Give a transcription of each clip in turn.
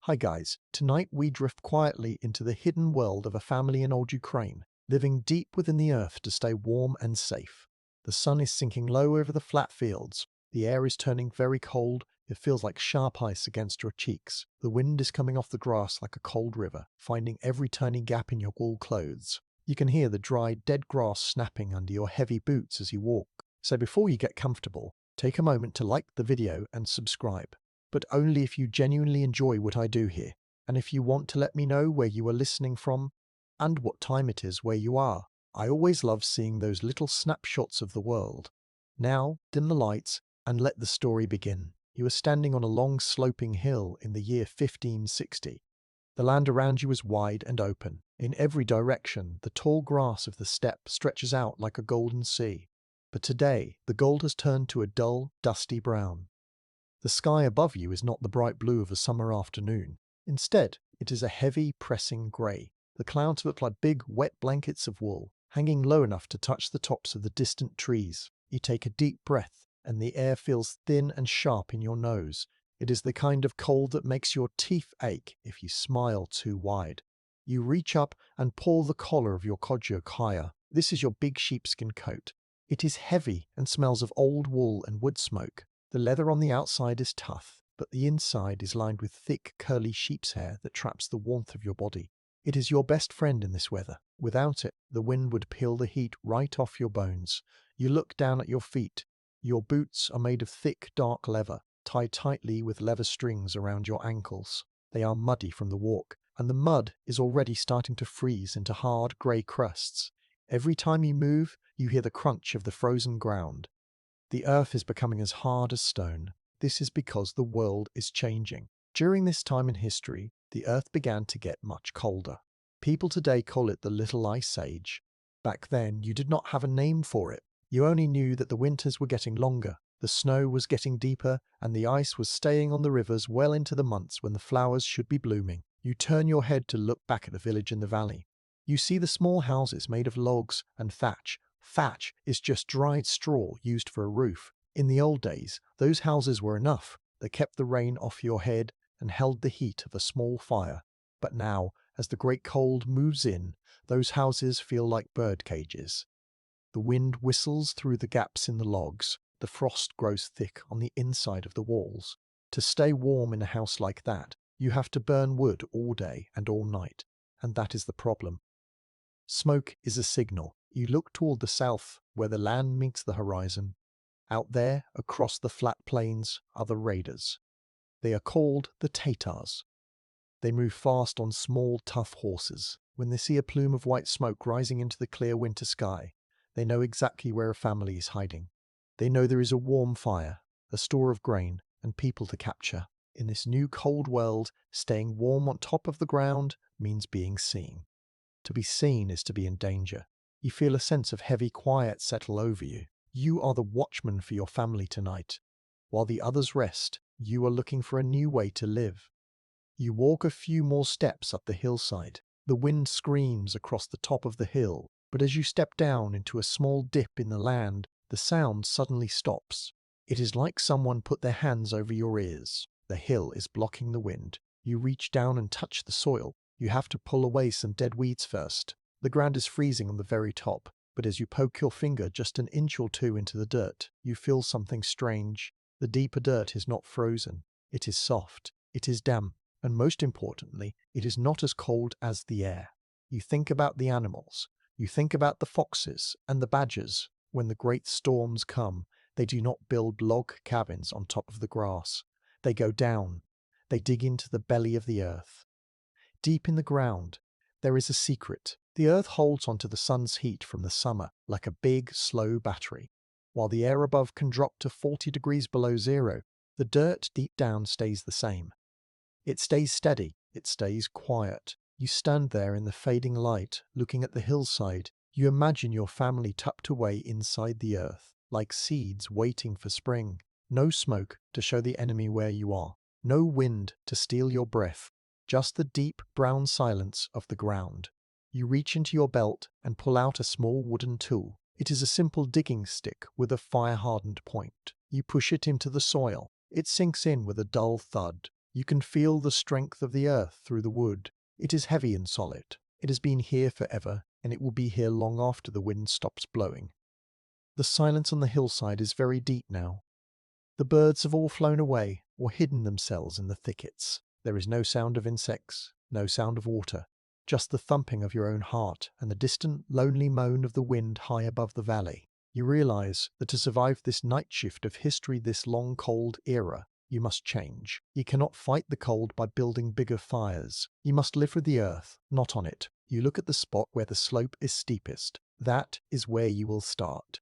Hi guys, tonight we drift quietly into the hidden world of a family in old Ukraine, living deep within the earth to stay warm and safe. The sun is sinking low over the flat fields, the air is turning very cold, it feels like sharp ice against your cheeks. The wind is coming off the grass like a cold river, finding every tiny gap in your wool clothes. You can hear the dry, dead grass snapping under your heavy boots as you walk. So before you get comfortable, take a moment to like the video and subscribe. But only if you genuinely enjoy what I do here, and if you want to let me know where you are listening from, and what time it is where you are. I always love seeing those little snapshots of the world. Now, dim the lights, and let the story begin. You are standing on a long sloping hill in the year 1560. The land around you is wide and open. In every direction, the tall grass of the steppe stretches out like a golden sea. But today, the gold has turned to a dull, dusty brown. The sky above you is not the bright blue of a summer afternoon. Instead, it is a heavy, pressing grey. The clouds look like big, wet blankets of wool, hanging low enough to touch the tops of the distant trees. You take a deep breath, and the air feels thin and sharp in your nose. It is the kind of cold that makes your teeth ache if you smile too wide. You reach up and pull the collar of your kodjuk higher. This is your big sheepskin coat. It is heavy and smells of old wool and wood smoke. The leather on the outside is tough, but the inside is lined with thick, curly sheep's hair that traps the warmth of your body. It is your best friend in this weather. Without it, the wind would peel the heat right off your bones. You look down at your feet. Your boots are made of thick, dark leather, tied tightly with leather strings around your ankles. They are muddy from the walk, and the mud is already starting to freeze into hard, grey crusts. Every time you move, you hear the crunch of the frozen ground. The earth is becoming as hard as stone. This is because the world is changing. During this time in history, the earth began to get much colder. People today call it the Little Ice Age. Back then, you did not have a name for it. You only knew that the winters were getting longer, the snow was getting deeper, and the ice was staying on the rivers well into the months when the flowers should be blooming. You turn your head to look back at the village in the valley. You see the small houses made of logs and thatch. Thatch is just dried straw used for a roof. In the old days, those houses were enough. They kept the rain off your head and held the heat of a small fire. But now, as the great cold moves in, those houses feel like bird cages. The wind whistles through the gaps in the logs. The frost grows thick on the inside of the walls. To stay warm in a house like that, you have to burn wood all day and all night. And that is the problem. Smoke is a signal. You look toward the south, where the land meets the horizon. Out there, across the flat plains, are the raiders. They are called the Tatars. They move fast on small, tough horses. When they see a plume of white smoke rising into the clear winter sky, they know exactly where a family is hiding. They know there is a warm fire, a store of grain, and people to capture. In this new cold world, staying warm on top of the ground means being seen. To be seen is to be in danger. You feel a sense of heavy quiet settle over you. You are the watchman for your family tonight. While the others rest, you are looking for a new way to live. You walk a few more steps up the hillside. The wind screams across the top of the hill, but as you step down into a small dip in the land, the sound suddenly stops. It is like someone put their hands over your ears. The hill is blocking the wind. You reach down and touch the soil. You have to pull away some dead weeds first. The ground is freezing on the very top, but as you poke your finger just an inch or two into the dirt, you feel something strange. The deeper dirt is not frozen. It is soft. It is damp. And most importantly, it is not as cold as the air. You think about the animals. You think about the foxes and the badgers. When the great storms come, they do not build log cabins on top of the grass. They go down. They dig into the belly of the earth. Deep in the ground, there is a secret. The earth holds onto the sun's heat from the summer like a big, slow battery. While the air above can drop to 40 degrees below zero, the dirt deep down stays the same. It stays steady. It stays quiet. You stand there in the fading light, looking at the hillside. You imagine your family tucked away inside the earth, like seeds waiting for spring. No smoke to show the enemy where you are. No wind to steal your breath. Just the deep, brown silence of the ground. You reach into your belt and pull out a small wooden tool. It is a simple digging stick with a fire-hardened point. You push it into the soil. It sinks in with a dull thud. You can feel the strength of the earth through the wood. It is heavy and solid. It has been here forever, and it will be here long after the wind stops blowing. The silence on the hillside is very deep now. The birds have all flown away or hidden themselves in the thickets. There is no sound of insects, no sound of water, just the thumping of your own heart and the distant, lonely moan of the wind high above the valley. You realize that to survive this night shift of history, this long cold era, you must change. You cannot fight the cold by building bigger fires. You must live with the earth, not on it. You look at the spot where the slope is steepest. That is where you will start.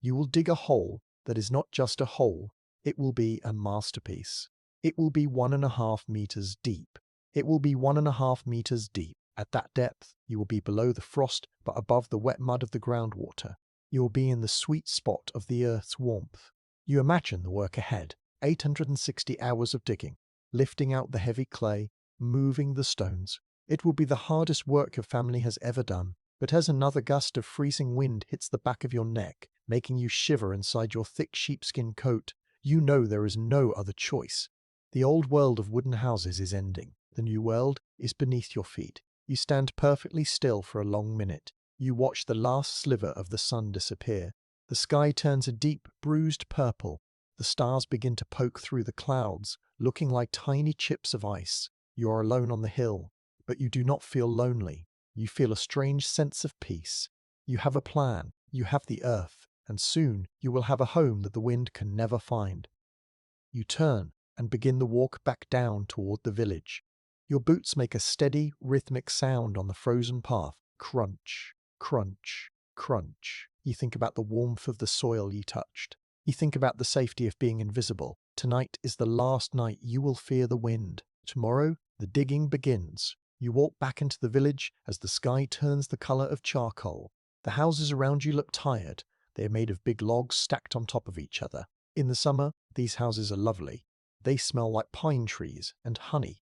You will dig a hole that is not just a hole, it will be a masterpiece. It will be 1.5 meters deep. It will be 1.5 meters deep. At that depth, you will be below the frost but above the wet mud of the groundwater. You will be in the sweet spot of the earth's warmth. You imagine the work ahead. 860 hours of digging, lifting out the heavy clay, moving the stones. It will be the hardest work your family has ever done. But as another gust of freezing wind hits the back of your neck, making you shiver inside your thick sheepskin coat, you know there is no other choice. The old world of wooden houses is ending. The new world is beneath your feet. You stand perfectly still for a long minute. You watch the last sliver of the sun disappear. The sky turns a deep, bruised purple. The stars begin to poke through the clouds, looking like tiny chips of ice. You are alone on the hill, but you do not feel lonely. You feel a strange sense of peace. You have a plan, you have the earth, and soon you will have a home that the wind can never find. You turn and begin the walk back down toward the village. Your boots make a steady, rhythmic sound on the frozen path. Crunch, crunch, crunch. You think about the warmth of the soil you touched. You think about the safety of being invisible. Tonight is the last night you will fear the wind. Tomorrow, the digging begins. You walk back into the village as the sky turns the color of charcoal. The houses around you look tired. They are made of big logs stacked on top of each other. In the summer, these houses are lovely. They smell like pine trees and honey.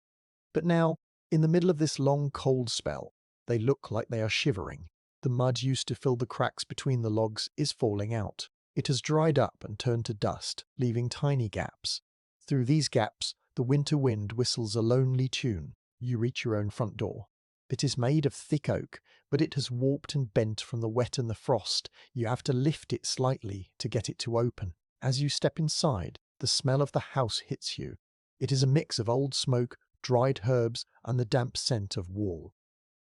But now, in the middle of this long cold spell, they look like they are shivering. The mud used to fill the cracks between the logs is falling out. It has dried up and turned to dust, leaving tiny gaps. Through these gaps, the winter wind whistles a lonely tune. You reach your own front door. It is made of thick oak, but it has warped and bent from the wet and the frost. You have to lift it slightly to get it to open. As you step inside, the smell of the house hits you. It is a mix of old smoke, dried herbs, and the damp scent of wool.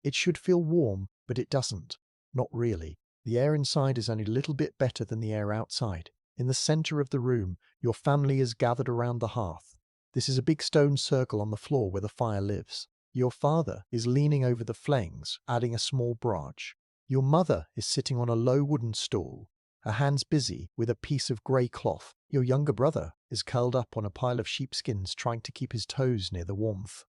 It should feel warm, but it doesn't. Not really. The air inside is only a little bit better than the air outside. In the center of the room, your family is gathered around the hearth. This is a big stone circle on the floor where the fire lives. Your father is leaning over the flames, adding a small branch. Your mother is sitting on a low wooden stool, her hands busy with a piece of grey cloth. Your younger brother is curled up on a pile of sheepskins trying to keep his toes near the warmth.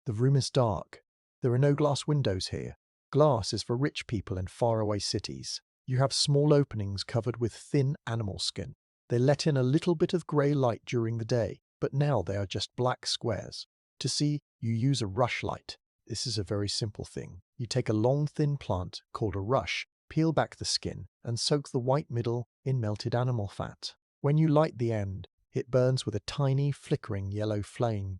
The room is dark. There are no glass windows here. Glass is for rich people in faraway cities. You have small openings covered with thin animal skin. They let in a little bit of grey light during the day, but now they are just black squares. To see, you use a rush light. This is a very simple thing. You take a long thin plant called a rush, peel back the skin, and soak the white middle in melted animal fat. When you light the end, it burns with a tiny flickering yellow flame.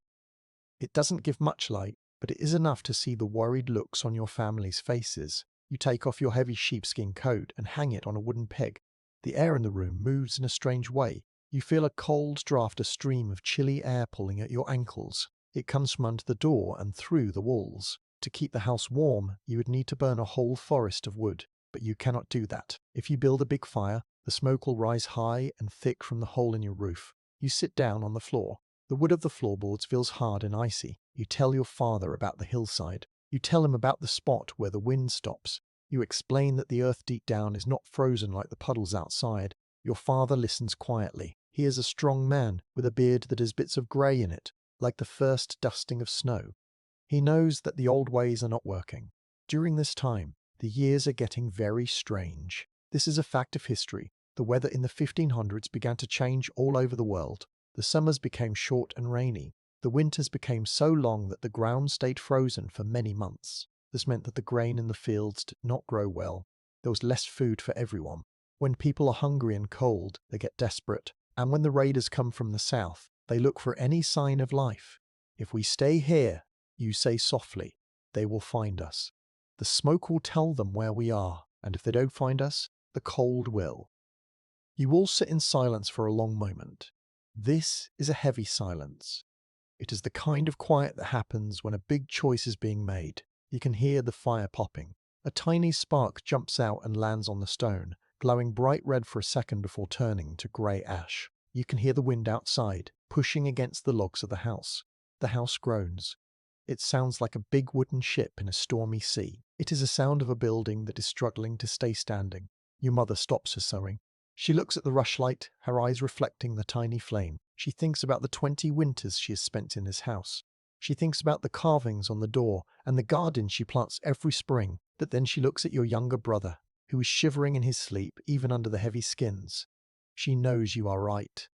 It doesn't give much light, but it is enough to see the worried looks on your family's faces. You take off your heavy sheepskin coat and hang it on a wooden peg. The air in the room moves in a strange way. You feel a cold draft, a stream of chilly air pulling at your ankles. It comes from under the door and through the walls. To keep the house warm, you would need to burn a whole forest of wood, but you cannot do that. If you build a big fire, the smoke will rise high and thick from the hole in your roof. You sit down on the floor. The wood of the floorboards feels hard and icy. You tell your father about the hillside. You tell him about the spot where the wind stops. You explain that the earth deep down is not frozen like the puddles outside. Your father listens quietly. He is a strong man with a beard that has bits of grey in it, like the first dusting of snow. He knows that the old ways are not working. During this time, the years are getting very strange. This is a fact of history. The weather in the 1500s began to change all over the world. The summers became short and rainy. The winters became so long that the ground stayed frozen for many months. This meant that the grain in the fields did not grow well. There was less food for everyone. When people are hungry and cold, they get desperate. And when the raiders come from the south, they look for any sign of life. If we stay here, you say softly, they will find us. The smoke will tell them where we are, and if they don't find us, the cold will. You all sit in silence for a long moment. This is a heavy silence. It is the kind of quiet that happens when a big choice is being made. You can hear the fire popping. A tiny spark jumps out and lands on the stone, glowing bright red for a second before turning to grey ash. You can hear the wind outside, pushing against the logs of the house. The house groans. It sounds like a big wooden ship in a stormy sea. It is a sound of a building that is struggling to stay standing. Your mother stops her sewing. She looks at the rushlight, her eyes reflecting the tiny flame. She thinks about the 20 winters she has spent in this house. She thinks about the carvings on the door and the garden she plants every spring. But then she looks at your younger brother, who is shivering in his sleep even under the heavy skins. She knows you are right.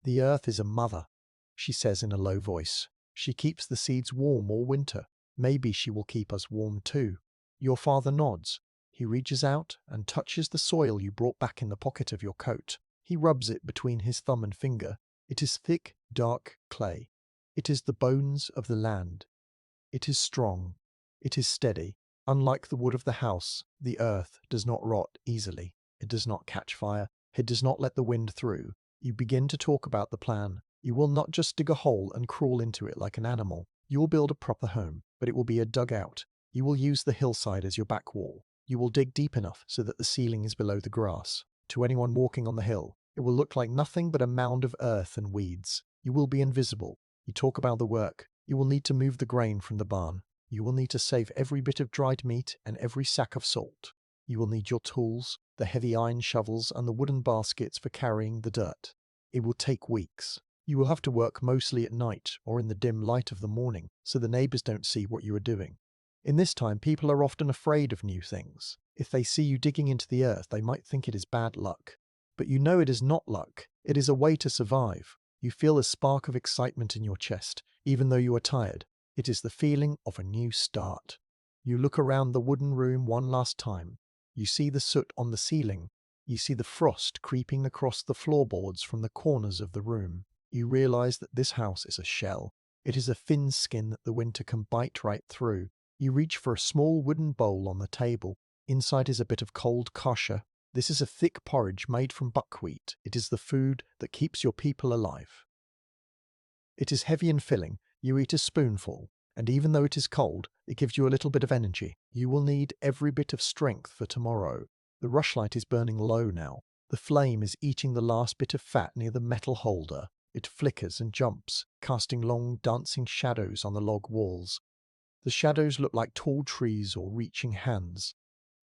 The earth is a mother, she says in a low voice. She keeps the seeds warm all winter. Maybe she will keep us warm too. Your father nods. He reaches out and touches the soil you brought back in the pocket of your coat. He rubs it between his thumb and finger. It is thick, dark clay. It is the bones of the land. It is strong. It is steady. Unlike the wood of the house, the earth does not rot easily. It does not catch fire. It does not let the wind through. You begin to talk about the plan. You will not just dig a hole and crawl into it like an animal. You will build a proper home, but it will be a dugout. You will use the hillside as your back wall. You will dig deep enough so that the ceiling is below the grass. To anyone walking on the hill, it will look like nothing but a mound of earth and weeds. You will be invisible. You talk about the work. You will need to move the grain from the barn. You will need to save every bit of dried meat and every sack of salt. You will need your tools, the heavy iron shovels and the wooden baskets for carrying the dirt. It will take weeks. You will have to work mostly at night or in the dim light of the morning so the neighbors don't see what you are doing. In this time, people are often afraid of new things. If they see you digging into the earth, they might think it is bad luck. But you know it is not luck. It is a way to survive. You feel a spark of excitement in your chest, even though you are tired. It is the feeling of a new start. You look around the wooden room one last time. You see the soot on the ceiling. You see the frost creeping across the floorboards from the corners of the room. You realize that this house is a shell. It is a thin skin that the winter can bite right through. You reach for a small wooden bowl on the table. Inside is a bit of cold kosher. This is a thick porridge made from buckwheat. It is the food that keeps your people alive. It is heavy and filling. You eat a spoonful, and even though it is cold, it gives you a little bit of energy. You will need every bit of strength for tomorrow. The rushlight is burning low now. The flame is eating the last bit of fat near the metal holder. It flickers and jumps, casting long, dancing shadows on the log walls. The shadows look like tall trees or reaching hands.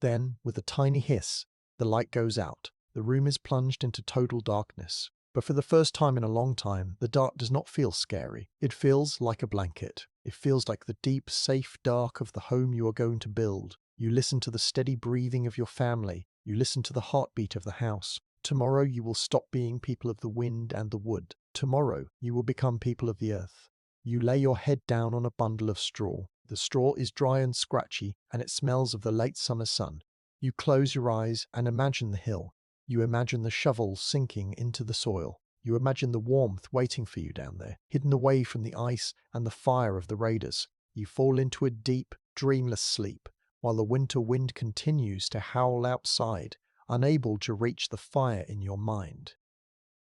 Then, with a tiny hiss, the light goes out. The room is plunged into total darkness. But for the first time in a long time, the dark does not feel scary. It feels like a blanket. It feels like the deep, safe dark of the home you are going to build. You listen to the steady breathing of your family. You listen to the heartbeat of the house. Tomorrow you will stop being people of the wind and the wood. Tomorrow you will become people of the earth. You lay your head down on a bundle of straw. The straw is dry and scratchy, and it smells of the late summer sun. You close your eyes and imagine the hill. You imagine the shovel sinking into the soil. You imagine the warmth waiting for you down there, hidden away from the ice and the fire of the raiders. You fall into a deep, dreamless sleep, while the winter wind continues to howl outside, unable to reach the fire in your mind.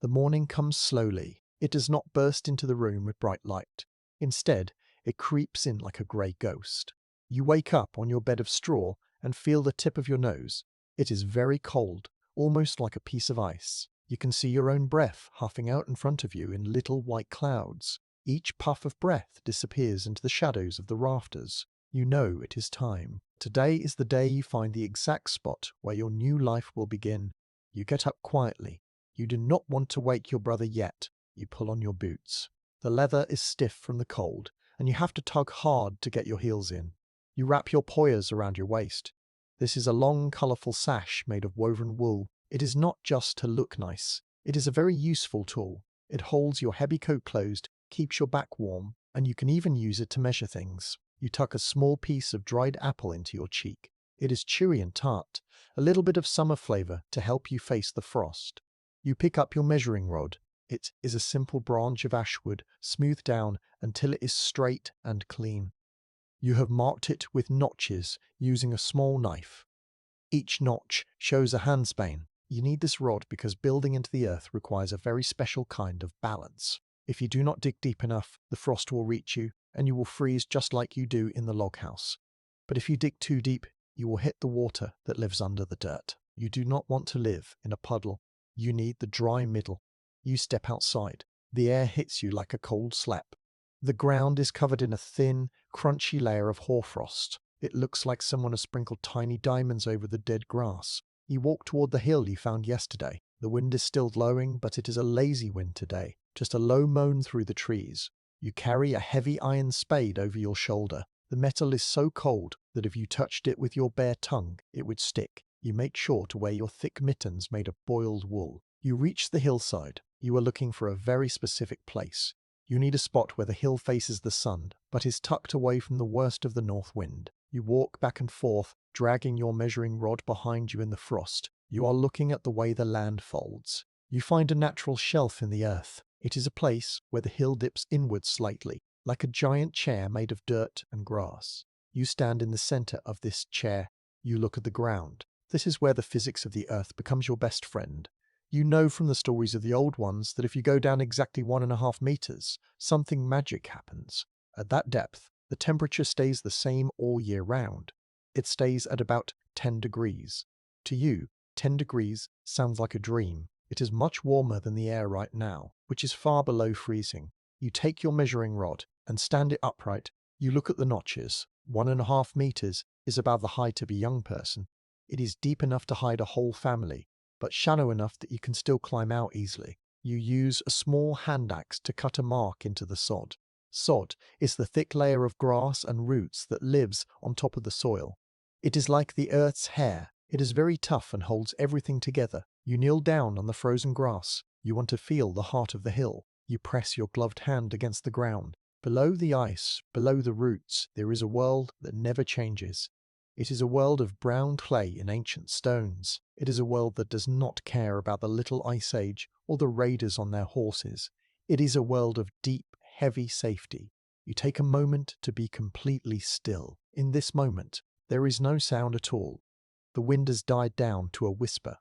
The morning comes slowly. It does not burst into the room with bright light. Instead, it creeps in like a grey ghost. You wake up on your bed of straw and feel the tip of your nose. It is very cold, almost like a piece of ice. You can see your own breath huffing out in front of you in little white clouds. Each puff of breath disappears into the shadows of the rafters. You know it is time. Today is the day you find the exact spot where your new life will begin. You get up quietly. You do not want to wake your brother yet. You pull on your boots. The leather is stiff from the cold, and you have to tug hard to get your heels in. You wrap your poyas around your waist. This is a long, colourful sash made of woven wool. It is not just to look nice. It is a very useful tool. It holds your heavy coat closed, keeps your back warm, and you can even use it to measure things. You tuck a small piece of dried apple into your cheek. It is chewy and tart, a little bit of summer flavour to help you face the frost. You pick up your measuring rod. It is a simple branch of ashwood, smoothed down until it is straight and clean. You have marked it with notches using a small knife. Each notch shows a handspan. You need this rod because building into the earth requires a very special kind of balance. If you do not dig deep enough, the frost will reach you and you will freeze just like you do in the log house. But if you dig too deep, you will hit the water that lives under the dirt. You do not want to live in a puddle. You need the dry middle. You step outside. The air hits you like a cold slap. The ground is covered in a thin, crunchy layer of hoarfrost. It looks like someone has sprinkled tiny diamonds over the dead grass. You walk toward the hill you found yesterday. The wind is still blowing, but it is a lazy wind today, just a low moan through the trees. You carry a heavy iron spade over your shoulder. The metal is so cold that if you touched it with your bare tongue, it would stick. You make sure to wear your thick mittens made of boiled wool. You reach the hillside. You are looking for a very specific place. You need a spot where the hill faces the sun, but is tucked away from the worst of the north wind. You walk back and forth, dragging your measuring rod behind you in the frost. You are looking at the way the land folds. You find a natural shelf in the earth. It is a place where the hill dips inwards slightly, like a giant chair made of dirt and grass. You stand in the center of this chair. You look at the ground. This is where the physics of the earth becomes your best friend. You know from the stories of the old ones that if you go down exactly 1.5 meters, something magic happens. At that depth, the temperature stays the same all year round. It stays at about 10 degrees. To you, 10 degrees sounds like a dream. It is much warmer than the air right now, which is far below freezing. You take your measuring rod and stand it upright. You look at the notches. 1.5 meters is about the height of a young person. It is deep enough to hide a whole family, but shallow enough that you can still climb out easily. You use a small hand axe to cut a mark into the sod. Sod is the thick layer of grass and roots that lives on top of the soil. It is like the earth's hair. It is very tough and holds everything together. You kneel down on the frozen grass. You want to feel the heart of the hill. You press your gloved hand against the ground. Below the ice, below the roots, there is a world that never changes. It is a world of brown clay and ancient stones. It is a world that does not care about the little ice age or the raiders on their horses. It is a world of deep, heavy safety. You take a moment to be completely still. In this moment, there is no sound at all. The wind has died down to a whisper.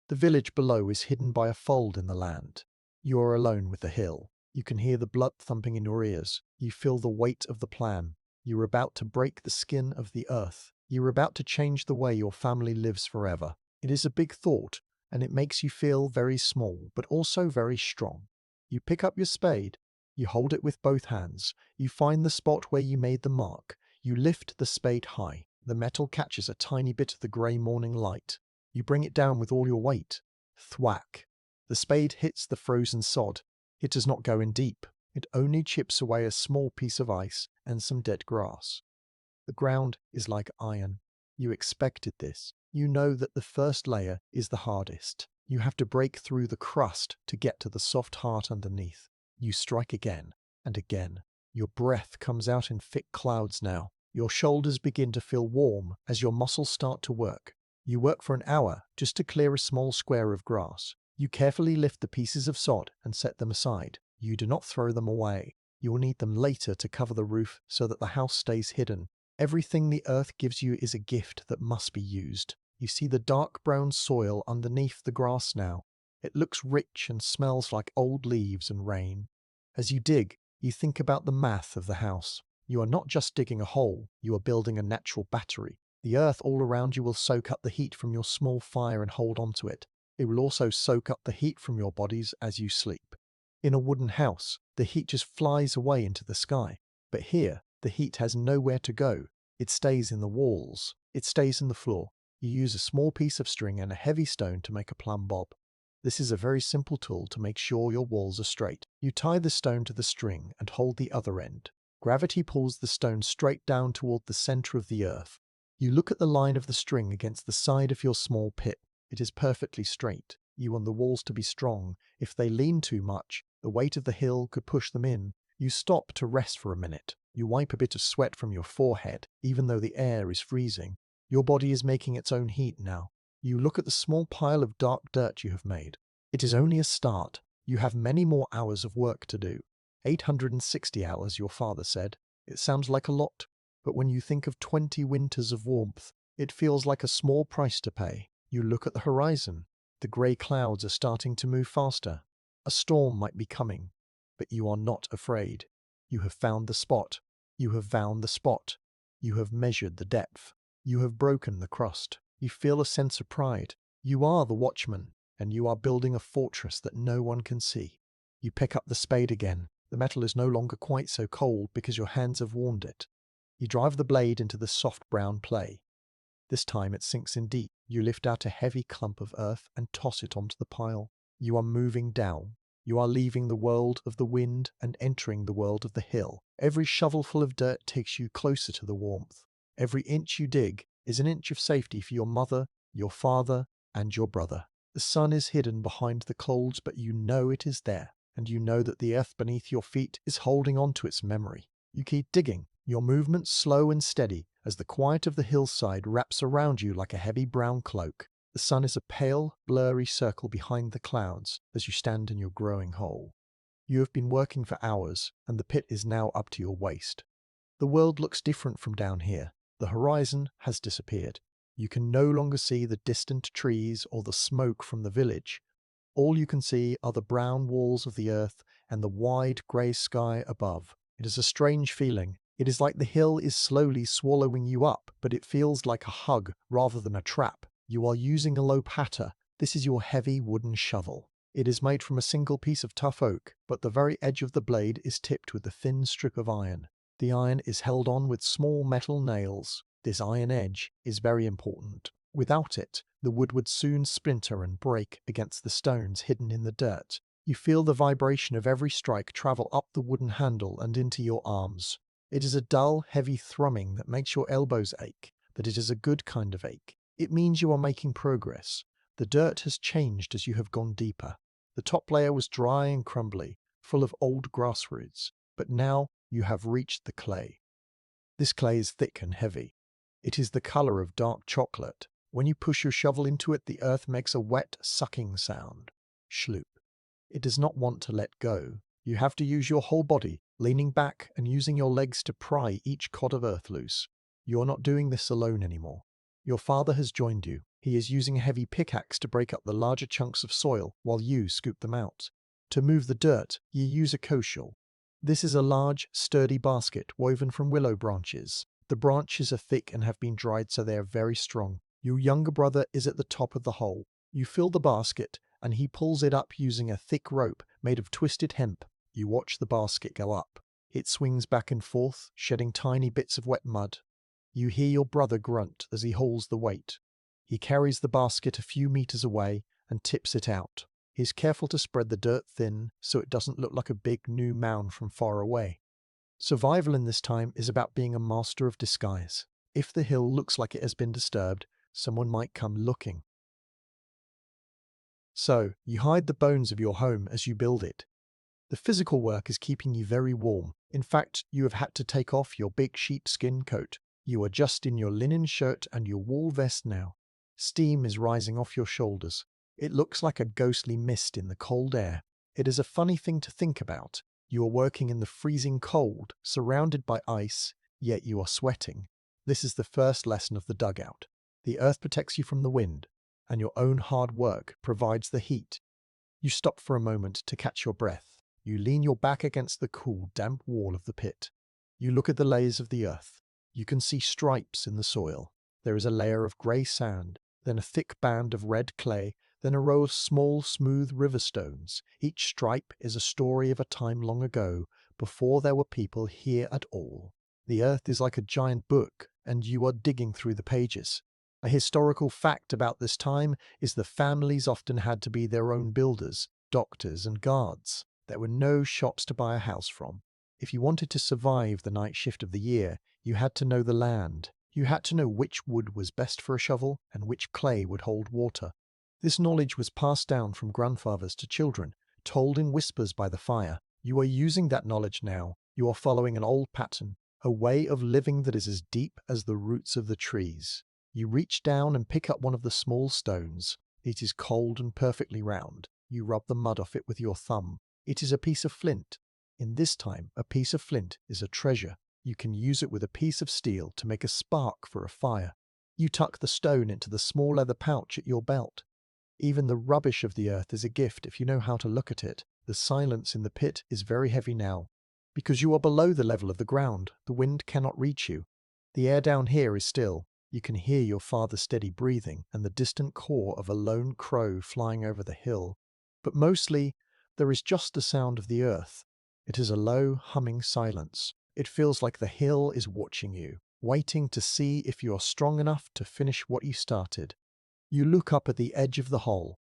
The village below is hidden by a fold in the land. You are alone with the hill. You can hear the blood thumping in your ears. You feel the weight of the plan. You are about to break the skin of the earth. You are about to change the way your family lives forever. It is a big thought, and it makes you feel very small, but also very strong. You pick up your spade. You hold it with both hands. You find the spot where you made the mark. You lift the spade high. The metal catches a tiny bit of the grey morning light. You bring it down with all your weight. Thwack. The spade hits the frozen sod. It does not go in deep. It only chips away a small piece of ice and some dead grass. The ground is like iron. You expected this. You know that the first layer is the hardest. You have to break through the crust to get to the soft heart underneath. You strike again and again. Your breath comes out in thick clouds now. Your shoulders begin to feel warm as your muscles start to work. You work for an hour just to clear a small square of grass. You carefully lift the pieces of sod and set them aside. You do not throw them away. You will need them later to cover the roof so that the house stays hidden. Everything the earth gives you is a gift that must be used. You see the dark brown soil underneath the grass now. It looks rich and smells like old leaves and rain. As you dig, you think about the math of the house. You are not just digging a hole, you are building a natural battery. The earth all around you will soak up the heat from your small fire and hold on to it. It will also soak up the heat from your bodies as you sleep. In a wooden house, the heat just flies away into the sky. But here, the heat has nowhere to go. It stays in the walls. It stays in the floor. You use a small piece of string and a heavy stone to make a plumb bob. This is a very simple tool to make sure your walls are straight. You tie the stone to the string and hold the other end. Gravity pulls the stone straight down toward the center of the earth. You look at the line of the string against the side of your small pit. It is perfectly straight. You want the walls to be strong. If they lean too much, the weight of the hill could push them in. You stop to rest for a minute. You wipe a bit of sweat from your forehead, even though the air is freezing. Your body is making its own heat now. You look at the small pile of dark dirt you have made. It is only a start. You have many more hours of work to do. 860 hours, your father said. It sounds like a lot, but when you think of 20 winters of warmth, it feels like a small price to pay. You look at the horizon. The grey clouds are starting to move faster. A storm might be coming, but you are not afraid. You have found the spot. You have found the spot. You have measured the depth. You have broken the crust. You feel a sense of pride. You are the watchman, and you are building a fortress that no one can see. You pick up the spade again. The metal is no longer quite so cold because your hands have warmed it. You drive the blade into the soft brown clay. This time it sinks in deep. You lift out a heavy clump of earth and toss it onto the pile. You are moving down. You are leaving the world of the wind and entering the world of the hill. Every shovelful of dirt takes you closer to the warmth. Every inch you dig is an inch of safety for your mother, your father, and your brother. The sun is hidden behind the clouds, but you know it is there, and you know that the earth beneath your feet is holding on to its memory. You keep digging, your movements slow and steady, as the quiet of the hillside wraps around you like a heavy brown cloak. The sun is a pale, blurry circle behind the clouds as you stand in your growing hole. You have been working for hours, and the pit is now up to your waist. The world looks different from down here. The horizon has disappeared. You can no longer see the distant trees or the smoke from the village. All you can see are the brown walls of the earth and the wide grey sky above. It is a strange feeling. It is like the hill is slowly swallowing you up, but it feels like a hug rather than a trap. You are using a lopata. This is your heavy wooden shovel. It is made from a single piece of tough oak, but the very edge of the blade is tipped with a thin strip of iron. The iron is held on with small metal nails. This iron edge is very important. Without it, the wood would soon splinter and break against the stones hidden in the dirt. You feel the vibration of every strike travel up the wooden handle and into your arms. It is a dull, heavy thrumming that makes your elbows ache, but it is a good kind of ache. It means you are making progress. The dirt has changed as you have gone deeper. The top layer was dry and crumbly, full of old grass roots, but now you have reached the clay. This clay is thick and heavy. It is the color of dark chocolate. When you push your shovel into it, the earth makes a wet, sucking sound. Schloop. It does not want to let go. You have to use your whole body, leaning back and using your legs to pry each cod of earth loose. You are not doing this alone anymore. Your father has joined you. He is using a heavy pickaxe to break up the larger chunks of soil while you scoop them out. To move the dirt, you use a koshel. This is a large, sturdy basket woven from willow branches. The branches are thick and have been dried so they are very strong. Your younger brother is at the top of the hole. You fill the basket and he pulls it up using a thick rope made of twisted hemp. You watch the basket go up. It swings back and forth, shedding tiny bits of wet mud. You hear your brother grunt as he hauls the weight. He carries the basket a few meters away and tips it out. He is careful to spread the dirt thin so it doesn't look like a big new mound from far away. Survival in this time is about being a master of disguise. If the hill looks like it has been disturbed, someone might come looking. So, you hide the bones of your home as you build it. The physical work is keeping you very warm. In fact, you have had to take off your big sheepskin coat. You are just in your linen shirt and your wool vest now. Steam is rising off your shoulders. It looks like a ghostly mist in the cold air. It is a funny thing to think about. You are working in the freezing cold, surrounded by ice, yet you are sweating. This is the first lesson of the dugout. The earth protects you from the wind, and your own hard work provides the heat. You stop for a moment to catch your breath. You lean your back against the cool, damp wall of the pit. You look at the layers of the earth. You can see stripes in the soil. There is a layer of grey sand, then a thick band of red clay, then a row of small, smooth river stones. Each stripe is a story of a time long ago, before there were people here at all. The earth is like a giant book, and you are digging through the pages. A historical fact about this time is the families often had to be their own builders, doctors, and guards. There were no shops to buy a house from. If you wanted to survive the night shift of the year, you had to know the land. You had to know which wood was best for a shovel and which clay would hold water. This knowledge was passed down from grandfathers to children, told in whispers by the fire. You are using that knowledge now. You are following an old pattern, a way of living that is as deep as the roots of the trees. You reach down and pick up one of the small stones. It is cold and perfectly round. You rub the mud off it with your thumb. It is a piece of flint. In this time, a piece of flint is a treasure. You can use it with a piece of steel to make a spark for a fire. You tuck the stone into the small leather pouch at your belt. Even the rubbish of the earth is a gift if you know how to look at it. The silence in the pit is very heavy now. Because you are below the level of the ground, the wind cannot reach you. The air down here is still. You can hear your father's steady breathing and the distant caw of a lone crow flying over the hill. But mostly, there is just the sound of the earth. It is a low, humming silence. It feels like the hill is watching you, waiting to see if you are strong enough to finish what you started. You look up at the edge of the hole.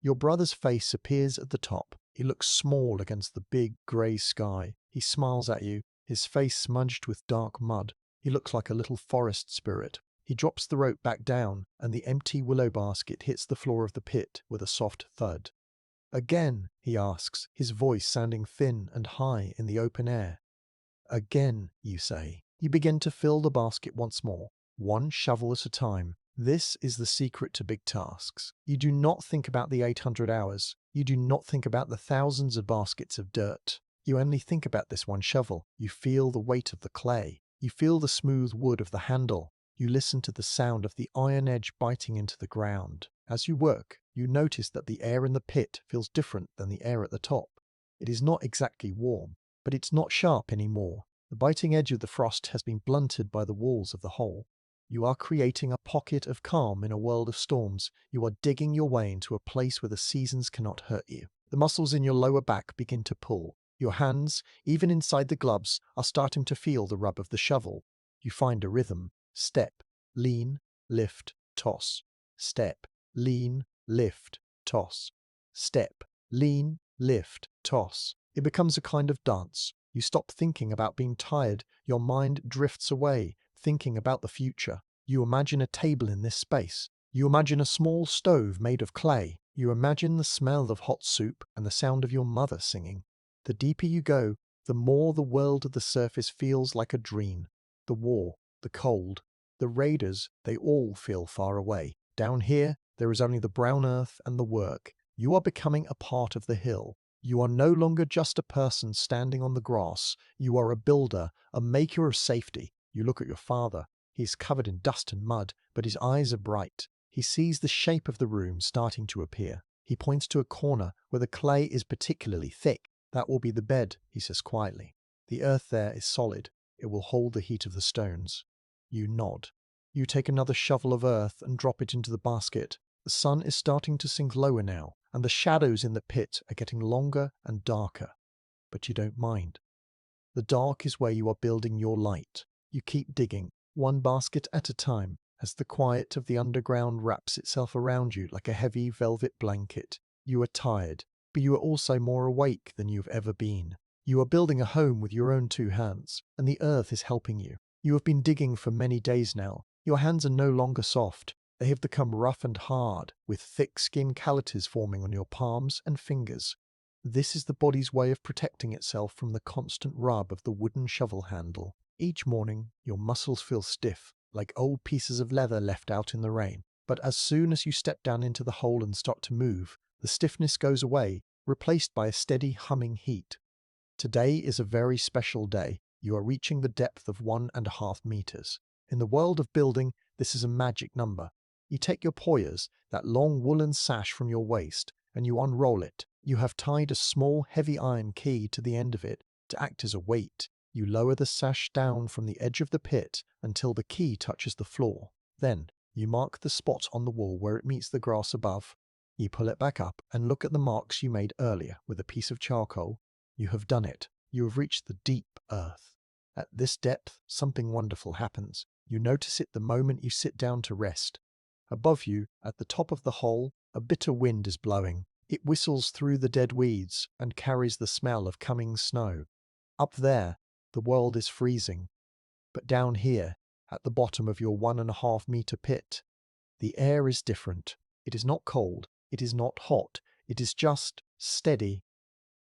Your brother's face appears at the top. He looks small against the big grey sky. He smiles at you, his face smudged with dark mud. He looks like a little forest spirit. He drops the rope back down, and the empty willow basket hits the floor of the pit with a soft thud. Again, he asks, his voice sounding thin and high in the open air. Again, you say. You begin to fill the basket once more, one shovel at a time. This is the secret to big tasks. You do not think about the 800 hours. You do not think about the thousands of baskets of dirt. You only think about this one shovel. You feel the weight of the clay. You feel the smooth wood of the handle. You listen to the sound of the iron edge biting into the ground. As you work, you notice that the air in the pit feels different than the air at the top. It is not exactly warm, but it's not sharp anymore. The biting edge of the frost has been blunted by the walls of the hole. You are creating a pocket of calm in a world of storms. You are digging your way into a place where the seasons cannot hurt you. The muscles in your lower back begin to pull. Your hands, even inside the gloves, are starting to feel the rub of the shovel. You find a rhythm. Step, lean, lift, toss. Step, lean, lift, toss. Step, lean, lift, toss. It becomes a kind of dance. You stop thinking about being tired. Your mind drifts away, thinking about the future. You imagine a table in this space. You imagine a small stove made of clay. You imagine the smell of hot soup and the sound of your mother singing. The deeper you go, the more the world at the surface feels like a dream. The war, the cold, the raiders, they all feel far away. Down here, there is only the brown earth and the work. You are becoming a part of the hill. You are no longer just a person standing on the grass. You are a builder, a maker of safety. You look at your father. He is covered in dust and mud, but his eyes are bright. He sees the shape of the room starting to appear. He points to a corner where the clay is particularly thick. That will be the bed, he says quietly. The earth there is solid. It will hold the heat of the stones. You nod. You take another shovel of earth and drop it into the basket. The sun is starting to sink lower now, and the shadows in the pit are getting longer and darker. But you don't mind. The dark is where you are building your light. You keep digging, one basket at a time, as the quiet of the underground wraps itself around you like a heavy velvet blanket. You are tired, but you are also more awake than you have ever been. You are building a home with your own two hands, and the earth is helping you. You have been digging for many days now. Your hands are no longer soft. They have become rough and hard, with thick skin calluses forming on your palms and fingers. This is the body's way of protecting itself from the constant rub of the wooden shovel handle. Each morning, your muscles feel stiff, like old pieces of leather left out in the rain. But as soon as you step down into the hole and start to move, the stiffness goes away, replaced by a steady humming heat. Today is a very special day. You are reaching the depth of 1.5 meters. In the world of building, this is a magic number. You take your poyas, that long woolen sash from your waist, and you unroll it. You have tied a small heavy iron key to the end of it to act as a weight. You lower the sash down from the edge of the pit until the key touches the floor. Then, you mark the spot on the wall where it meets the grass above. You pull it back up and look at the marks you made earlier with a piece of charcoal. You have done it. You have reached the deep earth. At this depth, something wonderful happens. You notice it the moment you sit down to rest. Above you, at the top of the hole, a bitter wind is blowing. It whistles through the dead weeds and carries the smell of coming snow. Up there, the world is freezing. But down here, at the bottom of your 1.5 meter pit, the air is different. It is not cold. It is not hot. It is just steady.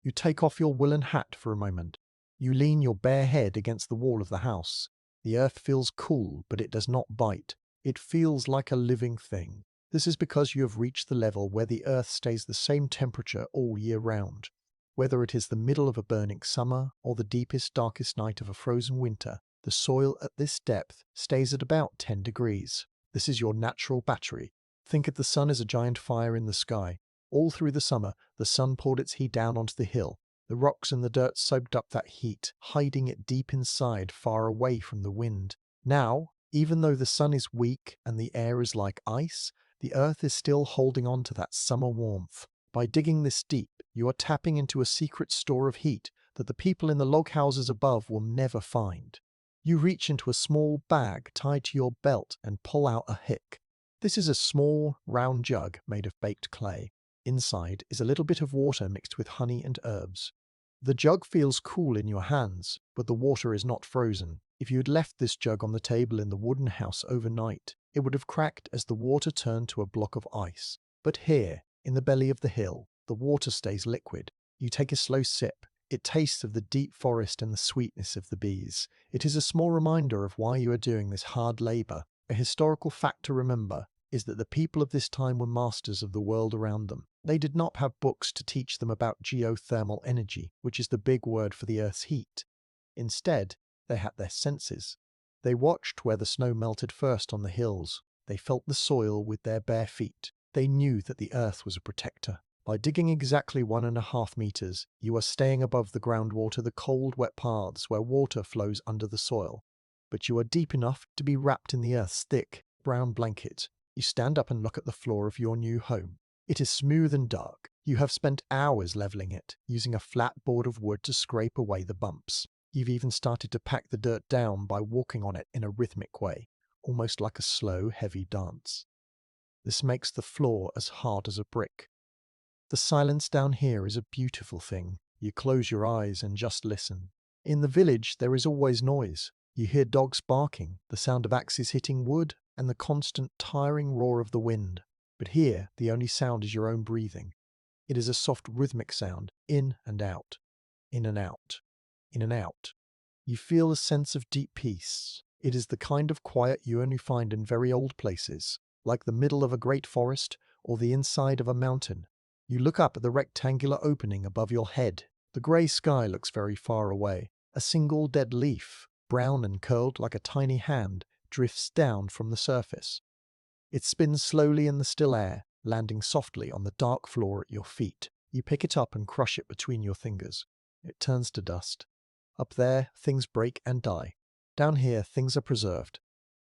You take off your woolen hat for a moment. You lean your bare head against the wall of the house. The earth feels cool, but it does not bite. It feels like a living thing. This is because you have reached the level where the Earth stays the same temperature all year round. Whether it is the middle of a burning summer or the deepest, darkest night of a frozen winter, the soil at this depth stays at about 10 degrees. This is your natural battery. Think of the sun as a giant fire in the sky. All through the summer, the sun poured its heat down onto the hill. The rocks and the dirt soaked up that heat, hiding it deep inside, far away from the wind. Now, even though the sun is weak and the air is like ice, the earth is still holding on to that summer warmth. By digging this deep, you are tapping into a secret store of heat that the people in the log houses above will never find. You reach into a small bag tied to your belt and pull out a hick. This is a small, round jug made of baked clay. Inside is a little bit of water mixed with honey and herbs. The jug feels cool in your hands, but the water is not frozen. If you had left this jug on the table in the wooden house overnight, it would have cracked as the water turned to a block of ice. But here, in the belly of the hill, the water stays liquid. You take a slow sip. It tastes of the deep forest and the sweetness of the bees. It is a small reminder of why you are doing this hard labor. A historical fact to remember is that the people of this time were masters of the world around them. They did not have books to teach them about geothermal energy, which is the big word for the Earth's heat. Instead, they had their senses. They watched where the snow melted first on the hills. They felt the soil with their bare feet. They knew that the Earth was a protector. By digging exactly 1.5 meters, you are staying above the groundwater, the cold, wet paths where water flows under the soil. But you are deep enough to be wrapped in the Earth's thick, brown blanket. You stand up and look at the floor of your new home. It is smooth and dark. You have spent hours leveling it, using a flat board of wood to scrape away the bumps. You've even started to pack the dirt down by walking on it in a rhythmic way, almost like a slow, heavy dance. This makes the floor as hard as a brick. The silence down here is a beautiful thing. You close your eyes and just listen. In the village, there is always noise. You hear dogs barking, the sound of axes hitting wood, and the constant, tiring roar of the wind. But here, the only sound is your own breathing. It is a soft, rhythmic sound, in and out, in and out, in and out. You feel a sense of deep peace. It is the kind of quiet you only find in very old places, like the middle of a great forest or the inside of a mountain. You look up at the rectangular opening above your head. The grey sky looks very far away. A single dead leaf, brown and curled like a tiny hand, drifts down from the surface. It spins slowly in the still air, landing softly on the dark floor at your feet. You pick it up and crush it between your fingers. It turns to dust. Up there, things break and die. Down here, things are preserved.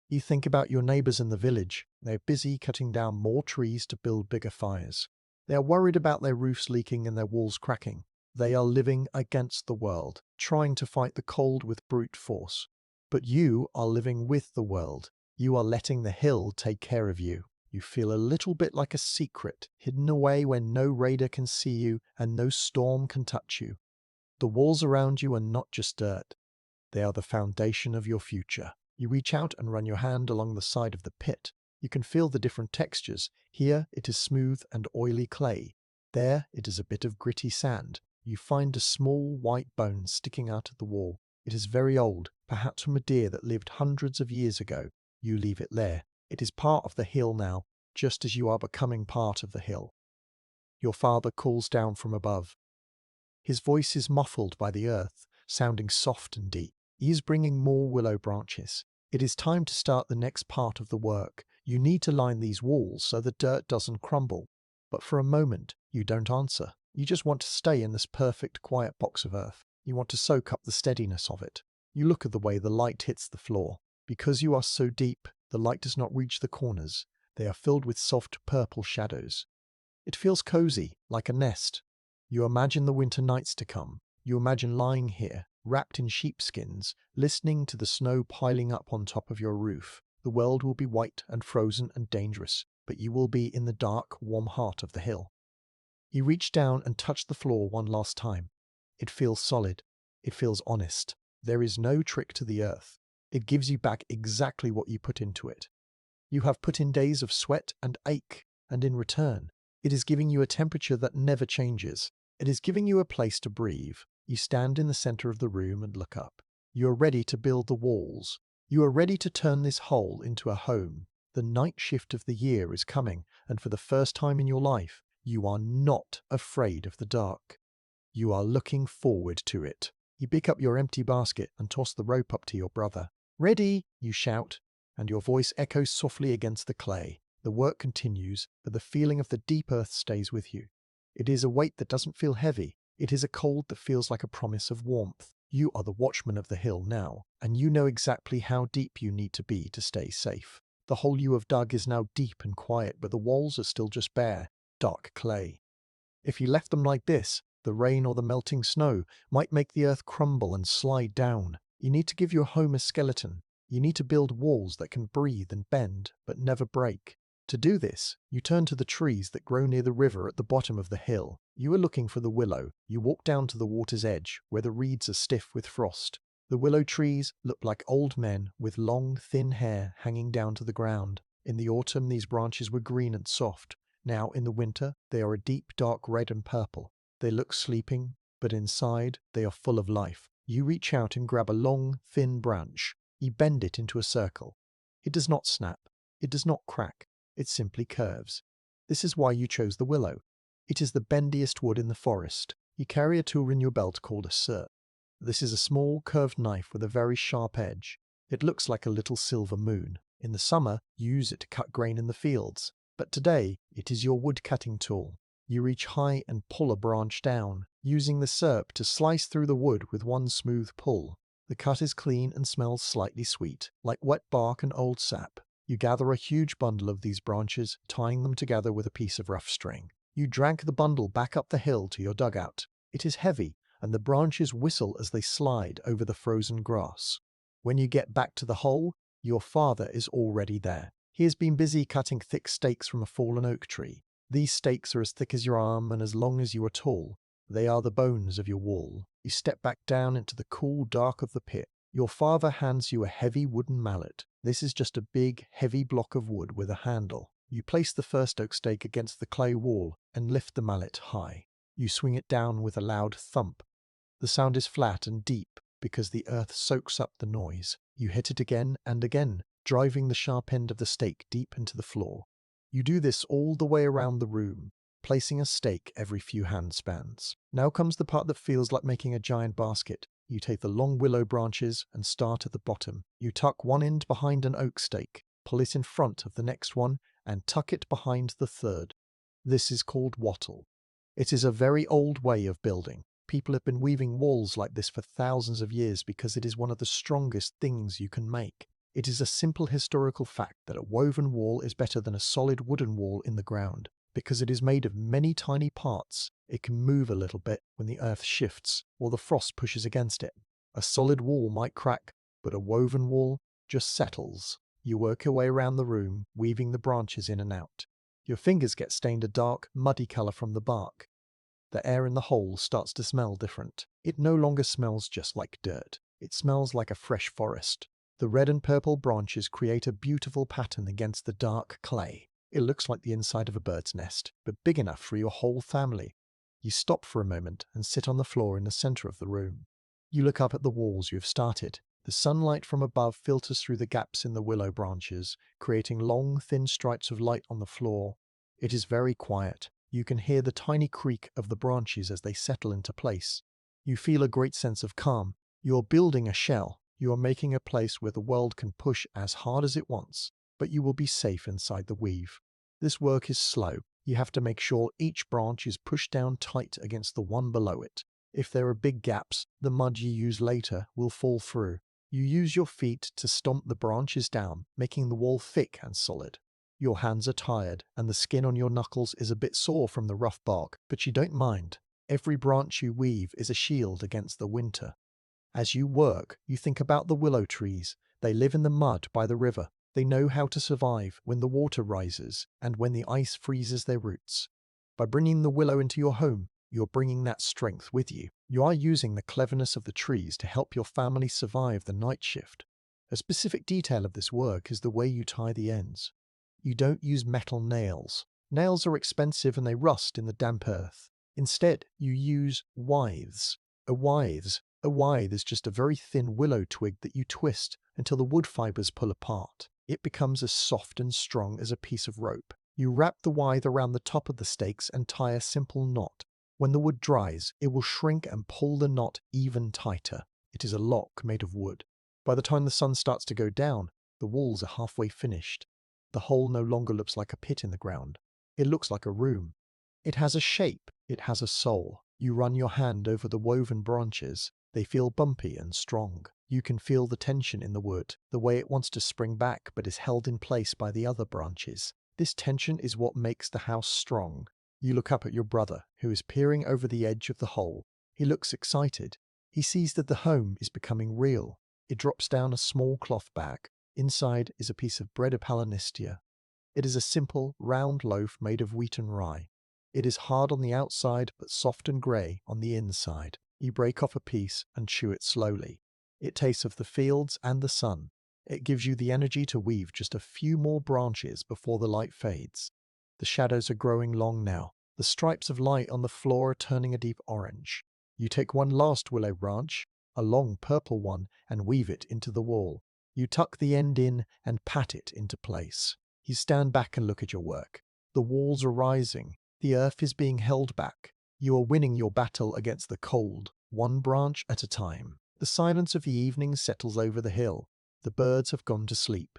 You think about your neighbors in the village. They're busy cutting down more trees to build bigger fires. They are worried about their roofs leaking and their walls cracking. They are living against the world, trying to fight the cold with brute force. But you are living with the world. You are letting the hill take care of you. You feel a little bit like a secret, hidden away where no raider can see you and no storm can touch you. The walls around you are not just dirt. They are the foundation of your future. You reach out and run your hand along the side of the pit. You can feel the different textures. Here it is smooth and oily clay. There it is a bit of gritty sand. You find a small white bone sticking out of the wall. It is very old, perhaps from a deer that lived hundreds of years ago. You leave it there. It is part of the hill now, just as you are becoming part of the hill. Your father calls down from above. His voice is muffled by the earth, sounding soft and deep. He is bringing more willow branches. It is time to start the next part of the work. You need to line these walls so the dirt doesn't crumble. But for a moment, you don't answer. You just want to stay in this perfect, quiet box of earth. You want to soak up the steadiness of it. You look at the way the light hits the floor. Because you are so deep, the light does not reach the corners. They are filled with soft purple shadows. It feels cozy, like a nest. You imagine the winter nights to come. You imagine lying here, wrapped in sheepskins, listening to the snow piling up on top of your roof. The world will be white and frozen and dangerous, but you will be in the dark, warm heart of the hill. You reach down and touch the floor one last time. It feels solid. It feels honest. There is no trick to the earth. It gives you back exactly what you put into it. You have put in days of sweat and ache, and in return, it is giving you a temperature that never changes. It is giving you a place to breathe. You stand in the center of the room and look up. You are ready to build the walls. You are ready to turn this hole into a home. The night shift of the year is coming, and for the first time in your life, you are not afraid of the dark. You are looking forward to it. You pick up your empty basket and toss the rope up to your brother. "Ready!" you shout, and your voice echoes softly against the clay. The work continues, but the feeling of the deep earth stays with you. It is a weight that doesn't feel heavy. It is a cold that feels like a promise of warmth. You are the watchman of the hill now, and you know exactly how deep you need to be to stay safe. The hole you have dug is now deep and quiet, but the walls are still just bare, dark clay. If you left them like this, the rain or the melting snow might make the earth crumble and slide down. You need to give your home a skeleton. You need to build walls that can breathe and bend, but never break. To do this, you turn to the trees that grow near the river at the bottom of the hill. You are looking for the willow. You walk down to the water's edge, where the reeds are stiff with frost. The willow trees look like old men with long, thin hair hanging down to the ground. In the autumn, these branches were green and soft. Now, in the winter, they are a deep dark red and purple. They look sleeping, but inside, they are full of life. You reach out and grab a long, thin branch. You bend it into a circle. It does not snap. It does not crack. It simply curves. This is why you chose the willow. It is the bendiest wood in the forest. You carry a tool in your belt called a scythe. This is a small, curved knife with a very sharp edge. It looks like a little silver moon. In the summer, you use it to cut grain in the fields. But today, it is your wood-cutting tool. You reach high and pull a branch down, using the scythe to slice through the wood with one smooth pull. The cut is clean and smells slightly sweet, like wet bark and old sap. You gather a huge bundle of these branches, tying them together with a piece of rough string. You drag the bundle back up the hill to your dugout. It is heavy, and the branches whistle as they slide over the frozen grass. When you get back to the hole, your father is already there. He has been busy cutting thick stakes from a fallen oak tree. These stakes are as thick as your arm and as long as you are tall. They are the bones of your wall. You step back down into the cool dark of the pit. Your father hands you a heavy wooden mallet. This is just a big, heavy block of wood with a handle. You place the first oak stake against the clay wall and lift the mallet high. You swing it down with a loud thump. The sound is flat and deep because the earth soaks up the noise. You hit it again and again, driving the sharp end of the stake deep into the floor. You do this all the way around the room, placing a stake every few handspans. Now comes the part that feels like making a giant basket. You take the long willow branches and start at the bottom. You tuck one end behind an oak stake, pull it in front of the next one, and tuck it behind the third. This is called wattle. It is a very old way of building. People have been weaving walls like this for thousands of years because it is one of the strongest things you can make. It is a simple historical fact that a woven wall is better than a solid wooden wall in the ground. Because it is made of many tiny parts, it can move a little bit when the earth shifts or the frost pushes against it. A solid wall might crack, but a woven wall just settles. You work your way around the room, weaving the branches in and out. Your fingers get stained a dark, muddy color from the bark. The air in the hole starts to smell different. It no longer smells just like dirt. It smells like a fresh forest. The red and purple branches create a beautiful pattern against the dark clay. It looks like the inside of a bird's nest, but big enough for your whole family. You stop for a moment and sit on the floor in the center of the room. You look up at the walls you have started. The sunlight from above filters through the gaps in the willow branches, creating long, thin stripes of light on the floor. It is very quiet. You can hear the tiny creak of the branches as they settle into place. You feel a great sense of calm. You are building a shell. You are making a place where the world can push as hard as it wants, but you will be safe inside the weave. This work is slow. You have to make sure each branch is pushed down tight against the one below it. If there are big gaps, the mud you use later will fall through. You use your feet to stomp the branches down, making the wall thick and solid. Your hands are tired, and the skin on your knuckles is a bit sore from the rough bark, but you don't mind. Every branch you weave is a shield against the winter. As you work, you think about the willow trees. They live in the mud by the river. They know how to survive when the water rises and when the ice freezes their roots. By bringing the willow into your home, you're bringing that strength with you. You are using the cleverness of the trees to help your family survive the night shift. A specific detail of this work is the way you tie the ends. You don't use metal nails. Nails are expensive and they rust in the damp earth. Instead, you use withes. A withe is just a very thin willow twig that you twist until the wood fibers pull apart. It becomes as soft and strong as a piece of rope. You wrap the withe around the top of the stakes and tie a simple knot. When the wood dries, it will shrink and pull the knot even tighter. It is a lock made of wood. By the time the sun starts to go down, the walls are halfway finished. The hole no longer looks like a pit in the ground. It looks like a room. It has a shape. It has a soul. You run your hand over the woven branches. They feel bumpy and strong. You can feel the tension in the wood, the way it wants to spring back but is held in place by the other branches. This tension is what makes the house strong. You look up at your brother, who is peering over the edge of the hole. He looks excited. He sees that the home is becoming real. It drops down a small cloth bag. Inside is a piece of bread Palinastia. It is a simple, round loaf made of wheat and rye. It is hard on the outside but soft and grey on the inside. You break off a piece and chew it slowly. It tastes of the fields and the sun. It gives you the energy to weave just a few more branches before the light fades. The shadows are growing long now. The stripes of light on the floor are turning a deep orange. You take one last willow branch, a long purple one, and weave it into the wall. You tuck the end in and pat it into place. You stand back and look at your work. The walls are rising. The earth is being held back. You are winning your battle against the cold, one branch at a time. The silence of the evening settles over the hill. The birds have gone to sleep.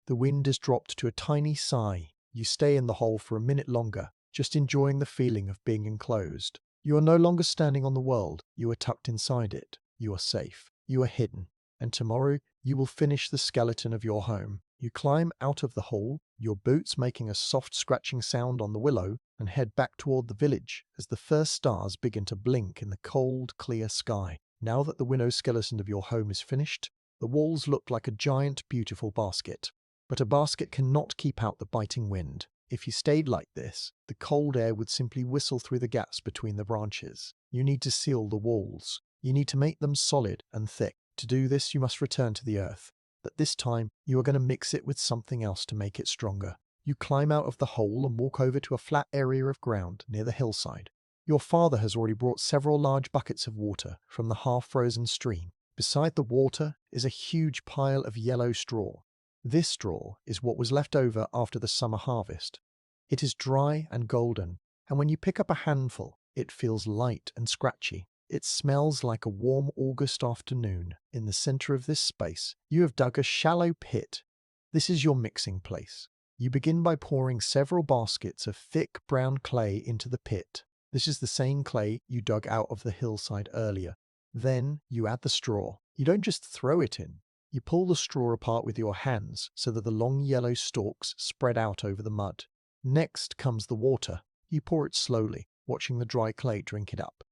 The wind is dropped to a tiny sigh. You stay in the hole for a minute longer, just enjoying the feeling of being enclosed. You are no longer standing on the world. You are tucked inside it. You are safe. You are hidden. And tomorrow you will finish the skeleton of your home. You climb out of the hole, your boots making a soft scratching sound on the willow, and head back toward the village as the first stars begin to blink in the cold, clear sky. Now that the window skeleton of your home is finished, the walls look like a giant, beautiful basket. But a basket cannot keep out the biting wind. If you stayed like this, the cold air would simply whistle through the gaps between the branches. You need to seal the walls. You need to make them solid and thick. To do this, you must return to the earth. But this time, you are going to mix it with something else to make it stronger. You climb out of the hole and walk over to a flat area of ground near the hillside. Your father has already brought several large buckets of water from the half-frozen stream. Beside the water is a huge pile of yellow straw. This straw is what was left over after the summer harvest. It is dry and golden, and when you pick up a handful, it feels light and scratchy. It smells like a warm August afternoon. In the center of this space, you have dug a shallow pit. This is your mixing place. You begin by pouring several baskets of thick brown clay into the pit. This is the same clay you dug out of the hillside earlier. Then you add the straw. You don't just throw it in. You pull the straw apart with your hands so that the long yellow stalks spread out over the mud. Next comes the water. You pour it slowly, watching the dry clay drink it up.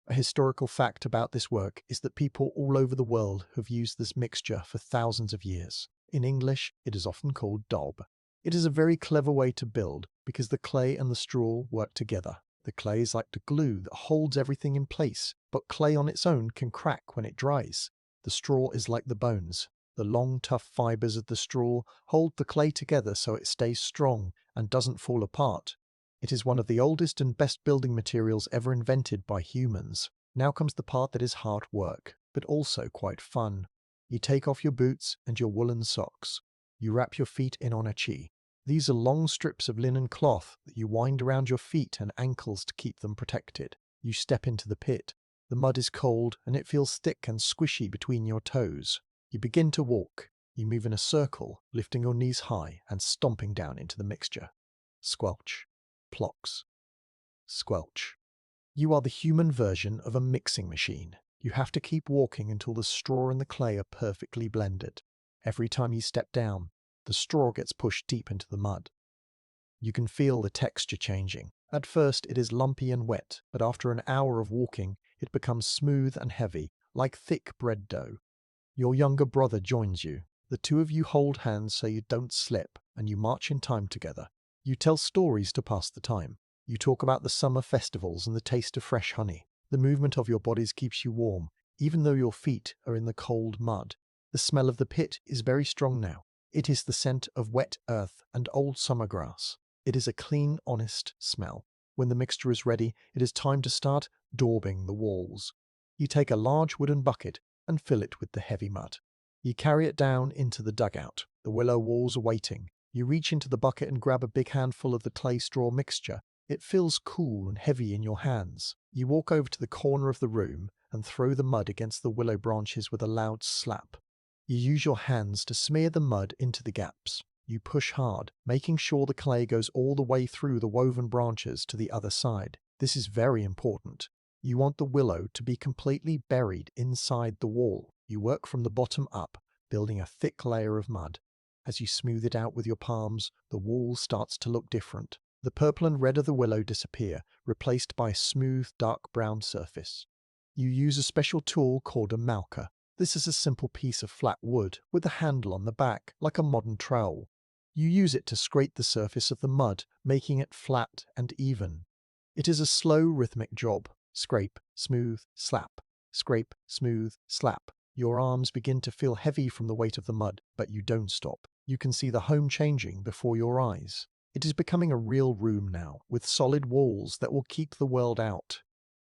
A historical fact about this work is that people all over the world have used this mixture for thousands of years. In English, it is often called daub. It is a very clever way to build because the clay and the straw work together. The clay is like the glue that holds everything in place, but clay on its own can crack when it dries. The straw is like the bones. The long, tough fibers of the straw hold the clay together so it stays strong and doesn't fall apart. It is one of the oldest and best building materials ever invented by humans. Now comes the part that is hard work, but also quite fun. You take off your boots and your woolen socks. You wrap your feet in on a chi. These are long strips of linen cloth that you wind around your feet and ankles to keep them protected. You step into the pit. The mud is cold and it feels thick and squishy between your toes. You begin to walk. You move in a circle, lifting your knees high and stomping down into the mixture. Squelch. Plox. Squelch. You are the human version of a mixing machine. You have to keep walking until the straw and the clay are perfectly blended. Every time you step down, the straw gets pushed deep into the mud. You can feel the texture changing. At first it is lumpy and wet, but after an hour of walking, it becomes smooth and heavy, like thick bread dough. Your younger brother joins you. The two of you hold hands so you don't slip, and you march in time together. You tell stories to pass the time. You talk about the summer festivals and the taste of fresh honey. The movement of your bodies keeps you warm, even though your feet are in the cold mud. The smell of the pit is very strong now. It is the scent of wet earth and old summer grass. It is a clean, honest smell. When the mixture is ready, it is time to start daubing the walls. You take a large wooden bucket and fill it with the heavy mud. You carry it down into the dugout. The willow walls are waiting. You reach into the bucket and grab a big handful of the clay straw mixture. It feels cool and heavy in your hands. You walk over to the corner of the room and throw the mud against the willow branches with a loud slap. You use your hands to smear the mud into the gaps. You push hard, making sure the clay goes all the way through the woven branches to the other side. This is very important. You want the willow to be completely buried inside the wall. You work from the bottom up, building a thick layer of mud. As you smooth it out with your palms, the wall starts to look different. The purple and red of the willow disappear, replaced by a smooth, dark brown surface. You use a special tool called a malker. This is a simple piece of flat wood with a handle on the back, like a modern trowel. You use it to scrape the surface of the mud, making it flat and even. It is a slow, rhythmic job. Scrape, smooth, slap. Scrape, smooth, slap. Your arms begin to feel heavy from the weight of the mud, but you don't stop. You can see the home changing before your eyes. It is becoming a real room now, with solid walls that will keep the world out.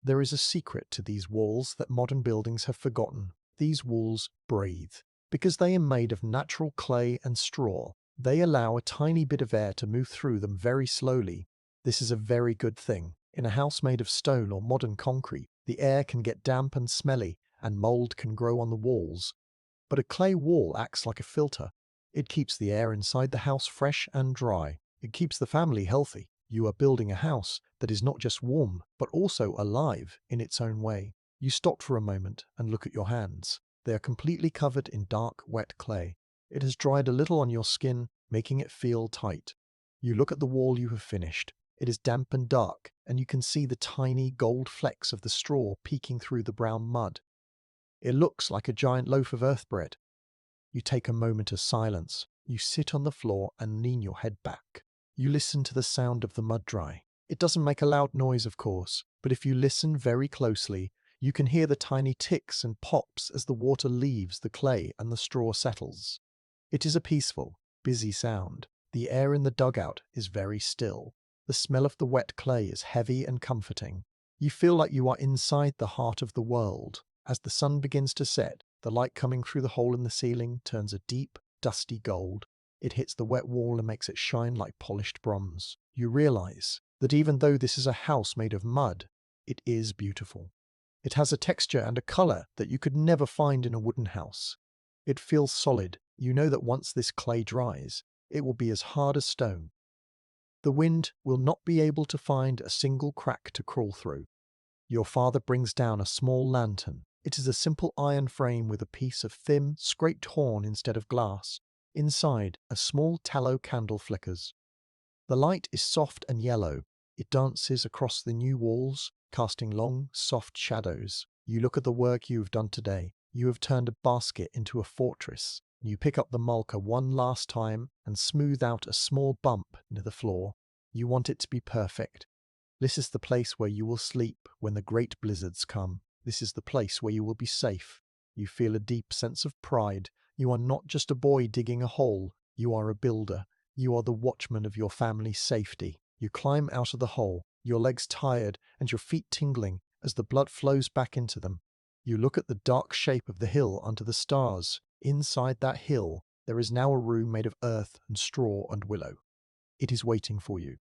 There is a secret to these walls that modern buildings have forgotten. These walls breathe. Because they are made of natural clay and straw, they allow a tiny bit of air to move through them very slowly. This is a very good thing. In a house made of stone or modern concrete, the air can get damp and smelly, and mold can grow on the walls. But a clay wall acts like a filter. It keeps the air inside the house fresh and dry. It keeps the family healthy. You are building a house that is not just warm, but also alive in its own way. You stop for a moment and look at your hands. They are completely covered in dark, wet clay. It has dried a little on your skin, making it feel tight. You look at the wall you have finished. It is damp and dark, and you can see the tiny gold flecks of the straw peeking through the brown mud. It looks like a giant loaf of earth bread. You take a moment of silence. You sit on the floor and lean your head back. You listen to the sound of the mud dry. It doesn't make a loud noise, of course, but if you listen very closely, you can hear the tiny ticks and pops as the water leaves the clay and the straw settles. It is a peaceful, busy sound. The air in the dugout is very still. The smell of the wet clay is heavy and comforting. You feel like you are inside the heart of the world. As the sun begins to set, the light coming through the hole in the ceiling turns a deep, dusty gold. It hits the wet wall and makes it shine like polished bronze. You realize that even though this is a house made of mud, it is beautiful. It has a texture and a color that you could never find in a wooden house. It feels solid. You know that once this clay dries, it will be as hard as stone. The wind will not be able to find a single crack to crawl through. Your father brings down a small lantern. It is a simple iron frame with a piece of thin, scraped horn instead of glass. Inside, a small tallow candle flickers. The light is soft and yellow. It dances across the new walls, casting long, soft shadows. You look at the work you have done today. You have turned a basket into a fortress. You pick up the mulcher one last time and smooth out a small bump near the floor. You want it to be perfect. This is the place where you will sleep when the great blizzards come. This is the place where you will be safe. You feel a deep sense of pride. You are not just a boy digging a hole. You are a builder. You are the watchman of your family's safety. You climb out of the hole, your legs tired and your feet tingling as the blood flows back into them. You look at the dark shape of the hill under the stars. Inside that hill, there is now a room made of earth and straw and willow. It is waiting for you.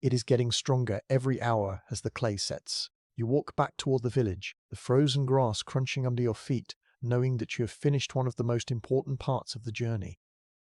It is getting stronger every hour as the clay sets. You walk back toward the village, the frozen grass crunching under your feet, knowing that you have finished one of the most important parts of the journey.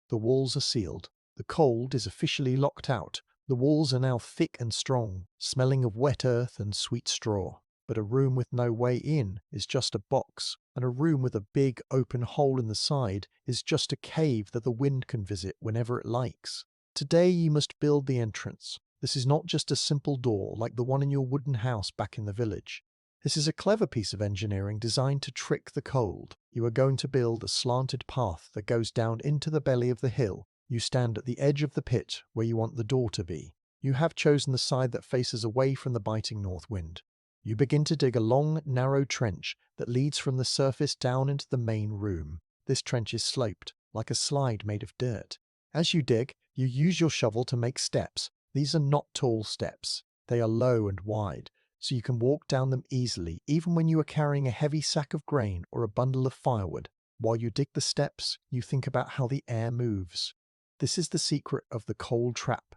The walls are sealed. The cold is officially locked out. The walls are now thick and strong, smelling of wet earth and sweet straw. But a room with no way in is just a box, and a room with a big open hole in the side is just a cave that the wind can visit whenever it likes. Today you must build the entrance. This is not just a simple door like the one in your wooden house back in the village. This is a clever piece of engineering designed to trick the cold. You are going to build a slanted path that goes down into the belly of the hill. You stand at the edge of the pit where you want the door to be. You have chosen the side that faces away from the biting north wind. You begin to dig a long, narrow trench that leads from the surface down into the main room. This trench is sloped, like a slide made of dirt. As you dig, you use your shovel to make steps. These are not tall steps. They are low and wide, so you can walk down them easily even when you are carrying a heavy sack of grain or a bundle of firewood. While you dig the steps, you think about how the air moves. This is the secret of the cold trap.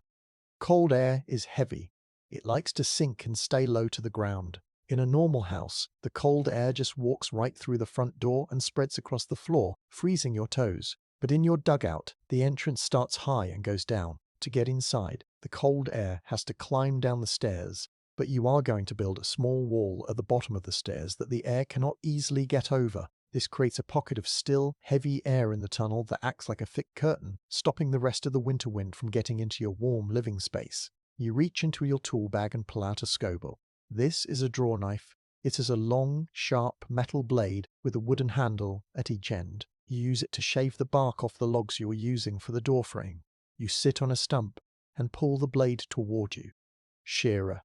Cold air is heavy. It likes to sink and stay low to the ground. In a normal house, the cold air just walks right through the front door and spreads across the floor, freezing your toes. But in your dugout, the entrance starts high and goes down. To get inside, the cold air has to climb down the stairs, but you are going to build a small wall at the bottom of the stairs that the air cannot easily get over. This creates a pocket of still, heavy air in the tunnel that acts like a thick curtain, stopping the rest of the winter wind from getting into your warm living space. You reach into your tool bag and pull out a scoble. This is a draw knife. It is a long, sharp metal blade with a wooden handle at each end. You use it to shave the bark off the logs you are using for the door frame. You sit on a stump and pull the blade toward you. Shearer,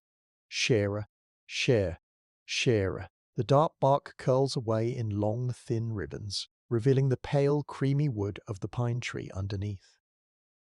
shearer, shear, shearer. The dark bark curls away in long, thin ribbons, revealing the pale, creamy wood of the pine tree underneath.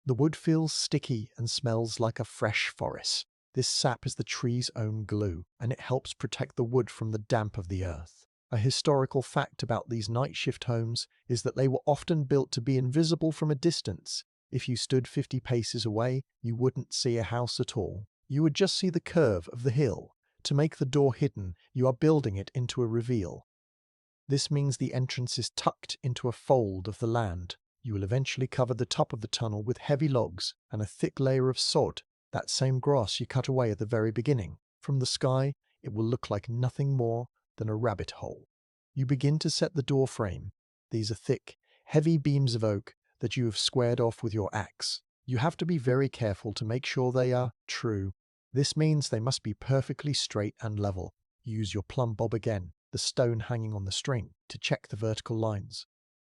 The wood feels sticky and smells like a fresh forest. This sap is the tree's own glue, and it helps protect the wood from the damp of the earth. A historical fact about these night shift homes is that they were often built to be invisible from a distance. If you stood 50 paces away, you wouldn't see a house at all. You would just see the curve of the hill. To make the door hidden, you are building it into a reveal. This means the entrance is tucked into a fold of the land. You will eventually cover the top of the tunnel with heavy logs and a thick layer of sod, that same grass you cut away at the very beginning. From the sky, it will look like nothing more than a rabbit hole. You begin to set the door frame. These are thick, heavy beams of oak that you have squared off with your axe. You have to be very careful to make sure they are true. This means they must be perfectly straight and level. Use your plumb bob again, the stone hanging on the string, to check the vertical lines.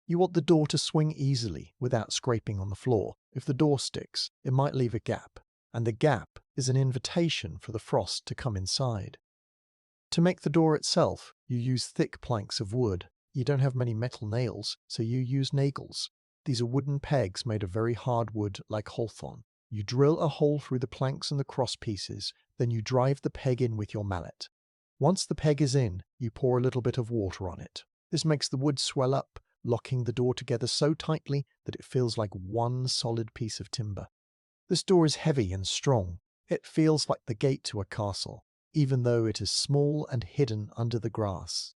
You want the door to swing easily without scraping on the floor. If the door sticks, it might leave a gap, and the gap is an invitation for the frost to come inside. To make the door itself, you use thick planks of wood. You don't have many metal nails, so you use nagels. These are wooden pegs made of very hard wood like hawthorn. You drill a hole through the planks and the cross pieces, then you drive the peg in with your mallet. Once the peg is in, you pour a little bit of water on it. This makes the wood swell up, locking the door together so tightly that it feels like one solid piece of timber. This door is heavy and strong. It feels like the gate to a castle, even though it is small and hidden under the grass.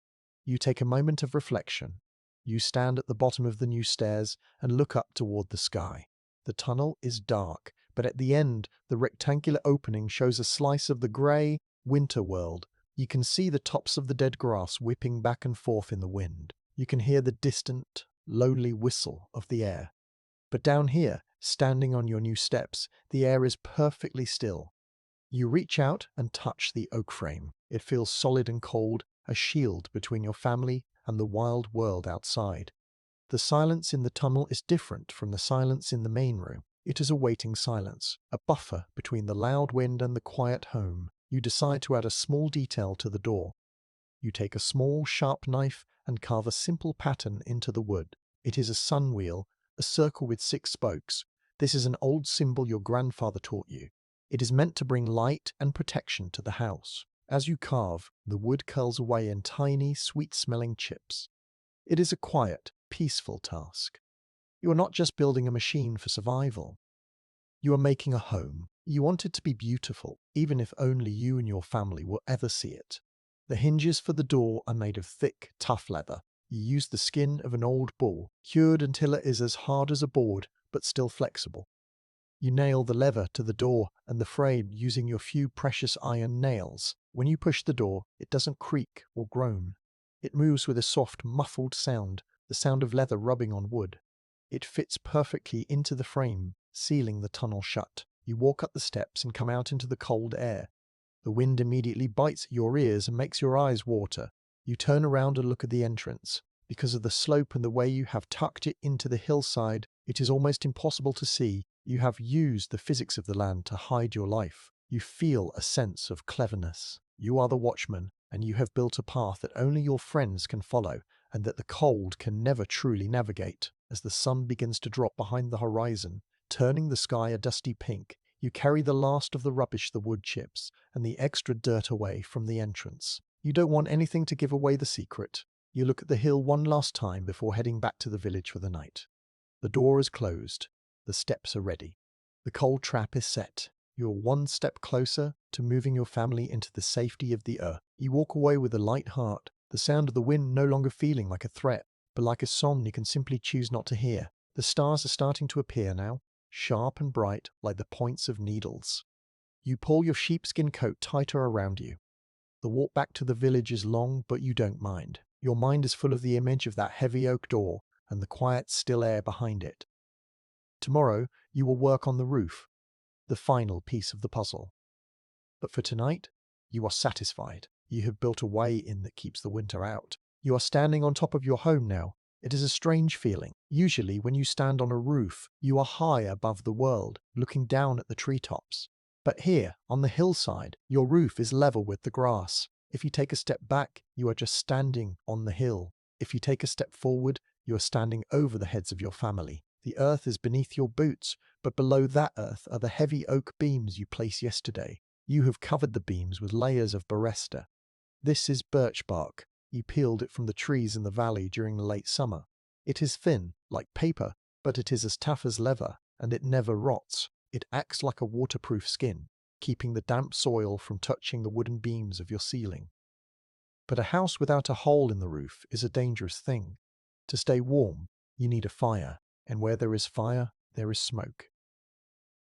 You take a moment of reflection. You stand at the bottom of the new stairs and look up toward the sky. The tunnel is dark, but at the end, the rectangular opening shows a slice of the grey, winter world. You can see the tops of the dead grass whipping back and forth in the wind. You can hear the distant, lonely whistle of the air. But down here, standing on your new steps, the air is perfectly still. You reach out and touch the oak frame. It feels solid and cold, a shield between your family and the wild world outside. The silence in the tunnel is different from the silence in the main room. It is a waiting silence, a buffer between the loud wind and the quiet home. You decide to add a small detail to the door. You take a small, sharp knife and carve a simple pattern into the wood. It is a sun wheel, a circle with 6 spokes. This is an old symbol your grandfather taught you. It is meant to bring light and protection to the house. As you carve, the wood curls away in tiny, sweet-smelling chips. It is a quiet, peaceful task. You are not just building a machine for survival. You are making a home. You want it to be beautiful, even if only you and your family will ever see it. The hinges for the door are made of thick, tough leather. You use the skin of an old bull, cured until it is as hard as a board, but still flexible. You nail the lever to the door and the frame using your few precious iron nails. When you push the door, it doesn't creak or groan. It moves with a soft, muffled sound, the sound of leather rubbing on wood. It fits perfectly into the frame, sealing the tunnel shut. You walk up the steps and come out into the cold air. The wind immediately bites at your ears and makes your eyes water. You turn around and look at the entrance. Because of the slope and the way you have tucked it into the hillside, it is almost impossible to see. You have used the physics of the land to hide your life. You feel a sense of cleverness. You are the watchman, and you have built a path that only your friends can follow, and that the cold can never truly navigate. As the sun begins to drop behind the horizon, turning the sky a dusty pink, you carry the last of the rubbish, the wood chips, and the extra dirt away from the entrance. You don't want anything to give away the secret. You look at the hill one last time before heading back to the village for the night. The door is closed. The steps are ready. The cold trap is set. You're one step closer to moving your family into the safety of the earth. You walk away with a light heart, the sound of the wind no longer feeling like a threat, but like a song you can simply choose not to hear. The stars are starting to appear now, sharp and bright like the points of needles. You pull your sheepskin coat tighter around you. The walk back to the village is long, but you don't mind. Your mind is full of the image of that heavy oak door and the quiet, still air behind it. Tomorrow, you will work on the roof, the final piece of the puzzle. But for tonight, you are satisfied. You have built a way in that keeps the winter out. You are standing on top of your home now. It is a strange feeling. Usually, when you stand on a roof, you are high above the world, looking down at the treetops. But here, on the hillside, your roof is level with the grass. If you take a step back, you are just standing on the hill. If you take a step forward, you are standing over the heads of your family. The earth is beneath your boots, but below that earth are the heavy oak beams you placed yesterday. You have covered the beams with layers of beresta. This is birch bark. You peeled it from the trees in the valley during the late summer. It is thin, like paper, but it is as tough as leather, and it never rots. It acts like a waterproof skin, keeping the damp soil from touching the wooden beams of your ceiling. But a house without a hole in the roof is a dangerous thing. To stay warm, you need a fire, and where there is fire, there is smoke.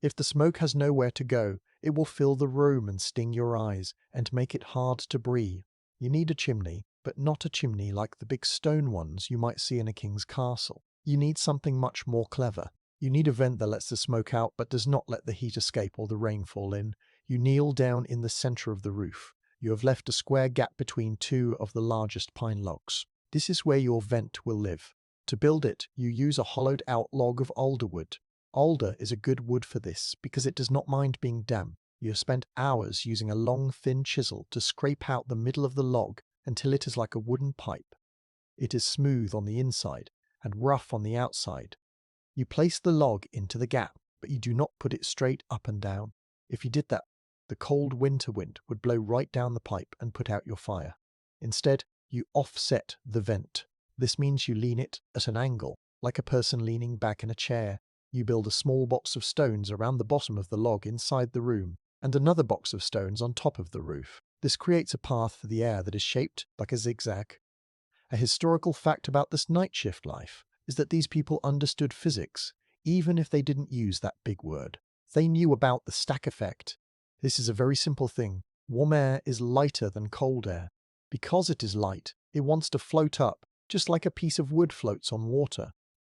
If the smoke has nowhere to go, it will fill the room and sting your eyes and make it hard to breathe. You need a chimney, but not a chimney like the big stone ones you might see in a king's castle. You need something much more clever. You need a vent that lets the smoke out but does not let the heat escape or the rain fall in. You kneel down in the center of the roof. You have left a square gap between two of the largest pine logs. This is where your vent will live. To build it, you use a hollowed out log of alder wood. Alder is a good wood for this because it does not mind being damp. You have spent hours using a long, thin chisel to scrape out the middle of the log until it is like a wooden pipe. It is smooth on the inside and rough on the outside. You place the log into the gap, but you do not put it straight up and down. If you did that, the cold winter wind would blow right down the pipe and put out your fire. Instead, you offset the vent. This means you lean it at an angle, like a person leaning back in a chair. You build a small box of stones around the bottom of the log inside the room, and another box of stones on top of the roof. This creates a path for the air that is shaped like a zigzag. A historical fact about this night shift life is that these people understood physics, even if they didn't use that big word. They knew about the stack effect. This is a very simple thing. Warm air is lighter than cold air. Because it is light, it wants to float up, just like a piece of wood floats on water.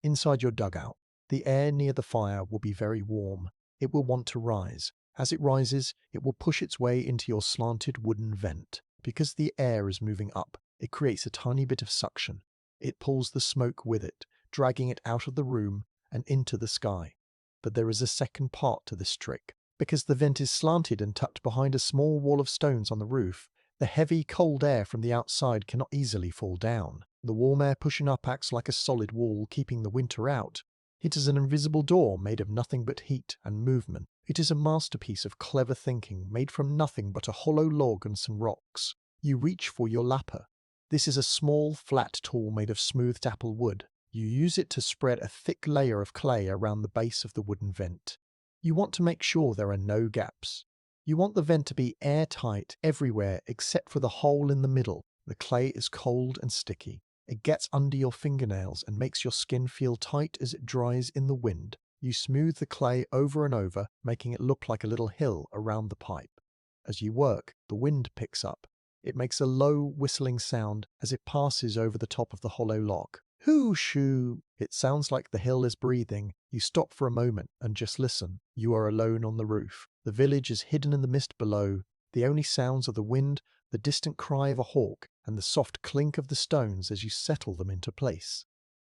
Inside your dugout, the air near the fire will be very warm. It will want to rise. As it rises, it will push its way into your slanted wooden vent. Because the air is moving up, it creates a tiny bit of suction. It pulls the smoke with it, dragging it out of the room and into the sky. But there is a second part to this trick. Because the vent is slanted and tucked behind a small wall of stones on the roof, the heavy, cold air from the outside cannot easily fall down. The warm air pushing up acts like a solid wall, keeping the winter out. It is an invisible door made of nothing but heat and movement. It is a masterpiece of clever thinking made from nothing but a hollow log and some rocks. You reach for your lapper. This is a small, flat tool made of smoothed apple wood. You use it to spread a thick layer of clay around the base of the wooden vent. You want to make sure there are no gaps. You want the vent to be airtight everywhere except for the hole in the middle. The clay is cold and sticky. It gets under your fingernails and makes your skin feel tight as it dries in the wind. You smooth the clay over and over, making it look like a little hill around the pipe. As you work, the wind picks up. It makes a low, whistling sound as it passes over the top of the hollow log. Hoo-shoo! It sounds like the hill is breathing. You stop for a moment and just listen. You are alone on the roof. The village is hidden in the mist below. The only sounds are the wind, the distant cry of a hawk, and the soft clink of the stones as you settle them into place.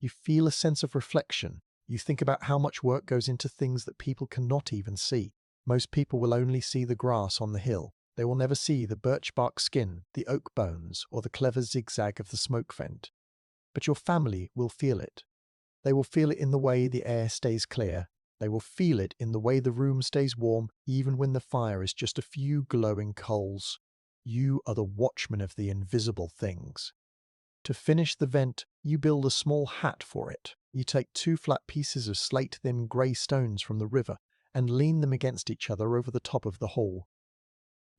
You feel a sense of reflection. You think about how much work goes into things that people cannot even see. Most people will only see the grass on the hill. They will never see the birch bark skin, the oak bones, or the clever zigzag of the smoke vent. But your family will feel it. They will feel it in the way the air stays clear. They will feel it in the way the room stays warm, even when the fire is just a few glowing coals. You are the watchman of the invisible things. To finish the vent, you build a small hat for it. You take 2 flat pieces of slate-thin grey stones from the river and lean them against each other over the top of the hole.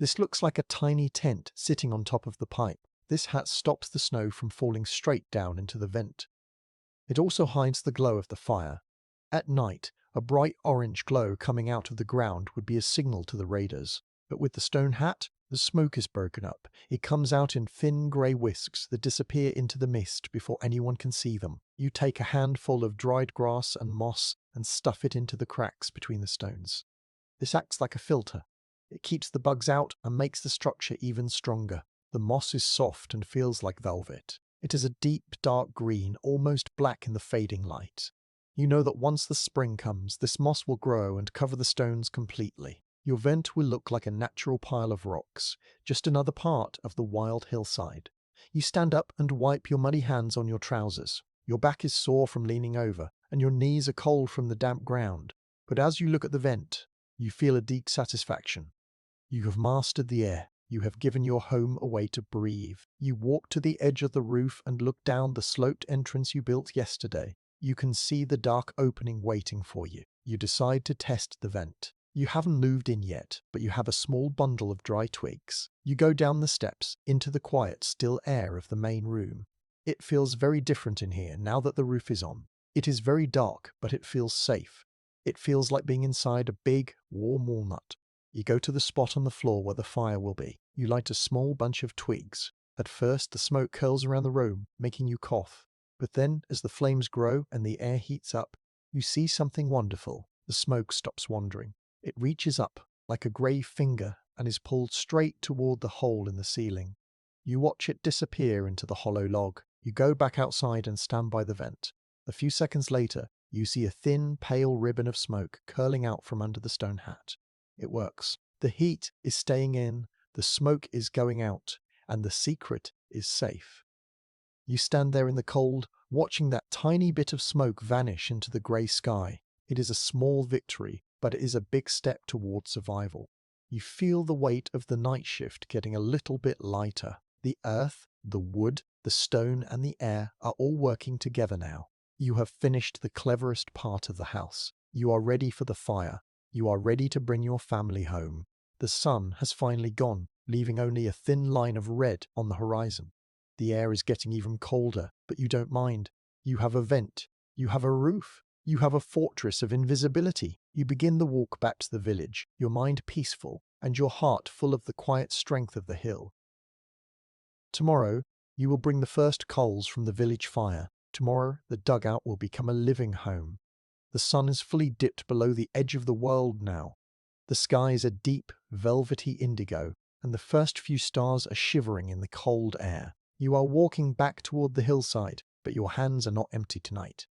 This looks like a tiny tent sitting on top of the pipe. This hat stops the snow from falling straight down into the vent. It also hides the glow of the fire. At night, a bright orange glow coming out of the ground would be a signal to the raiders. But with the stone hat, the smoke is broken up. It comes out in thin grey wisps that disappear into the mist before anyone can see them. You take a handful of dried grass and moss and stuff it into the cracks between the stones. This acts like a filter. It keeps the bugs out and makes the structure even stronger. The moss is soft and feels like velvet. It is a deep, dark green, almost black in the fading light. You know that once the spring comes, this moss will grow and cover the stones completely. Your vent will look like a natural pile of rocks, just another part of the wild hillside. You stand up and wipe your muddy hands on your trousers. Your back is sore from leaning over, and your knees are cold from the damp ground. But as you look at the vent, you feel a deep satisfaction. You have mastered the air. You have given your home a way to breathe. You walk to the edge of the roof and look down the sloped entrance you built yesterday. You can see the dark opening waiting for you. You decide to test the vent. You haven't moved in yet, but you have a small bundle of dry twigs. You go down the steps into the quiet, still air of the main room. It feels very different in here now that the roof is on. It is very dark, but it feels safe. It feels like being inside a big, warm walnut. You go to the spot on the floor where the fire will be. You light a small bunch of twigs. At first, the smoke curls around the room, making you cough. But then, as the flames grow and the air heats up, you see something wonderful. The smoke stops wandering. It reaches up, like a grey finger, and is pulled straight toward the hole in the ceiling. You watch it disappear into the hollow log. You go back outside and stand by the vent. A few seconds later, you see a thin, pale ribbon of smoke curling out from under the stone hat. It works. The heat is staying in, the smoke is going out, and the secret is safe. You stand there in the cold, watching that tiny bit of smoke vanish into the grey sky. It is a small victory, but it is a big step towards survival. You feel the weight of the night shift getting a little bit lighter. The earth, the wood, the stone, and the air are all working together now. You have finished the cleverest part of the house. You are ready for the fire. You are ready to bring your family home. The sun has finally gone, leaving only a thin line of red on the horizon. The air is getting even colder, but you don't mind. You have a vent. You have a roof. You have a fortress of invisibility. You begin the walk back to the village, your mind peaceful, and your heart full of the quiet strength of the hill. Tomorrow, you will bring the first coals from the village fire. Tomorrow, the dugout will become a living home. The sun is fully dipped below the edge of the world now. The sky is a deep, velvety indigo, and the first few stars are shivering in the cold air. You are walking back toward the hillside, but your hands are not empty tonight.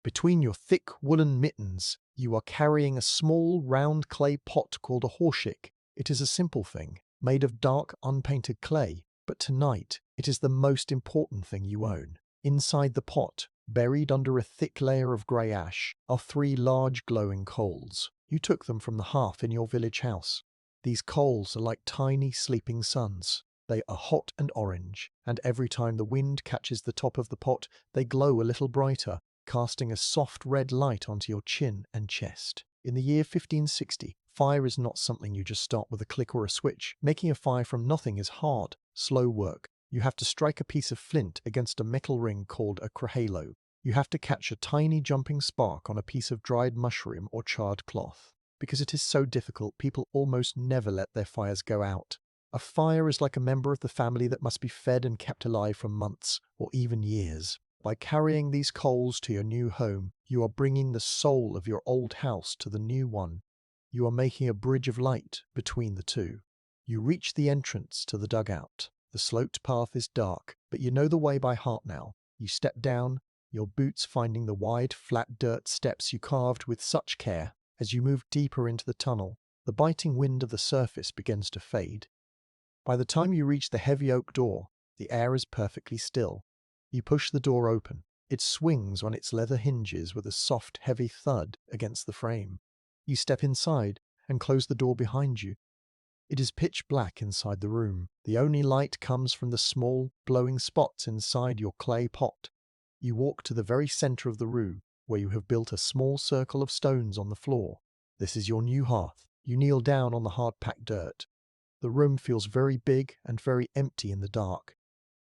Between your thick woolen mittens, you are carrying a small, round clay pot called a horseshick. It is a simple thing, made of dark, unpainted clay, but tonight it is the most important thing you own. Inside the pot, buried under a thick layer of grey ash, are 3 large glowing coals. You took them from the hearth in your village house. These coals are like tiny sleeping suns. They are hot and orange, and every time the wind catches the top of the pot, they glow a little brighter, casting a soft red light onto your chin and chest. In the year 1560, fire is not something you just start with a click or a switch. Making a fire from nothing is hard, slow work. You have to strike a piece of flint against a metal ring called a crahalo. You have to catch a tiny jumping spark on a piece of dried mushroom or charred cloth. Because it is so difficult, people almost never let their fires go out. A fire is like a member of the family that must be fed and kept alive for months or even years. By carrying these coals to your new home, you are bringing the soul of your old house to the new one. You are making a bridge of light between the two. You reach the entrance to the dugout. The sloped path is dark, but you know the way by heart now. You step down, your boots finding the wide, flat dirt steps you carved with such care. As you move deeper into the tunnel, the biting wind of the surface begins to fade. By the time you reach the heavy oak door, the air is perfectly still. You push the door open. It swings on its leather hinges with a soft, heavy thud against the frame. You step inside and close the door behind you. It is pitch black inside the room. The only light comes from the small, glowing spots inside your clay pot. You walk to the very center of the room, where you have built a small circle of stones on the floor. This is your new hearth. You kneel down on the hard-packed dirt. The room feels very big and very empty in the dark.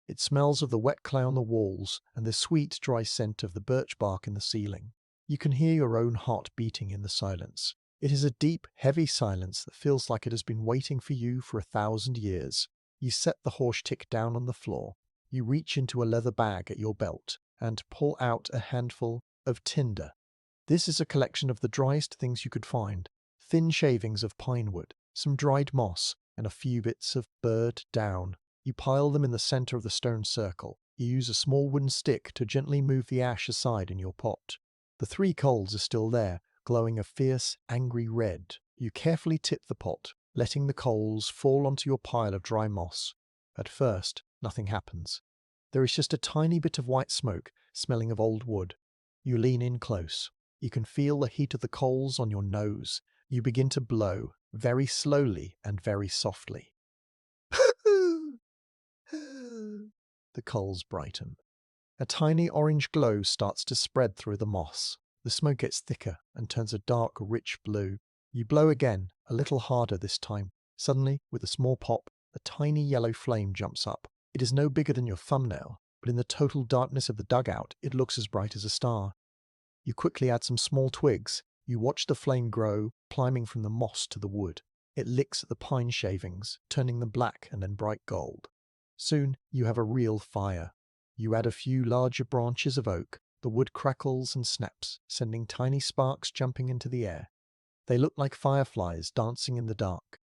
It smells of the wet clay on the walls and the sweet, dry scent of the birch bark in the ceiling. You can hear your own heart beating in the silence. It is a deep, heavy silence that feels like it has been waiting for you for 1,000 years. You set the horse tick down on the floor. You reach into a leather bag at your belt and pull out a handful of tinder. This is a collection of the driest things you could find. Thin shavings of pine wood, some dried moss, and a few bits of bird down. You pile them in the center of the stone circle. You use a small wooden stick to gently move the ash aside in your pot. The 3 coals are still there, glowing a fierce, angry red. You carefully tip the pot, letting the coals fall onto your pile of dry moss. At first, nothing happens. There is just a tiny bit of white smoke, smelling of old wood. You lean in close. You can feel the heat of the coals on your nose. You begin to blow, very slowly and very softly. The coals brighten. A tiny orange glow starts to spread through the moss. The smoke gets thicker and turns a dark, rich blue. You blow again, a little harder this time. Suddenly, with a small pop, a tiny yellow flame jumps up. It is no bigger than your thumbnail, but in the total darkness of the dugout, it looks as bright as a star. You quickly add some small twigs. You watch the flame grow, climbing from the moss to the wood. It licks at the pine shavings, turning them black and then bright gold. Soon, you have a real fire. You add a few larger branches of oak. The wood crackles and snaps, sending tiny sparks jumping into the air. They look like fireflies dancing in the dark.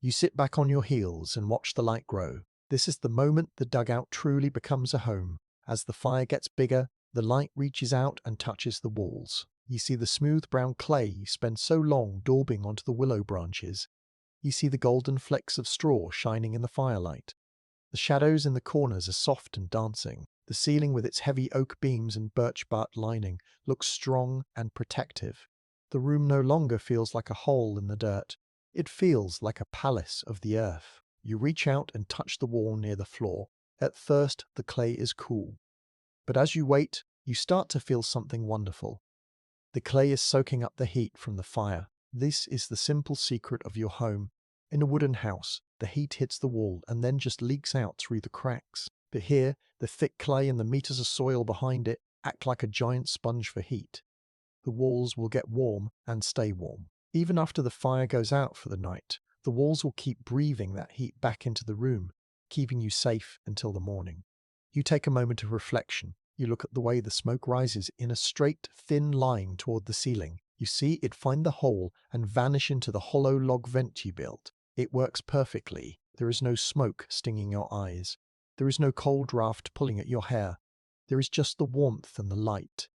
You sit back on your heels and watch the light grow. This is the moment the dugout truly becomes a home. As the fire gets bigger, the light reaches out and touches the walls. You see the smooth brown clay you spent so long daubing onto the willow branches. You see the golden flecks of straw shining in the firelight. The shadows in the corners are soft and dancing. The ceiling with its heavy oak beams and birch bark lining looks strong and protective. The room no longer feels like a hole in the dirt. It feels like a palace of the earth. You reach out and touch the wall near the floor. At first, the clay is cool. But as you wait, you start to feel something wonderful. The clay is soaking up the heat from the fire. This is the simple secret of your home. In a wooden house, the heat hits the wall and then just leaks out through the cracks. But here, the thick clay and the meters of soil behind it act like a giant sponge for heat. The walls will get warm and stay warm. Even after the fire goes out for the night, the walls will keep breathing that heat back into the room, keeping you safe until the morning. You take a moment of reflection. You look at the way the smoke rises in a straight, thin line toward the ceiling. You see it find the hole and vanish into the hollow log vent you built. It works perfectly. There is no smoke stinging your eyes. There is no cold draft pulling at your hair. There is just the warmth and the light.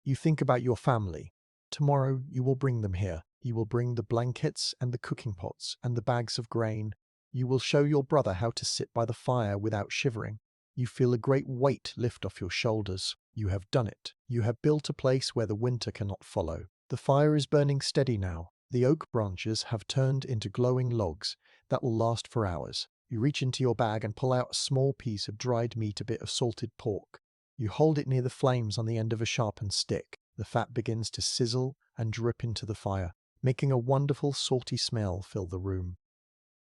You think about your family. Tomorrow you will bring them here. You will bring the blankets and the cooking pots and the bags of grain. You will show your brother how to sit by the fire without shivering. You feel a great weight lift off your shoulders. You have done it. You have built a place where the winter cannot follow. The fire is burning steady now. The oak branches have turned into glowing logs that will last for hours. You reach into your bag and pull out a small piece of dried meat, a bit of salted pork. You hold it near the flames on the end of a sharpened stick. The fat begins to sizzle and drip into the fire, making a wonderful salty smell fill the room.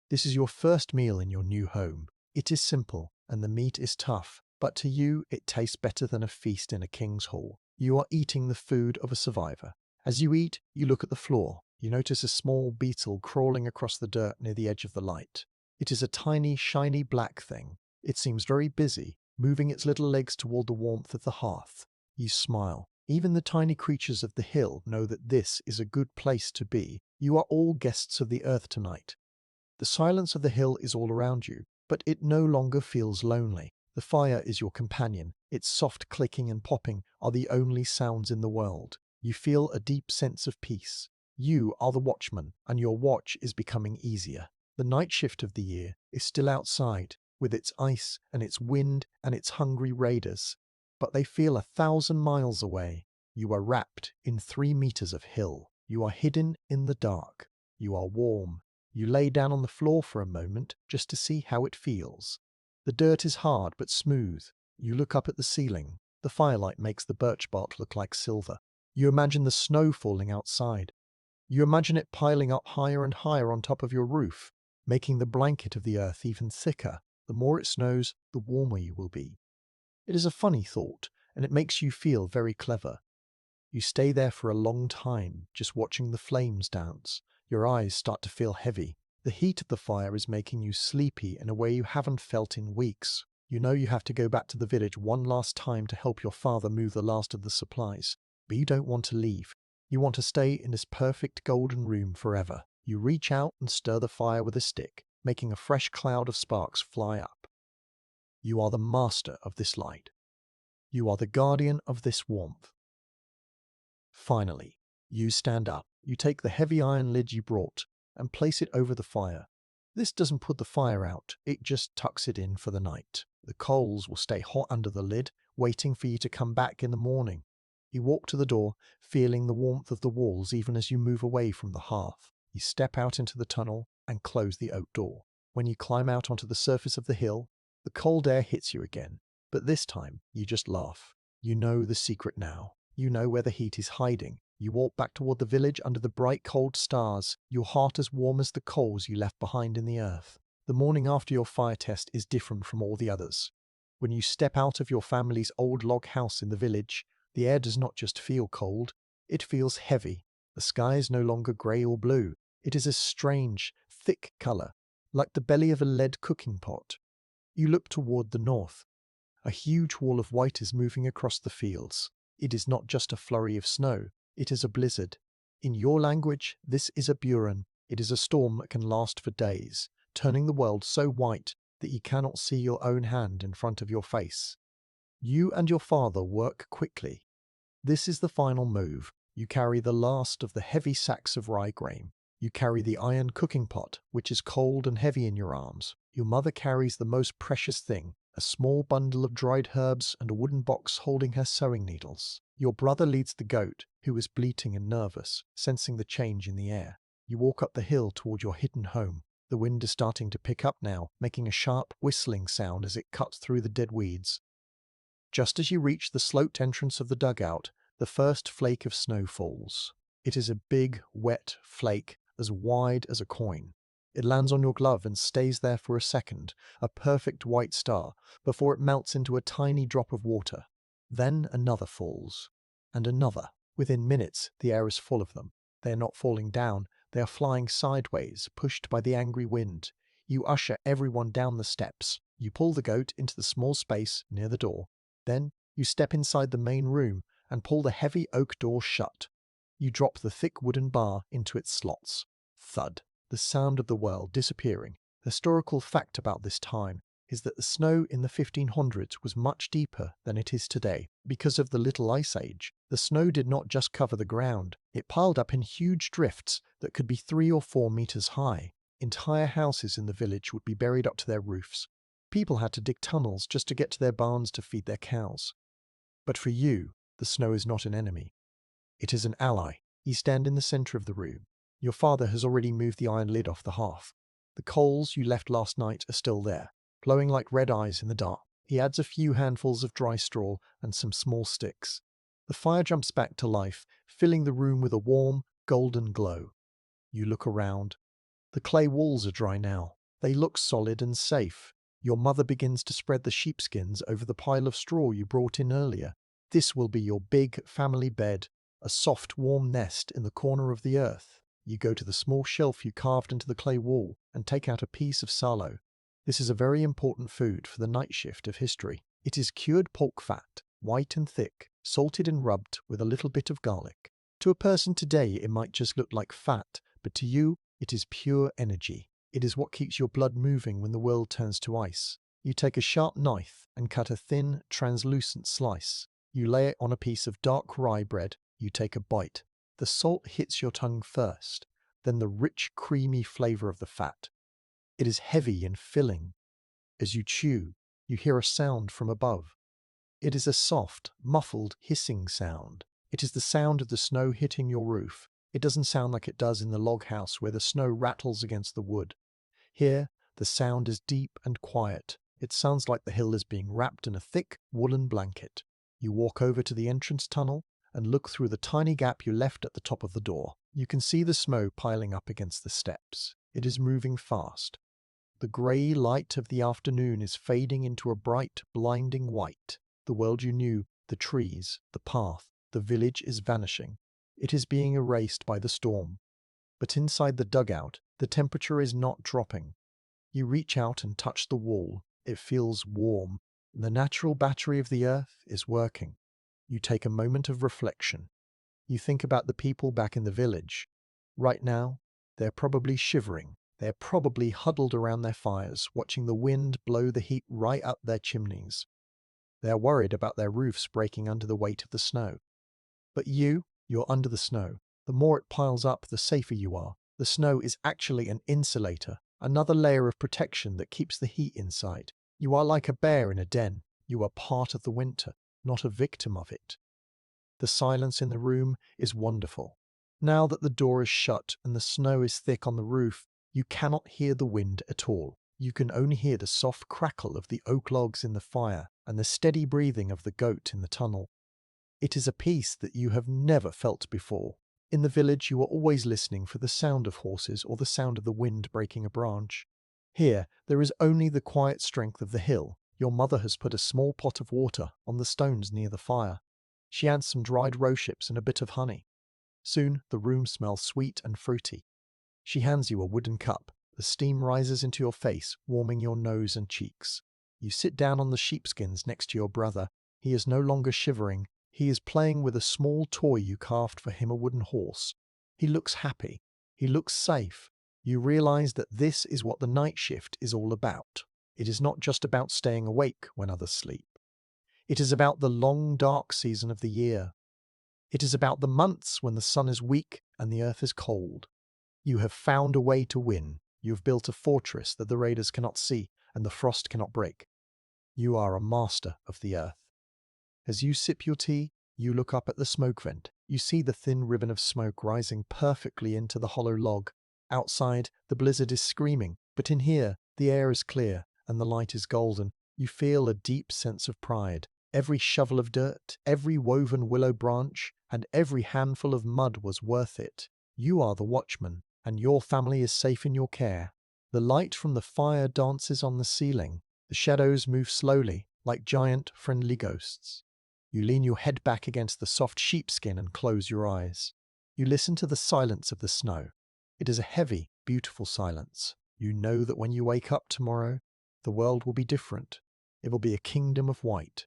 This is your first meal in your new home. It is simple, and the meat is tough, but to you it tastes better than a feast in a king's hall. You are eating the food of a survivor. As you eat, you look at the floor. You notice a small beetle crawling across the dirt near the edge of the light. It is a tiny, shiny black thing. It seems very busy, moving its little legs toward the warmth of the hearth. You smile. Even the tiny creatures of the hill know that this is a good place to be. You are all guests of the earth tonight. The silence of the hill is all around you, but it no longer feels lonely. The fire is your companion. Its soft clicking and popping are the only sounds in the world. You feel a deep sense of peace. You are the watchman, and your watch is becoming easier. The night shift of the year is still outside, with its ice and its wind and its hungry raiders. But they feel 1,000 miles away. You are wrapped in 3 meters of hill. You are hidden in the dark. You are warm You lay down on the floor for a moment just to see how it feels. The dirt is hard but smooth. You look up at the ceiling. The firelight makes the birch bark look like silver. You imagine the snow falling outside. You imagine it piling up higher and higher on top of your roof, making the blanket of the earth even thicker. The more it snows, the warmer you will be. It is a funny thought, and it makes you feel very clever. You stay there for a long time, just watching the flames dance. Your eyes start to feel heavy. The heat of the fire is making you sleepy in a way you haven't felt in weeks. You know you have to go back to the village one last time to help your father move the last of the supplies, but you don't want to leave. You want to stay in this perfect golden room forever. You reach out and stir the fire with a stick, making a fresh cloud of sparks fly up. You are the master of this light. You are the guardian of this warmth. Finally, you stand up. You take the heavy iron lid you brought and place it over the fire. This doesn't put the fire out, it just tucks it in for the night. The coals will stay hot under the lid, waiting for you to come back in the morning. You walk to the door, feeling the warmth of the walls even as you move away from the hearth. You step out into the tunnel and close the oak door. When you climb out onto the surface of the hill, the cold air hits you again, but this time you just laugh. You know the secret now. You know where the heat is hiding. You walk back toward the village under the bright cold stars, your heart as warm as the coals you left behind in the earth. The morning after your fire test is different from all the others. When you step out of your family's old log house in the village, the air does not just feel cold, it feels heavy. The sky is no longer grey or blue. It is a strange, thick colour, like the belly of a lead cooking pot. You look toward the north. A huge wall of white is moving across the fields. It is not just a flurry of snow, it is a blizzard. In your language, this is a buran. It is a storm that can last for days, turning the world so white that you cannot see your own hand in front of your face. You and your father work quickly. This is the final move. You carry the last of the heavy sacks of rye grain. You carry the iron cooking pot, which is cold and heavy in your arms. Your mother carries the most precious thing, a small bundle of dried herbs and a wooden box holding her sewing needles. Your brother leads the goat, who is bleating and nervous, sensing the change in the air. You walk up the hill toward your hidden home. The wind is starting to pick up now, making a sharp whistling sound as it cuts through the dead weeds. Just as you reach the sloped entrance of the dugout, the first flake of snow falls. It is a big, wet flake, as wide as a coin. It lands on your glove and stays there for a second, a perfect white star, before it melts into a tiny drop of water. Then another falls, and another. Within minutes, the air is full of them. They are not falling down, they are flying sideways, pushed by the angry wind. You usher everyone down the steps. You pull the goat into the small space near the door. Then you step inside the main room and pull the heavy oak door shut. You drop the thick wooden bar into its slots. Thud. The sound of the world disappearing. The historical fact about this time is that the snow in the 1500s was much deeper than it is today. Because of the Little Ice Age, the snow did not just cover the ground. It piled up in huge drifts that could be 3 or 4 meters high. Entire houses in the village would be buried up to their roofs. People had to dig tunnels just to get to their barns to feed their cows. But for you, the snow is not an enemy. It is an ally. You stand in the center of the room. Your father has already moved the iron lid off the hearth. The coals you left last night are still there, glowing like red eyes in the dark. He adds a few handfuls of dry straw and some small sticks. The fire jumps back to life, filling the room with a warm, golden glow. You look around. The clay walls are dry now. They look solid and safe. Your mother begins to spread the sheepskins over the pile of straw you brought in earlier. This will be your big family bed, a soft, warm nest in the corner of the earth. You go to the small shelf you carved into the clay wall and take out a piece of salo. This is a very important food for the night shift of history. It is cured pork fat, white and thick, salted and rubbed with a little bit of garlic. To a person today, it might just look like fat, but to you, it is pure energy. It is what keeps your blood moving when the world turns to ice. You take a sharp knife and cut a thin, translucent slice. You lay it on a piece of dark rye bread. You take a bite. The salt hits your tongue first, then the rich, creamy flavor of the fat. It is heavy and filling. As you chew, you hear a sound from above. It is a soft, muffled, hissing sound. It is the sound of the snow hitting your roof. It doesn't sound like it does in the log house where the snow rattles against the wood. Here, the sound is deep and quiet. It sounds like the hill is being wrapped in a thick woolen blanket. You walk over to the entrance tunnel and look through the tiny gap you left at the top of the door. You can see the snow piling up against the steps. It is moving fast. The grey light of the afternoon is fading into a bright, blinding white. The world you knew, the trees, the path, the village is vanishing. It is being erased by the storm. But inside the dugout, the temperature is not dropping. You reach out and touch the wall. It feels warm. The natural battery of the earth is working. You take a moment of reflection. You think about the people back in the village. Right now, they're probably shivering. They're probably huddled around their fires, watching the wind blow the heat right up their chimneys. They're worried about their roofs breaking under the weight of the snow. But you're under the snow. The more it piles up, the safer you are. The snow is actually an insulator, another layer of protection that keeps the heat inside. You are like a bear in a den. You are part of the winter, not a victim of it. The silence in the room is wonderful. Now that the door is shut and the snow is thick on the roof, you cannot hear the wind at all. You can only hear the soft crackle of the oak logs in the fire and the steady breathing of the goat in the tunnel. It is a peace that you have never felt before. In the village, you are always listening for the sound of horses or the sound of the wind breaking a branch. Here, there is only the quiet strength of the hill. Your mother has put a small pot of water on the stones near the fire. She adds some dried rose hips and a bit of honey. Soon, the room smells sweet and fruity. She hands you a wooden cup. The steam rises into your face, warming your nose and cheeks. You sit down on the sheepskins next to your brother. He is no longer shivering. He is playing with a small toy you carved for him, a wooden horse. He looks happy. He looks safe. You realize that this is what the night shift is all about. It is not just about staying awake when others sleep. It is about the long, dark season of the year. It is about the months when the sun is weak and the earth is cold. You have found a way to win. You have built a fortress that the raiders cannot see and the frost cannot break. You are a master of the earth. As you sip your tea, you look up at the smoke vent. You see the thin ribbon of smoke rising perfectly into the hollow log. Outside, the blizzard is screaming, but in here, the air is clear and the light is golden. You feel a deep sense of pride. Every shovel of dirt, every woven willow branch, and every handful of mud was worth it. You are the watchman, and your family is safe in your care. The light from the fire dances on the ceiling. The shadows move slowly, like giant, friendly ghosts. You lean your head back against the soft sheepskin and close your eyes. You listen to the silence of the snow. It is a heavy, beautiful silence. You know that when you wake up tomorrow, the world will be different. It will be a kingdom of white.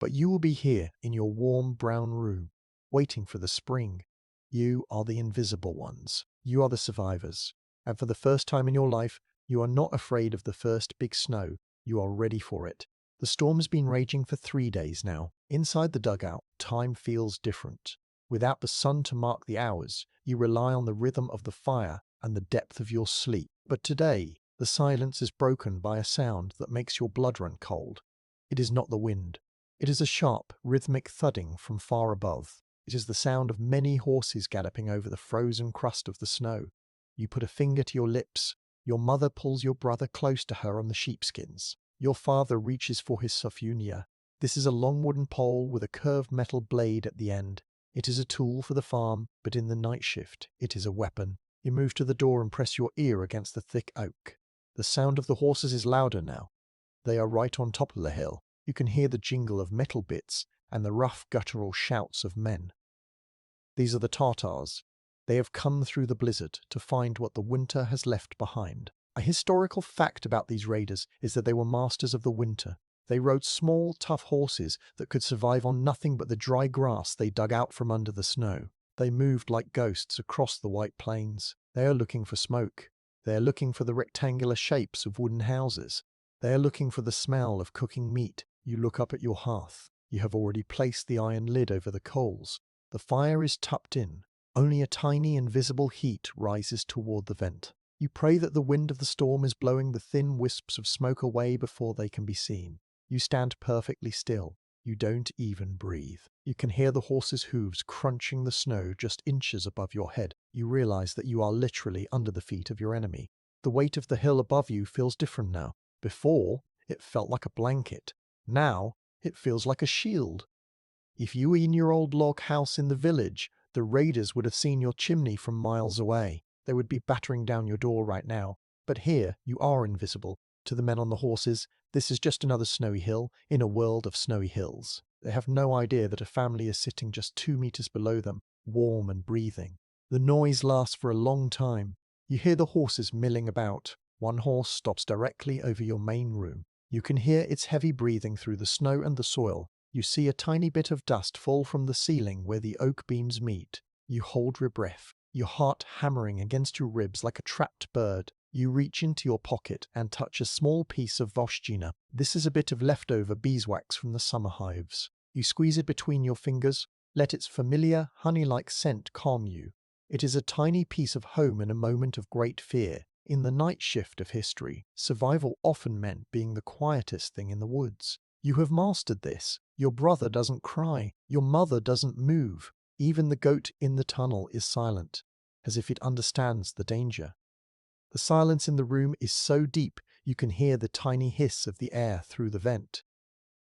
But you will be here in your warm brown room, waiting for the spring. You are the invisible ones. You are the survivors. And for the first time in your life, you are not afraid of the first big snow. You are ready for it. The storm has been raging for 3 days now. Inside the dugout, time feels different. Without the sun to mark the hours, you rely on the rhythm of the fire and the depth of your sleep. But today, the silence is broken by a sound that makes your blood run cold. It is not the wind. It is a sharp, rhythmic thudding from far above. It is the sound of many horses galloping over the frozen crust of the snow. You put a finger to your lips. Your mother pulls your brother close to her on the sheepskins. Your father reaches for his sofunia. This is a long wooden pole with a curved metal blade at the end. It is a tool for the farm, but in the night shift, it is a weapon. You move to the door and press your ear against the thick oak. The sound of the horses is louder now. They are right on top of the hill. You can hear the jingle of metal bits and the rough guttural shouts of men. These are the Tartars. They have come through the blizzard to find what the winter has left behind. A historical fact about these raiders is that they were masters of the winter. They rode small, tough horses that could survive on nothing but the dry grass they dug out from under the snow. They moved like ghosts across the white plains. They are looking for smoke. They are looking for the rectangular shapes of wooden houses. They are looking for the smell of cooking meat. You look up at your hearth. You have already placed the iron lid over the coals. The fire is tucked in. Only a tiny invisible heat rises toward the vent. You pray that the wind of the storm is blowing the thin wisps of smoke away before they can be seen. You stand perfectly still. You don't even breathe. You can hear the horse's hooves crunching the snow just inches above your head. You realize that you are literally under the feet of your enemy. The weight of the hill above you feels different now. Before, it felt like a blanket. Now, it feels like a shield. If you were in your old log house in the village, the raiders would have seen your chimney from miles away. They would be battering down your door right now. But here, you are invisible. To the men on the horses, this is just another snowy hill in a world of snowy hills. They have no idea that a family is sitting just 2 meters below them, warm and breathing. The noise lasts for a long time. You hear the horses milling about. One horse stops directly over your main room. You can hear its heavy breathing through the snow and the soil. You see a tiny bit of dust fall from the ceiling where the oak beams meet. You hold your breath, your heart hammering against your ribs like a trapped bird. You reach into your pocket and touch a small piece of Voshgina. This is a bit of leftover beeswax from the summer hives. You squeeze it between your fingers, let its familiar, honey-like scent calm you. It is a tiny piece of home in a moment of great fear. In the night shift of history, survival often meant being the quietest thing in the woods. You have mastered this. Your brother doesn't cry. Your mother doesn't move. Even the goat in the tunnel is silent, as if it understands the danger. The silence in the room is so deep you can hear the tiny hiss of the air through the vent.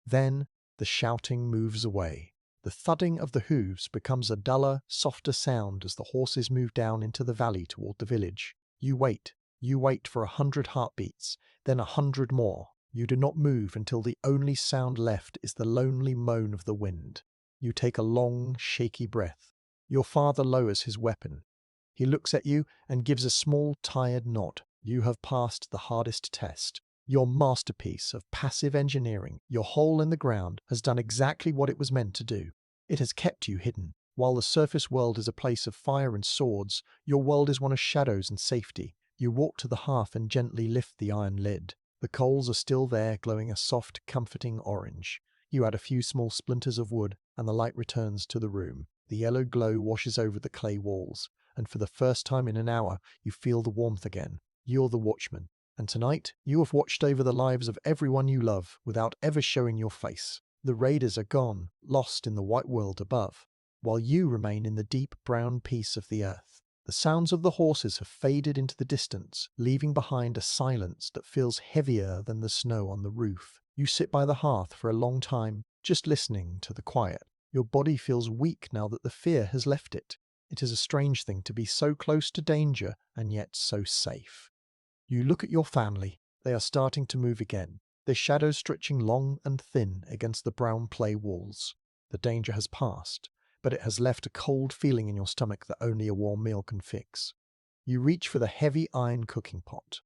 Then the shouting moves away. The thudding of the hooves becomes a duller, softer sound as the horses move down into the valley toward the village. You wait. You wait for 100 heartbeats, then 100 more. You do not move until the only sound left is the lonely moan of the wind. You take a long, shaky breath. Your father lowers his weapon. He looks at you and gives a small, tired nod. You have passed the hardest test. Your masterpiece of passive engineering, your hole in the ground, has done exactly what it was meant to do. It has kept you hidden. While the surface world is a place of fire and swords, your world is one of shadows and safety. You walk to the hearth and gently lift the iron lid. The coals are still there, glowing a soft, comforting orange. You add a few small splinters of wood, and the light returns to the room. The yellow glow washes over the clay walls, and for the first time in an hour, you feel the warmth again. You're the watchman, and tonight you have watched over the lives of everyone you love without ever showing your face. The raiders are gone, lost in the white world above, while you remain in the deep brown peace of the earth. The sounds of the horses have faded into the distance, leaving behind a silence that feels heavier than the snow on the roof. You sit by the hearth for a long time, just listening to the quiet. Your body feels weak now that the fear has left it. It is a strange thing to be so close to danger and yet so safe. You look at your family. They are starting to move again, their shadows stretching long and thin against the brown clay walls. The danger has passed, but it has left a cold feeling in your stomach that only a warm meal can fix. You reach for the heavy iron cooking pot.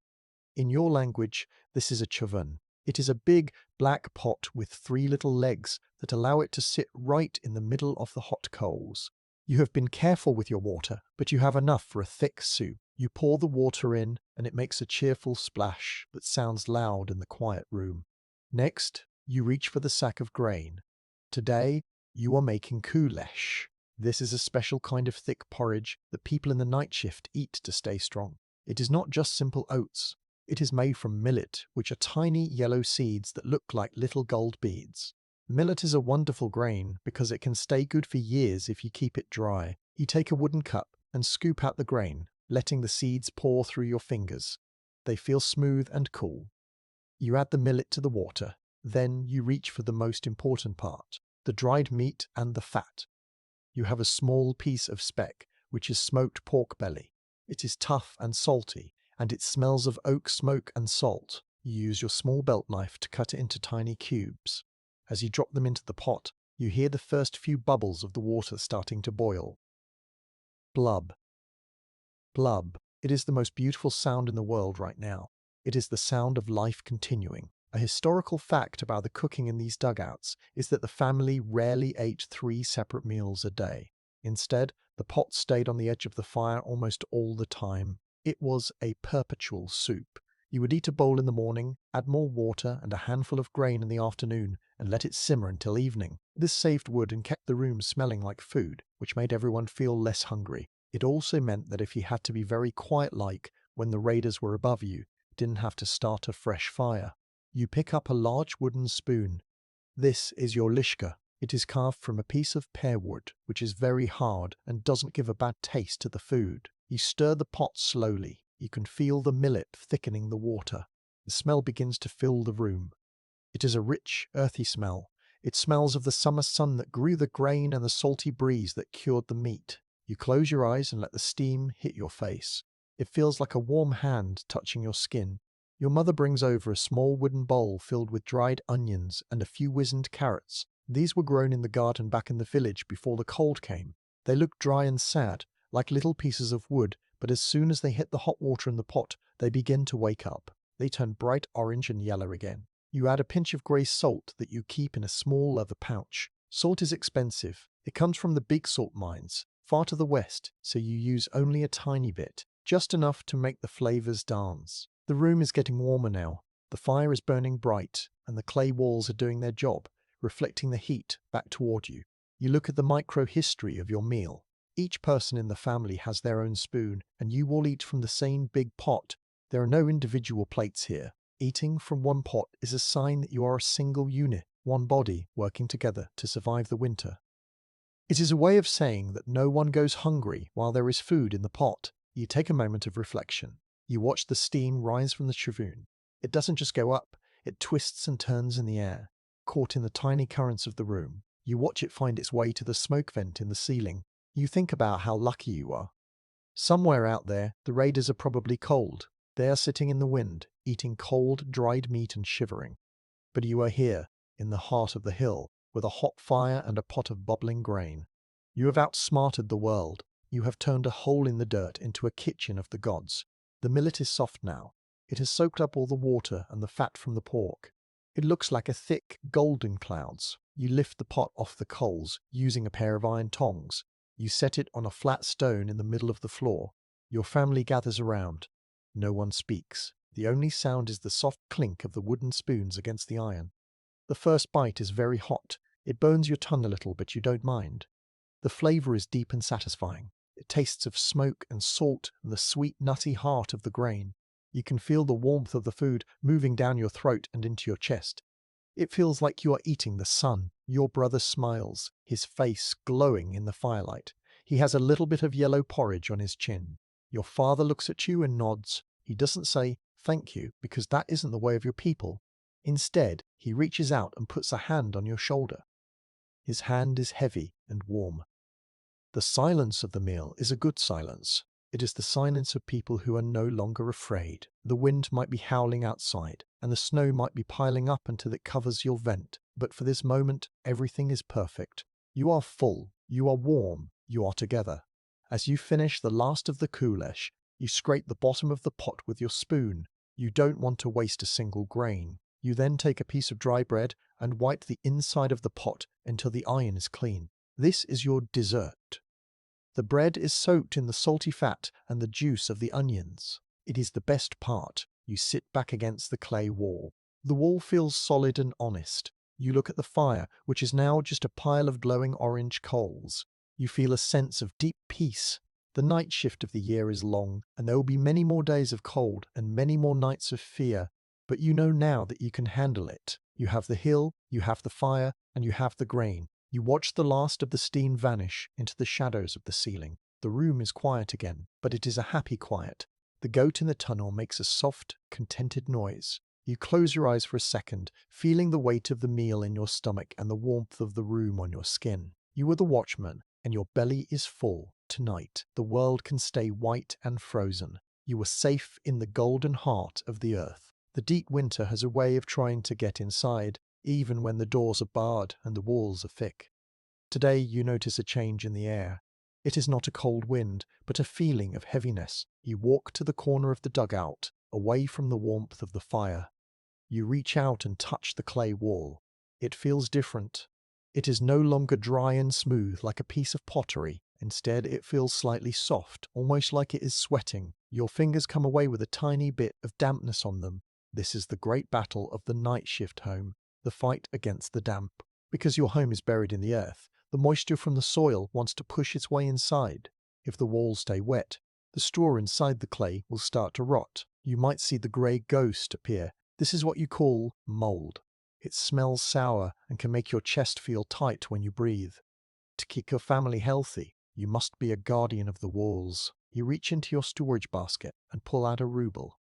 In your language, this is a chovan. It is a big, black pot with 3 little legs that allow it to sit right in the middle of the hot coals. You have been careful with your water, but you have enough for a thick soup. You pour the water in, and it makes a cheerful splash that sounds loud in the quiet room. Next, you reach for the sack of grain. Today, you are making kulesh. This is a special kind of thick porridge that people in the night shift eat to stay strong. It is not just simple oats. It is made from millet, which are tiny yellow seeds that look like little gold beads. Millet is a wonderful grain because it can stay good for years if you keep it dry. You take a wooden cup and scoop out the grain, letting the seeds pour through your fingers. They feel smooth and cool. You add the millet to the water. Then you reach for the most important part, the dried meat and the fat. You have a small piece of speck, which is smoked pork belly. It is tough and salty, and it smells of oak smoke and salt. You use your small belt knife to cut it into tiny cubes. As you drop them into the pot, you hear the first few bubbles of the water starting to boil. Blub. Blub. It is the most beautiful sound in the world right now. It is the sound of life continuing. A historical fact about the cooking in these dugouts is that the family rarely ate 3 separate meals a day. Instead, the pot stayed on the edge of the fire almost all the time. It was a perpetual soup. You would eat a bowl in the morning, add more water and a handful of grain in the afternoon, and let it simmer until evening. This saved wood and kept the room smelling like food, which made everyone feel less hungry. It also meant that if you had to be very quiet-like when the raiders were above you, didn't have to start a fresh fire. You pick up a large wooden spoon. This is your lishka. It is carved from a piece of pear wood, which is very hard and doesn't give a bad taste to the food. You stir the pot slowly. You can feel the millet thickening the water. The smell begins to fill the room. It is a rich, earthy smell. It smells of the summer sun that grew the grain and the salty breeze that cured the meat. You close your eyes and let the steam hit your face. It feels like a warm hand touching your skin. Your mother brings over a small wooden bowl filled with dried onions and a few wizened carrots. These were grown in the garden back in the village before the cold came. They look dry and sad, like little pieces of wood, but as soon as they hit the hot water in the pot, they begin to wake up. They turn bright orange and yellow again. You add a pinch of grey salt that you keep in a small leather pouch. Salt is expensive. It comes from the big salt mines, far to the west, so you use only a tiny bit, just enough to make the flavours dance. The room is getting warmer now. The fire is burning bright, and the clay walls are doing their job, reflecting the heat back toward you. You look at the micro-history of your meal. Each person in the family has their own spoon, and you all eat from the same big pot. There are no individual plates here. Eating from one pot is a sign that you are a single unit, one body working together to survive the winter. It is a way of saying that no one goes hungry while there is food in the pot. You take a moment of reflection. You watch the steam rise from the chavoon. It doesn't just go up, it twists and turns in the air, caught in the tiny currents of the room. You watch it find its way to the smoke vent in the ceiling. You think about how lucky you are. Somewhere out there, the raiders are probably cold. They are sitting in the wind, eating cold, dried meat and shivering. But you are here, in the heart of the hill, with a hot fire and a pot of bubbling grain. You have outsmarted the world. You have turned a hole in the dirt into a kitchen of the gods. The millet is soft now. It has soaked up all the water and the fat from the pork. It looks like a thick, golden clouds. You lift the pot off the coals, using a pair of iron tongs. You set it on a flat stone in the middle of the floor. Your family gathers around. No one speaks. The only sound is the soft clink of the wooden spoons against the iron. The first bite is very hot. It burns your tongue a little, but you don't mind. The flavour is deep and satisfying. It tastes of smoke and salt and the sweet, nutty heart of the grain. You can feel the warmth of the food moving down your throat and into your chest. It feels like you are eating the sun. Your brother smiles, his face glowing in the firelight. He has a little bit of yellow porridge on his chin. Your father looks at you and nods. He doesn't say, "Thank you," because that isn't the way of your people. Instead, he reaches out and puts a hand on your shoulder. His hand is heavy and warm. The silence of the meal is a good silence. It is the silence of people who are no longer afraid. The wind might be howling outside, and the snow might be piling up until it covers your vent, but for this moment, everything is perfect. You are full, you are warm, you are together. As you finish the last of the kulesh, you scrape the bottom of the pot with your spoon. You don't want to waste a single grain. You then take a piece of dry bread and wipe the inside of the pot until the iron is clean. This is your dessert. The bread is soaked in the salty fat and the juice of the onions. It is the best part. You sit back against the clay wall. The wall feels solid and honest. You look at the fire, which is now just a pile of glowing orange coals. You feel a sense of deep peace. The night shift of the year is long, and there will be many more days of cold and many more nights of fear. But you know now that you can handle it. You have the hill, you have the fire, and you have the grain. You watch the last of the steam vanish into the shadows of the ceiling. The room is quiet again, but it is a happy quiet. The goat in the tunnel makes a soft, contented noise. You close your eyes for a second, feeling the weight of the meal in your stomach and the warmth of the room on your skin. You are the watchman, and your belly is full. Tonight, the world can stay white and frozen. You are safe in the golden heart of the earth. The deep winter has a way of trying to get inside, even when the doors are barred and the walls are thick. Today you notice a change in the air. It is not a cold wind, but a feeling of heaviness. You walk to the corner of the dugout, away from the warmth of the fire. You reach out and touch the clay wall. It feels different. It is no longer dry and smooth like a piece of pottery. Instead, it feels slightly soft, almost like it is sweating. Your fingers come away with a tiny bit of dampness on them. This is the great battle of the night shift home, the fight against the damp. Because your home is buried in the earth, the moisture from the soil wants to push its way inside. If the walls stay wet, the straw inside the clay will start to rot. You might see the grey ghost appear. This is what you call mold. It smells sour and can make your chest feel tight when you breathe. To keep your family healthy, you must be a guardian of the walls. You reach into your storage basket and pull out a ruble.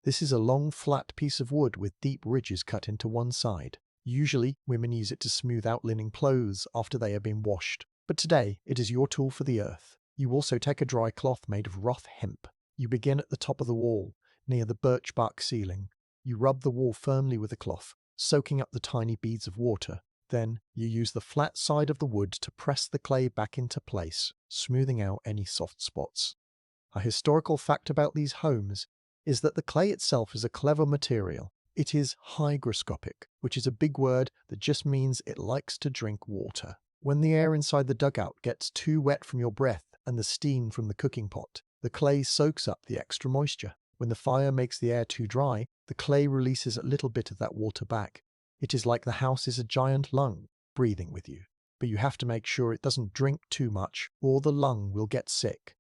This is a long, flat piece of wood with deep ridges cut into one side. Usually, women use it to smooth out linen clothes after they have been washed. But today, it is your tool for the earth. You also take a dry cloth made of rough hemp. You begin at the top of the wall, near the birch bark ceiling. You rub the wall firmly with the cloth, soaking up the tiny beads of water. Then, you use the flat side of the wood to press the clay back into place, smoothing out any soft spots. A historical fact about these homes is that the clay itself is a clever material. It is hygroscopic, which is a big word that just means it likes to drink water. When the air inside the dugout gets too wet from your breath and the steam from the cooking pot, the clay soaks up the extra moisture. When the fire makes the air too dry, the clay releases a little bit of that water back. It is like the house is a giant lung, breathing with you. But you have to make sure it doesn't drink too much, or the lung will get sick.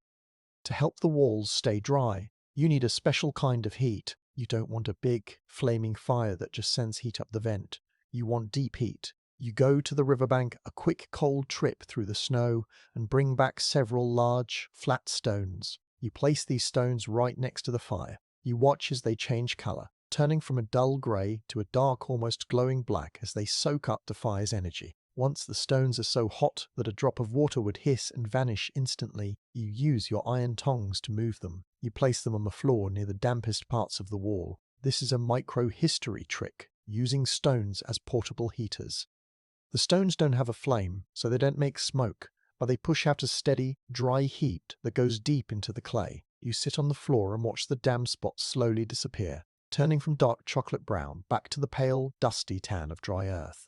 To help the walls stay dry, you need a special kind of heat. You don't want a big, flaming fire that just sends heat up the vent. You want deep heat. You go to the riverbank, a quick cold trip through the snow, and bring back several large, flat stones. You place these stones right next to the fire. You watch as they change color, turning from a dull grey to a dark, almost glowing black as they soak up the fire's energy. Once the stones are so hot that a drop of water would hiss and vanish instantly, you use your iron tongs to move them. You place them on the floor near the dampest parts of the wall. This is a micro-history trick, using stones as portable heaters. The stones don't have a flame, so they don't make smoke, but they push out a steady, dry heat that goes deep into the clay. You sit on the floor and watch the damp spots slowly disappear, turning from dark chocolate brown back to the pale, dusty tan of dry earth.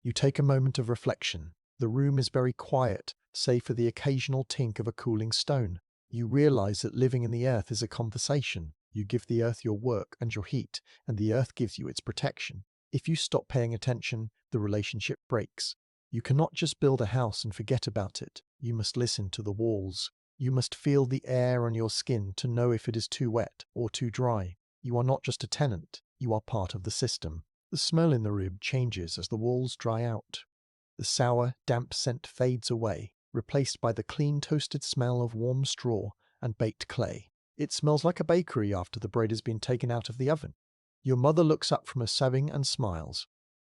You take a moment of reflection. The room is very quiet, save for the occasional tink of a cooling stone. You realize that living in the earth is a conversation. You give the earth your work and your heat, and the earth gives you its protection. If you stop paying attention, the relationship breaks. You cannot just build a house and forget about it. You must listen to the walls. You must feel the air on your skin to know if it is too wet or too dry. You are not just a tenant, you are part of the system. The smell in the room changes as the walls dry out. The sour, damp scent fades away, replaced by the clean toasted smell of warm straw and baked clay. It smells like a bakery after the bread has been taken out of the oven. Your mother looks up from her sewing and smiles.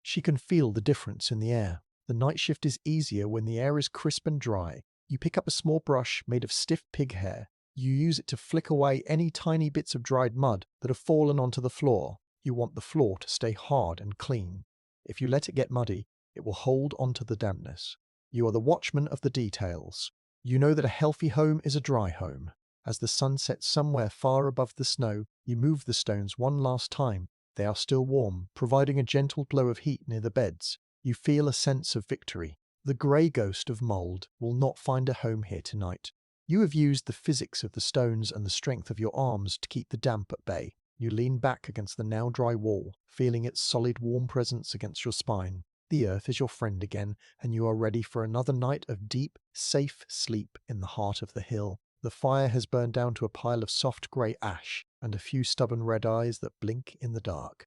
She can feel the difference in the air. The night shift is easier when the air is crisp and dry. You pick up a small brush made of stiff pig hair. You use it to flick away any tiny bits of dried mud that have fallen onto the floor. You want the floor to stay hard and clean. If you let it get muddy, it will hold onto the dampness. You are the watchman of the details. You know that a healthy home is a dry home. As the sun sets somewhere far above the snow, you move the stones one last time. They are still warm, providing a gentle glow of heat near the beds. You feel a sense of victory. The grey ghost of mould will not find a home here tonight. You have used the physics of the stones and the strength of your arms to keep the damp at bay. You lean back against the now dry wall, feeling its solid warm presence against your spine. The earth is your friend again, and you are ready for another night of deep, safe sleep in the heart of the hill. The fire has burned down to a pile of soft grey ash, and a few stubborn red eyes that blink in the dark.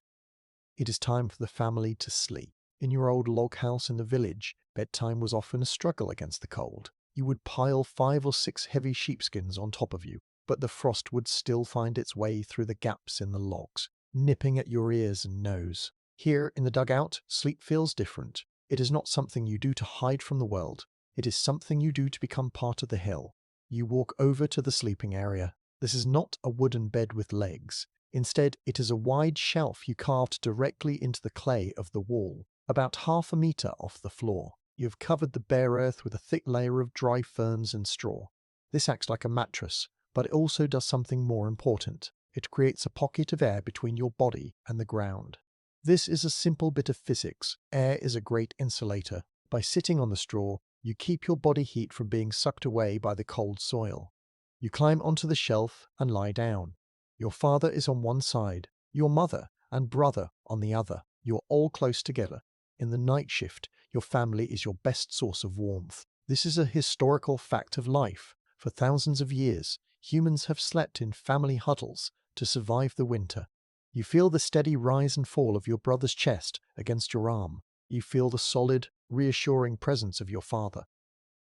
It is time for the family to sleep. In your old log house in the village, bedtime was often a struggle against the cold. You would pile 5 or 6 heavy sheepskins on top of you, but the frost would still find its way through the gaps in the logs, nipping at your ears and nose. Here in the dugout, sleep feels different. It is not something you do to hide from the world. It is something you do to become part of the hill. You walk over to the sleeping area. This is not a wooden bed with legs. Instead, it is a wide shelf you carved directly into the clay of the wall, about half a meter off the floor. You have covered the bare earth with a thick layer of dry ferns and straw. This acts like a mattress, but it also does something more important. It creates a pocket of air between your body and the ground. This is a simple bit of physics. Air is a great insulator. By sitting on the straw, you keep your body heat from being sucked away by the cold soil. You climb onto the shelf and lie down. Your father is on one side, your mother and brother on the other. You're all close together. In the night shift, your family is your best source of warmth. This is a historical fact of life. For thousands of years, humans have slept in family huddles to survive the winter. You feel the steady rise and fall of your brother's chest against your arm. You feel the solid, reassuring presence of your father.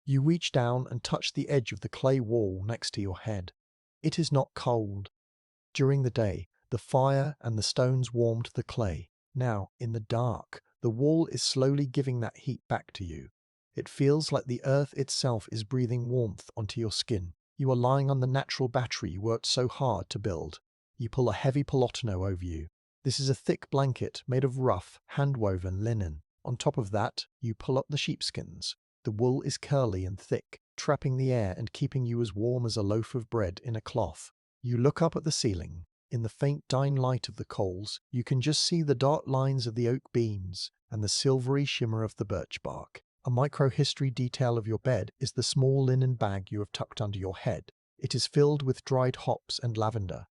You reach down and touch the edge of the clay wall next to your head. It is not cold. During the day, the fire and the stones warmed the clay. Now, in the dark, the wall is slowly giving that heat back to you. It feels like the earth itself is breathing warmth onto your skin. You are lying on the natural battery you worked so hard to build. You pull a heavy polotno over you. This is a thick blanket made of rough, hand-woven linen. On top of that, you pull up the sheepskins. The wool is curly and thick, trapping the air and keeping you as warm as a loaf of bread in a cloth. You look up at the ceiling. In the faint dying light of the coals, you can just see the dark lines of the oak beams and the silvery shimmer of the birch bark. A micro-history detail of your bed is the small linen bag you have tucked under your head. It is filled with dried hops and lavender.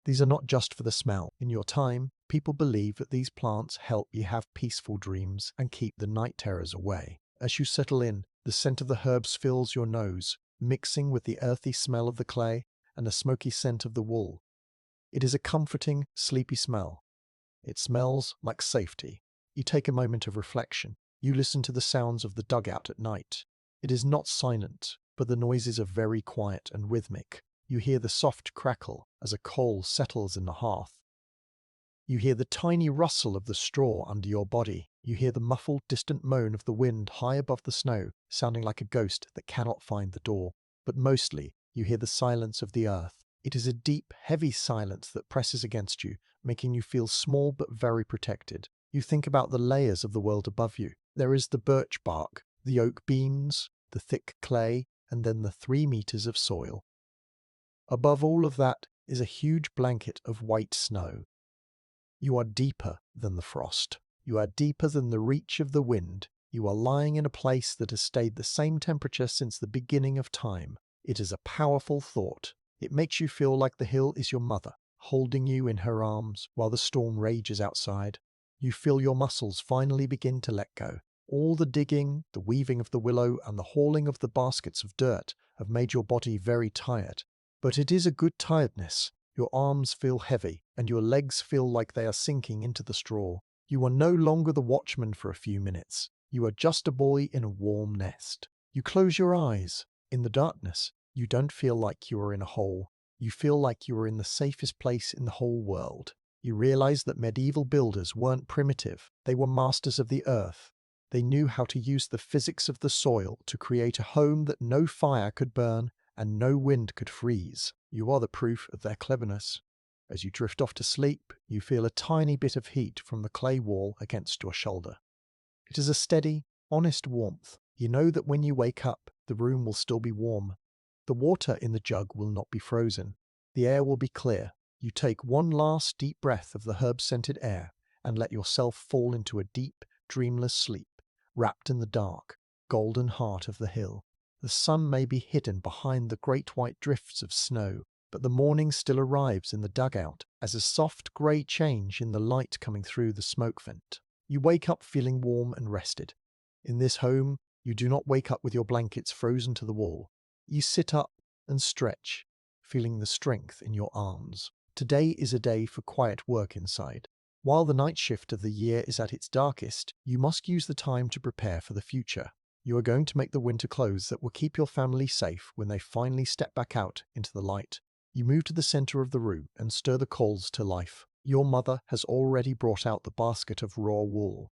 These are not just for the smell. In your time, people believe that these plants help you have peaceful dreams and keep the night terrors away. As you settle in, the scent of the herbs fills your nose, mixing with the earthy smell of the clay and the smoky scent of the wool. It is a comforting, sleepy smell. It smells like safety. You take a moment of reflection. You listen to the sounds of the dugout at night. It is not silent, but the noises are very quiet and rhythmic. You hear the soft crackle as a coal settles in the hearth. You hear the tiny rustle of the straw under your body. You hear the muffled, distant moan of the wind high above the snow, sounding like a ghost that cannot find the door. But mostly, you hear the silence of the earth. It is a deep, heavy silence that presses against you, making you feel small but very protected. You think about the layers of the world above you. There is the birch bark, the oak beams, the thick clay, and then the 3 meters of soil. Above all of that is a huge blanket of white snow. You are deeper than the frost. You are deeper than the reach of the wind. You are lying in a place that has stayed the same temperature since the beginning of time. It is a powerful thought. It makes you feel like the hill is your mother, holding you in her arms while the storm rages outside. You feel your muscles finally begin to let go. All the digging, the weaving of the willow, and the hauling of the baskets of dirt have made your body very tired. But it is a good tiredness. Your arms feel heavy, and your legs feel like they are sinking into the straw. You are no longer the watchman for a few minutes. You are just a boy in a warm nest. You close your eyes. In the darkness, you don't feel like you are in a hole. You feel like you are in the safest place in the whole world. You realize that medieval builders weren't primitive. They were masters of the earth. They knew how to use the physics of the soil to create a home that no fire could burn and no wind could freeze. You are the proof of their cleverness. As you drift off to sleep, you feel a tiny bit of heat from the clay wall against your shoulder. It is a steady, honest warmth. You know that when you wake up, the room will still be warm. The water in the jug will not be frozen. The air will be clear. You take one last deep breath of the herb-scented air and let yourself fall into a deep, dreamless sleep, wrapped in the dark, golden heart of the hill. The sun may be hidden behind the great white drifts of snow, but the morning still arrives in the dugout as a soft grey change in the light coming through the smoke vent. You wake up feeling warm and rested. In this home, you do not wake up with your blankets frozen to the wall. You sit up and stretch, feeling the strength in your arms. Today is a day for quiet work inside. While the night shift of the year is at its darkest, you must use the time to prepare for the future. You are going to make the winter clothes that will keep your family safe when they finally step back out into the light. You move to the center of the room and stir the coals to life. Your mother has already brought out the basket of raw wool.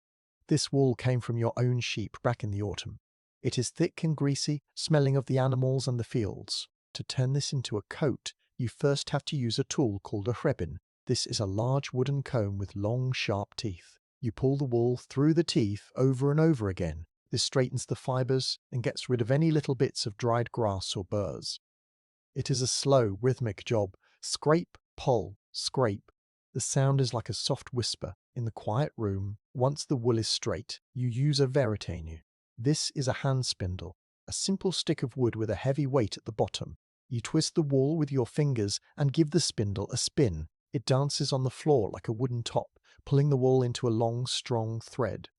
This wool came from your own sheep back in the autumn. It is thick and greasy, smelling of the animals and the fields. To turn this into a coat, you first have to use a tool called a hrebin. This is a large wooden comb with long, sharp teeth. You pull the wool through the teeth over and over again. This straightens the fibers and gets rid of any little bits of dried grass or burrs. It is a slow, rhythmic job. Scrape, pull, scrape. The sound is like a soft whisper. In the quiet room, once the wool is straight, you use a veritanu. This is a hand spindle, a simple stick of wood with a heavy weight at the bottom. You twist the wool with your fingers and give the spindle a spin. It dances on the floor like a wooden top, pulling the wool into a long, strong thread.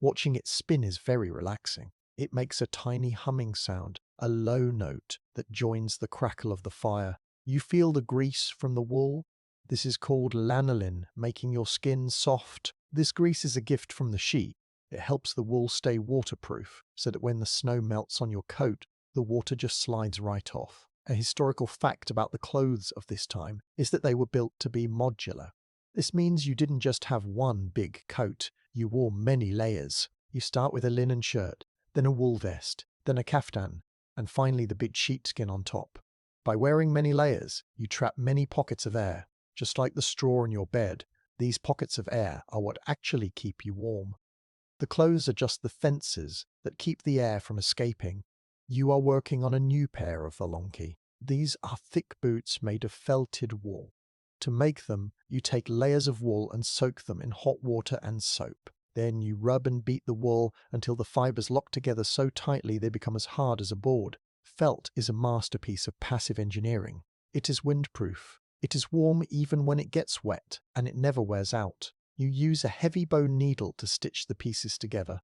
Watching it spin is very relaxing. It makes a tiny humming sound, a low note that joins the crackle of the fire. You feel the grease from the wool, This is called lanolin, making your skin soft. This grease is a gift from the sheep. It helps the wool stay waterproof, so that when the snow melts on your coat, the water just slides right off. A historical fact about the clothes of this time is that they were built to be modular. This means you didn't just have one big coat, you wore many layers. You start with a linen shirt, then a wool vest, then a kaftan, and finally the big sheepskin on top. By wearing many layers, you trap many pockets of air. Just like the straw in your bed, these pockets of air are what actually keep you warm. The clothes are just the fences that keep the air from escaping. You are working on a new pair of valonki. These are thick boots made of felted wool. To make them, you take layers of wool and soak them in hot water and soap. Then you rub and beat the wool until the fibers lock together so tightly they become as hard as a board. Felt is a masterpiece of passive engineering. It is windproof. It is warm even when it gets wet, and it never wears out. You use a heavy bone needle to stitch the pieces together.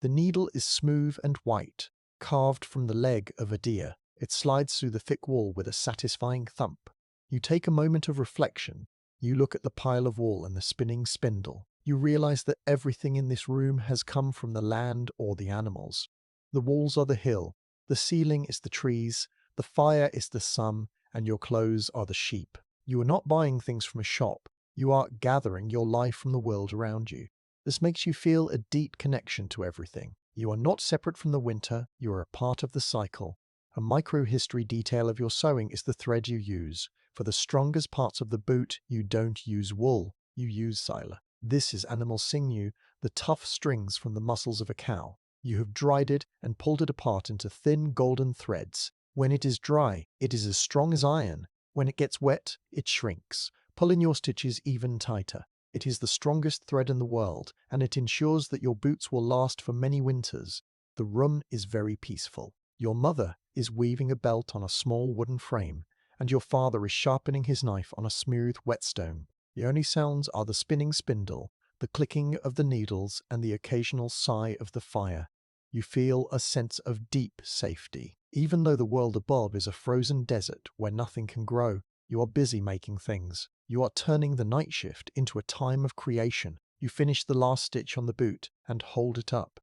The needle is smooth and white, carved from the leg of a deer. It slides through the thick wool with a satisfying thump. You take a moment of reflection. You look at the pile of wool and the spinning spindle. You realize that everything in this room has come from the land or the animals. The walls are the hill, the ceiling is the trees, the fire is the sun, and your clothes are the sheep. You are not buying things from a shop. You are gathering your life from the world around you. This makes you feel a deep connection to everything. You are not separate from the winter, you are a part of the cycle. A micro-history detail of your sewing is the thread you use. For the strongest parts of the boot, you don't use wool, you use salo. This is animal sinew, the tough strings from the muscles of a cow. You have dried it and pulled it apart into thin golden threads. When it is dry, it is as strong as iron. When it gets wet, it shrinks, pulling your stitches even tighter. It is the strongest thread in the world, and it ensures that your boots will last for many winters. The room is very peaceful. Your mother is weaving a belt on a small wooden frame, and your father is sharpening his knife on a smooth whetstone. The only sounds are the spinning spindle, the clicking of the needles, and the occasional sigh of the fire. You feel a sense of deep safety. Even though the world above is a frozen desert where nothing can grow, you are busy making things. You are turning the night shift into a time of creation. You finish the last stitch on the boot and hold it up.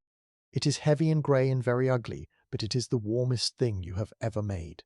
It is heavy and grey and very ugly, but it is the warmest thing you have ever made.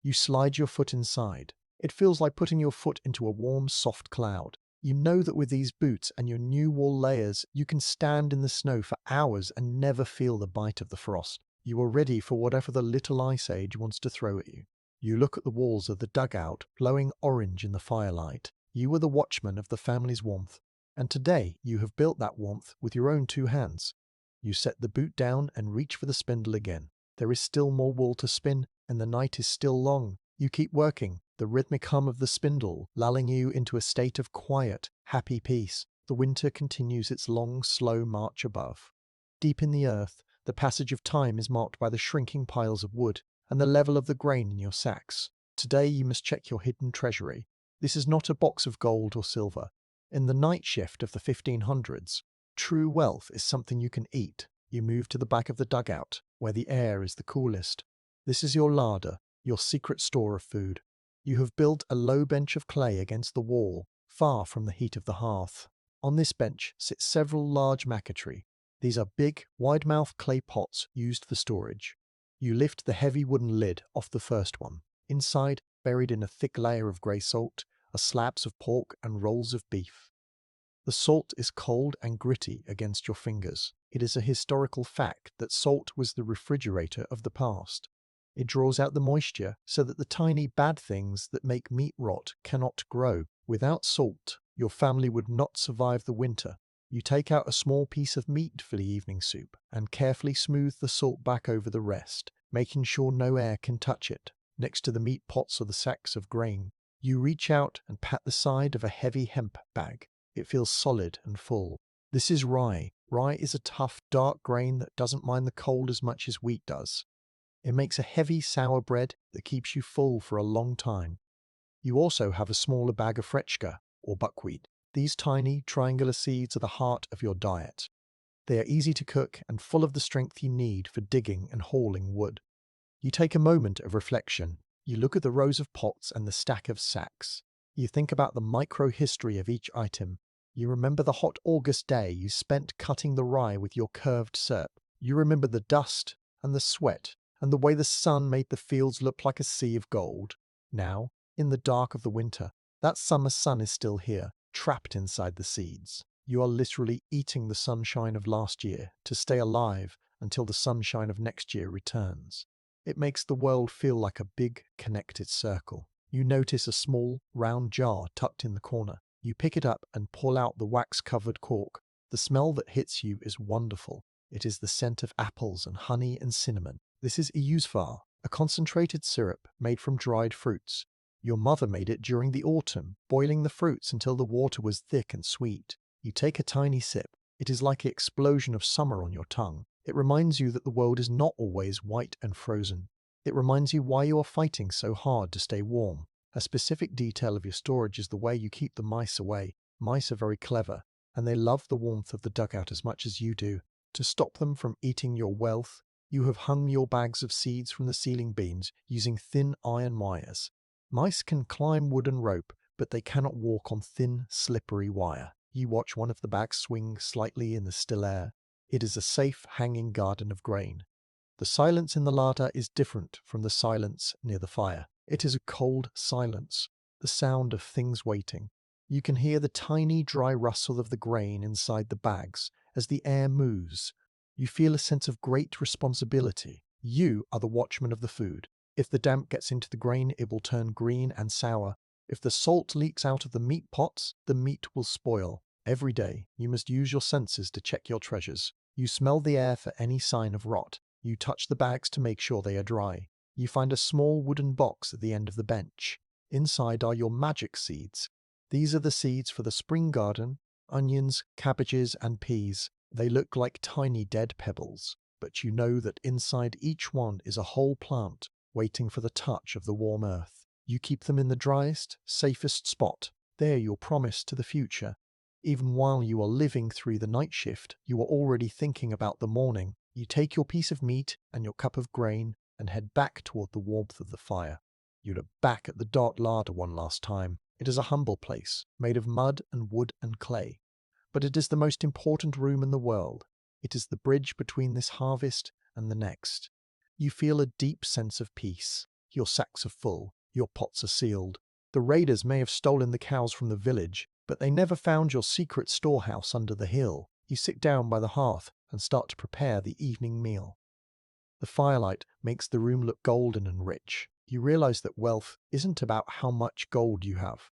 You slide your foot inside. It feels like putting your foot into a warm, soft cloud. You know that with these boots and your new wool layers, you can stand in the snow for hours and never feel the bite of the frost. You are ready for whatever the little ice age wants to throw at you. You look at the walls of the dugout, glowing orange in the firelight. You were the watchman of the family's warmth, and today you have built that warmth with your own 2 hands. You set the boot down and reach for the spindle again. There is still more wool to spin, and the night is still long. You keep working, the rhythmic hum of the spindle lulling you into a state of quiet, happy peace. The winter continues its long, slow march above. Deep in the earth, the passage of time is marked by the shrinking piles of wood and the level of the grain in your sacks. Today you must check your hidden treasury. This is not a box of gold or silver. In the night shift of the 1500s, true wealth is something you can eat. You move to the back of the dugout, where the air is the coolest. This is your larder, your secret store of food. You have built a low bench of clay against the wall, far from the heat of the hearth. On this bench sit several large macatri. These are big, wide-mouthed clay pots used for storage. You lift the heavy wooden lid off the first one. Inside, buried in a thick layer of grey salt, are slabs of pork and rolls of beef. The salt is cold and gritty against your fingers. It is a historical fact that salt was the refrigerator of the past. It draws out the moisture so that the tiny bad things that make meat rot cannot grow. Without salt, your family would not survive the winter. You take out a small piece of meat for the evening soup and carefully smooth the salt back over the rest, making sure no air can touch it. Next to the meat pots or the sacks of grain, you reach out and pat the side of a heavy hemp bag. It feels solid and full. This is rye. Rye is a tough, dark grain that doesn't mind the cold as much as wheat does. It makes a heavy, sour bread that keeps you full for a long time. You also have a smaller bag of frechka, or buckwheat. These tiny, triangular seeds are the heart of your diet. They are easy to cook and full of the strength you need for digging and hauling wood. You take a moment of reflection. You look at the rows of pots and the stack of sacks. You think about the micro-history of each item. You remember the hot August day you spent cutting the rye with your curved serp. You remember the dust and the sweat and the way the sun made the fields look like a sea of gold. Now, in the dark of the winter, that summer sun is still here, trapped inside the seeds. You are literally eating the sunshine of last year to stay alive until the sunshine of next year returns. It makes the world feel like a big, connected circle. You notice a small, round jar tucked in the corner. You pick it up and pull out the wax-covered cork. The smell that hits you is wonderful. It is the scent of apples and honey and cinnamon. This is iusvar, a concentrated syrup made from dried fruits. Your mother made it during the autumn, boiling the fruits until the water was thick and sweet. You take a tiny sip. It is like an explosion of summer on your tongue. It reminds you that the world is not always white and frozen. It reminds you why you are fighting so hard to stay warm. A specific detail of your storage is the way you keep the mice away. Mice are very clever, and they love the warmth of the dugout as much as you do. To stop them from eating your wealth, you have hung your bags of seeds from the ceiling beams using thin iron wires. Mice can climb wooden rope, but they cannot walk on thin, slippery wire. You watch one of the bags swing slightly in the still air. It is a safe, hanging garden of grain. The silence in the larder is different from the silence near the fire. It is a cold silence, the sound of things waiting. You can hear the tiny, dry rustle of the grain inside the bags as the air moves. You feel a sense of great responsibility. You are the watchman of the food. If the damp gets into the grain, it will turn green and sour. If the salt leaks out of the meat pots, the meat will spoil. Every day, you must use your senses to check your treasures. You smell the air for any sign of rot. You touch the bags to make sure they are dry. You find a small wooden box at the end of the bench. Inside are your magic seeds. These are the seeds for the spring garden, onions, cabbages, and peas. They look like tiny dead pebbles, but you know that inside each one is a whole plant waiting for the touch of the warm earth. You keep them in the driest, safest spot. They're your promise to the future. Even while you are living through the night shift, you are already thinking about the morning. You take your piece of meat and your cup of grain and head back toward the warmth of the fire. You look back at the dark larder one last time. It is a humble place, made of mud and wood and clay. But it is the most important room in the world. It is the bridge between this harvest and the next. You feel a deep sense of peace. Your sacks are full. Your pots are sealed. The raiders may have stolen the cows from the village, but they never found your secret storehouse under the hill. You sit down by the hearth and start to prepare the evening meal. The firelight makes the room look golden and rich. You realize that wealth isn't about how much gold you have.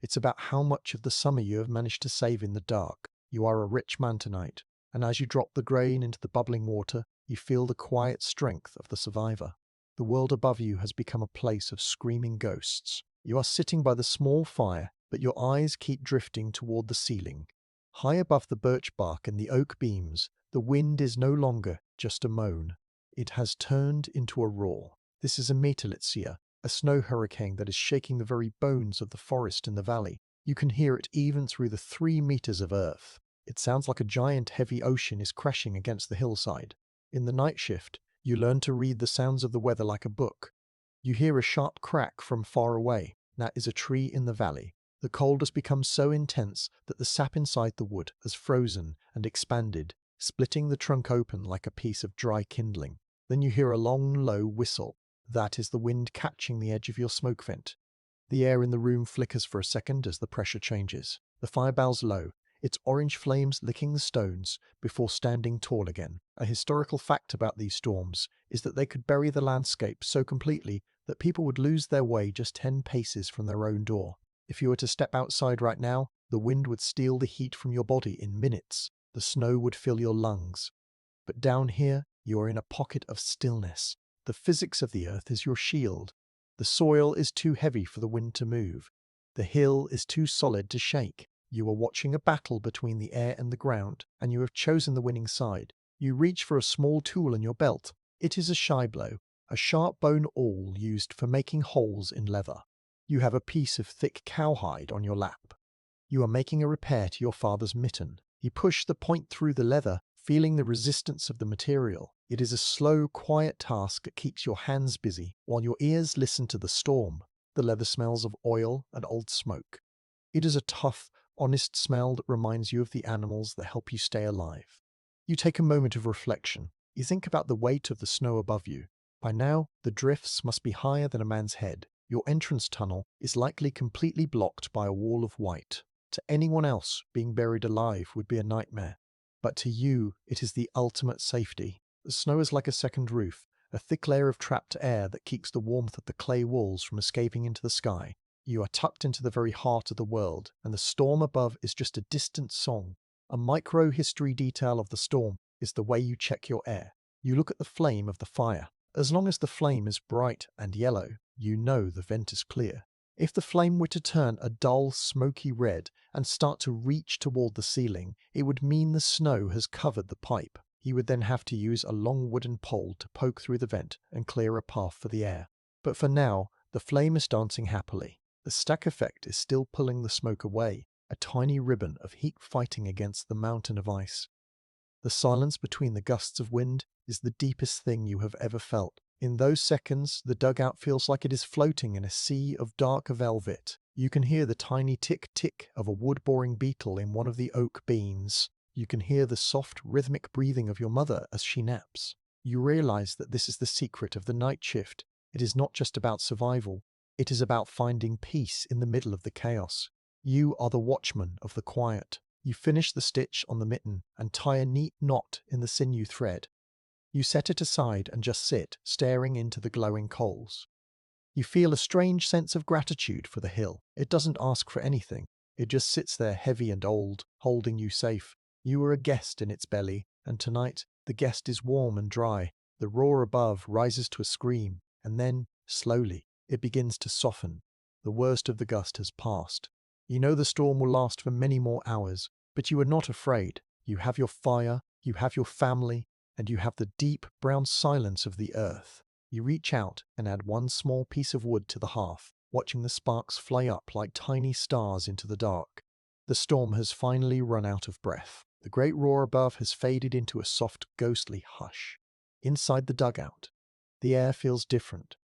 It's about how much of the summer you have managed to save in the dark. You are a rich man tonight, and as you drop the grain into the bubbling water, you feel the quiet strength of the survivor. The world above you has become a place of screaming ghosts. You are sitting by the small fire, but your eyes keep drifting toward the ceiling. High above the birch bark and the oak beams, the wind is no longer just a moan. It has turned into a roar. This is a meteorite, a snow hurricane that is shaking the very bones of the forest in the valley. You can hear it even through the 3 meters of earth. It sounds like a giant heavy ocean is crashing against the hillside. In the night shift, you learn to read the sounds of the weather like a book. You hear a sharp crack from far away. That is a tree in the valley. The cold has become so intense that the sap inside the wood has frozen and expanded, splitting the trunk open like a piece of dry kindling. Then you hear a long, low whistle. That is the wind catching the edge of your smoke vent. The air in the room flickers for a second as the pressure changes. The fire bows low, its orange flames licking the stones before standing tall again. A historical fact about these storms is that they could bury the landscape so completely that people would lose their way just 10 paces from their own door. If you were to step outside right now, the wind would steal the heat from your body in minutes. The snow would fill your lungs. But down here, you are in a pocket of stillness. The physics of the earth is your shield. The soil is too heavy for the wind to move. The hill is too solid to shake. You are watching a battle between the air and the ground, and you have chosen the winning side. You reach for a small tool in your belt. It is a shiblo, a sharp bone awl used for making holes in leather. You have a piece of thick cowhide on your lap. You are making a repair to your father's mitten. You push the point through the leather, feeling the resistance of the material. It is a slow, quiet task that keeps your hands busy while your ears listen to the storm. the leather smells of oil and old smoke. It is a tough, honest smell that reminds you of the animals that help you stay alive. You take a moment of reflection. You think about the weight of the snow above you. By now, the drifts must be higher than a man's head. Your entrance tunnel is likely completely blocked by a wall of white. To anyone else, being buried alive would be a nightmare. But to you, it is the ultimate safety. The snow is like a second roof, a thick layer of trapped air that keeps the warmth of the clay walls from escaping into the sky. You are tucked into the very heart of the world, and the storm above is just a distant song. A micro-history detail of the storm is the way you check your air. You look at the flame of the fire. As long as the flame is bright and yellow, you know the vent is clear. If the flame were to turn a dull, smoky red and start to reach toward the ceiling, it would mean the snow has covered the pipe. You would then have to use a long wooden pole to poke through the vent and clear a path for the air. But for now, the flame is dancing happily. The stack effect is still pulling the smoke away, a tiny ribbon of heat fighting against the mountain of ice. The silence between the gusts of wind is the deepest thing you have ever felt. In those seconds, the dugout feels like it is floating in a sea of dark velvet. You can hear the tiny tick-tick of a wood-boring beetle in one of the oak beams. You can hear the soft, rhythmic breathing of your mother as she naps. You realize that this is the secret of the night shift. It is not just about survival. It is about finding peace in the middle of the chaos. You are the watchman of the quiet. You finish the stitch on the mitten and tie a neat knot in the sinew thread. You set it aside and just sit, staring into the glowing coals. You feel a strange sense of gratitude for the hill. It doesn't ask for anything. It just sits there heavy and old, holding you safe. You are a guest in its belly, and tonight the guest is warm and dry. The roar above rises to a scream, and then, slowly, it begins to soften. The worst of the gust has passed. You know the storm will last for many more hours, but you are not afraid. You have your fire, you have your family, and you have the deep, brown silence of the earth. You reach out and add one small piece of wood to the hearth, watching the sparks fly up like tiny stars into the dark. The storm has finally run out of breath. The great roar above has faded into a soft, ghostly hush. Inside the dugout, the air feels different.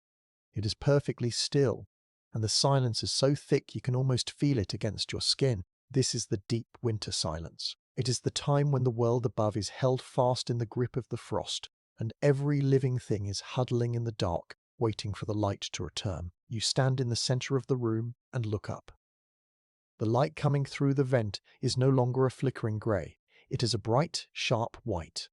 It is perfectly still, and the silence is so thick you can almost feel it against your skin. This is the deep winter silence. It is the time when the world above is held fast in the grip of the frost, and every living thing is huddling in the dark, waiting for the light to return. You stand in the center of the room and look up. The light coming through the vent is no longer a flickering grey. It is a bright, sharp white.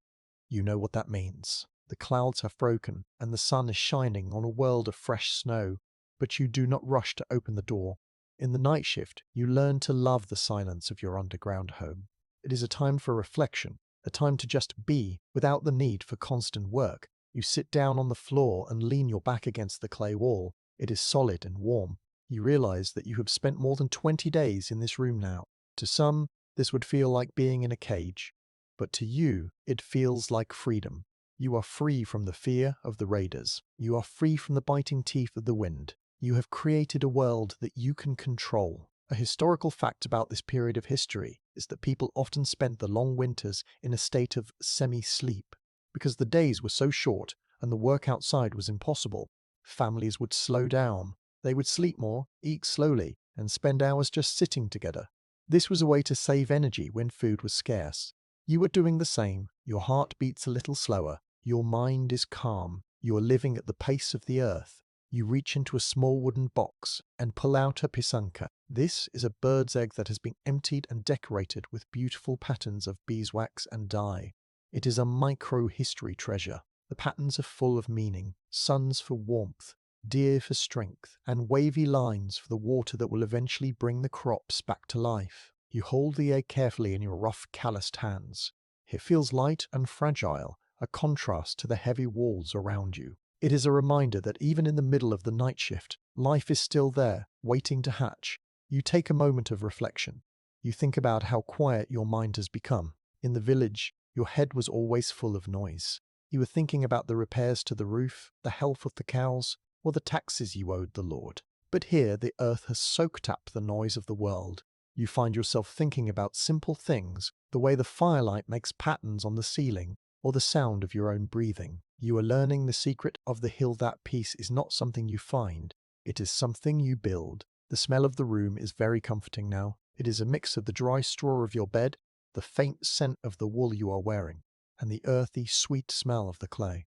You know what that means. The clouds have broken, and the sun is shining on a world of fresh snow. But you do not rush to open the door. In the night shift, you learn to love the silence of your underground home. It is a time for reflection, a time to just be, without the need for constant work. You sit down on the floor and lean your back against the clay wall. It is solid and warm. You realize that you have spent more than 20 days in this room now. To some, this would feel like being in a cage. But to you, it feels like freedom. You are free from the fear of the raiders. You are free from the biting teeth of the wind. You have created a world that you can control. A historical fact about this period of history is that people often spent the long winters in a state of semi-sleep. Because the days were so short and the work outside was impossible, families would slow down. They would sleep more, eat slowly, and spend hours just sitting together. This was a way to save energy when food was scarce. You are doing the same. Your heart beats a little slower. Your mind is calm. You are living at the pace of the earth. You reach into a small wooden box and pull out a pisanka. This is a bird's egg that has been emptied and decorated with beautiful patterns of beeswax and dye. It is a micro-history treasure. The patterns are full of meaning. Suns for warmth, deer for strength, and wavy lines for the water that will eventually bring the crops back to life. You hold the egg carefully in your rough, calloused hands. It feels light and fragile, a contrast to the heavy walls around you. It is a reminder that even in the middle of the night shift, life is still there, waiting to hatch. You take a moment of reflection. You think about how quiet your mind has become. In the village, your head was always full of noise. You were thinking about the repairs to the roof, the health of the cows, or the taxes you owed the Lord. But here the earth has soaked up the noise of the world. You find yourself thinking about simple things, the way the firelight makes patterns on the ceiling, or the sound of your own breathing. You are learning the secret of the hill. That peace is not something you find. It is something you build. The smell of the room is very comforting now. It is a mix of the dry straw of your bed, the faint scent of the wool you are wearing, and the earthy, sweet smell of the clay.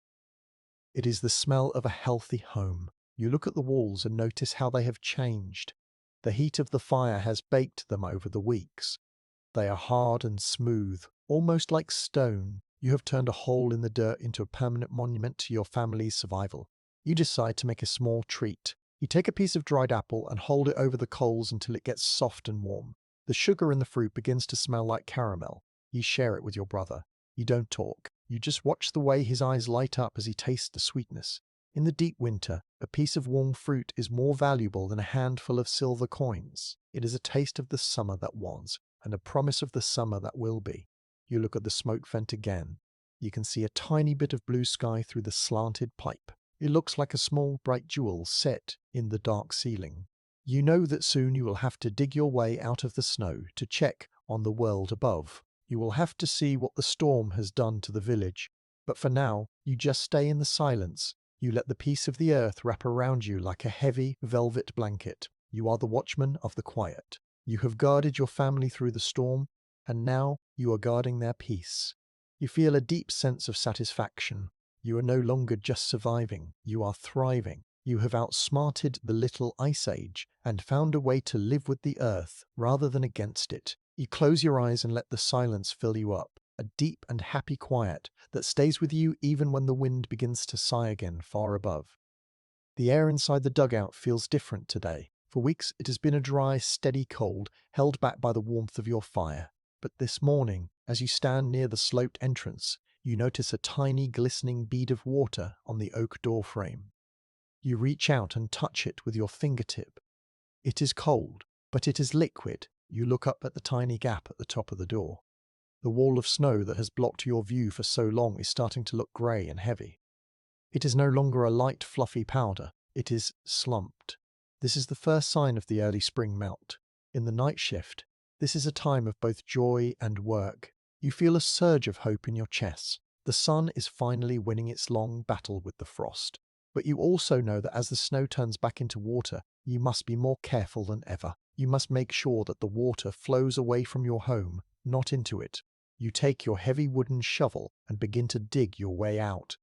It is the smell of a healthy home. You look at the walls and notice how they have changed. The heat of the fire has baked them over the weeks. They are hard and smooth, almost like stone. You have turned a hole in the dirt into a permanent monument to your family's survival. You decide to make a small treat. You take a piece of dried apple and hold it over the coals until it gets soft and warm. The sugar in the fruit begins to smell like caramel. You share it with your brother. You don't talk. You just watch the way his eyes light up as he tastes the sweetness. In the deep winter, a piece of warm fruit is more valuable than a handful of silver coins. It is a taste of the summer that was, and a promise of the summer that will be. You look at the smoke vent again. You can see a tiny bit of blue sky through the slanted pipe. It looks like a small bright jewel set in the dark ceiling. You know that soon you will have to dig your way out of the snow to check on the world above. You will have to see what the storm has done to the village. But for now, you just stay in the silence. You let the peace of the earth wrap around you like a heavy velvet blanket. You are the watchman of the quiet. You have guarded your family through the storm, and now you are guarding their peace. You feel a deep sense of satisfaction. You are no longer just surviving, you are thriving. You have outsmarted the little ice age and found a way to live with the earth rather than against it. You close your eyes and let the silence fill you up, a deep and happy quiet that stays with you even when the wind begins to sigh again far above. The air inside the dugout feels different today. For weeks it has been a dry, steady cold, held back by the warmth of your fire. But this morning, as you stand near the sloped entrance, you notice a tiny glistening bead of water on the oak door frame. You reach out and touch it with your fingertip. It is cold, but it is liquid. You look up at the tiny gap at the top of the door. The wall of snow that has blocked your view for so long is starting to look grey and heavy. It is no longer a light, fluffy powder. It is slumped. This is the first sign of the early spring melt. In the night shift, this is a time of both joy and work. You feel a surge of hope in your chest. The sun is finally winning its long battle with the frost. But you also know that as the snow turns back into water, you must be more careful than ever. You must make sure that the water flows away from your home, not into it. You take your heavy wooden shovel and begin to dig your way out.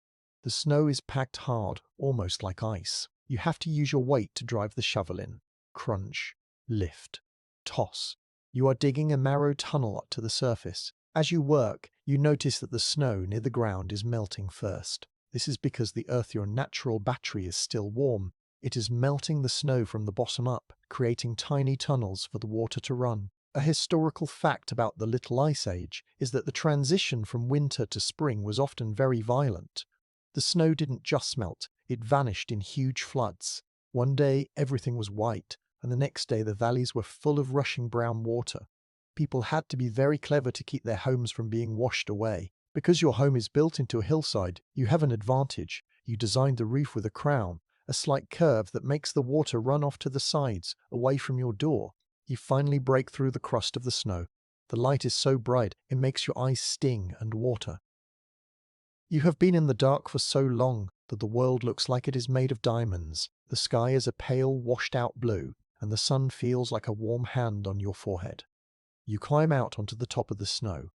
The snow is packed hard, almost like ice. You have to use your weight to drive the shovel in. Crunch, lift, toss. You are digging a narrow tunnel up to the surface. As you work, you notice that the snow near the ground is melting first. This is because the earth, your natural battery, is still warm. It is melting the snow from the bottom up, creating tiny tunnels for the water to run. A historical fact about the Little Ice Age is that the transition from winter to spring was often very violent. The snow didn't just melt, it vanished in huge floods. One day everything was white, and the next day the valleys were full of rushing brown water. People had to be very clever to keep their homes from being washed away. Because your home is built into a hillside, you have an advantage. You designed the roof with a crown, a slight curve that makes the water run off to the sides, away from your door. You finally break through the crust of the snow. The light is so bright, it makes your eyes sting and water. You have been in the dark for so long that the world looks like it is made of diamonds. The sky is a pale, washed-out blue, and the sun feels like a warm hand on your forehead. You climb out onto the top of the snow.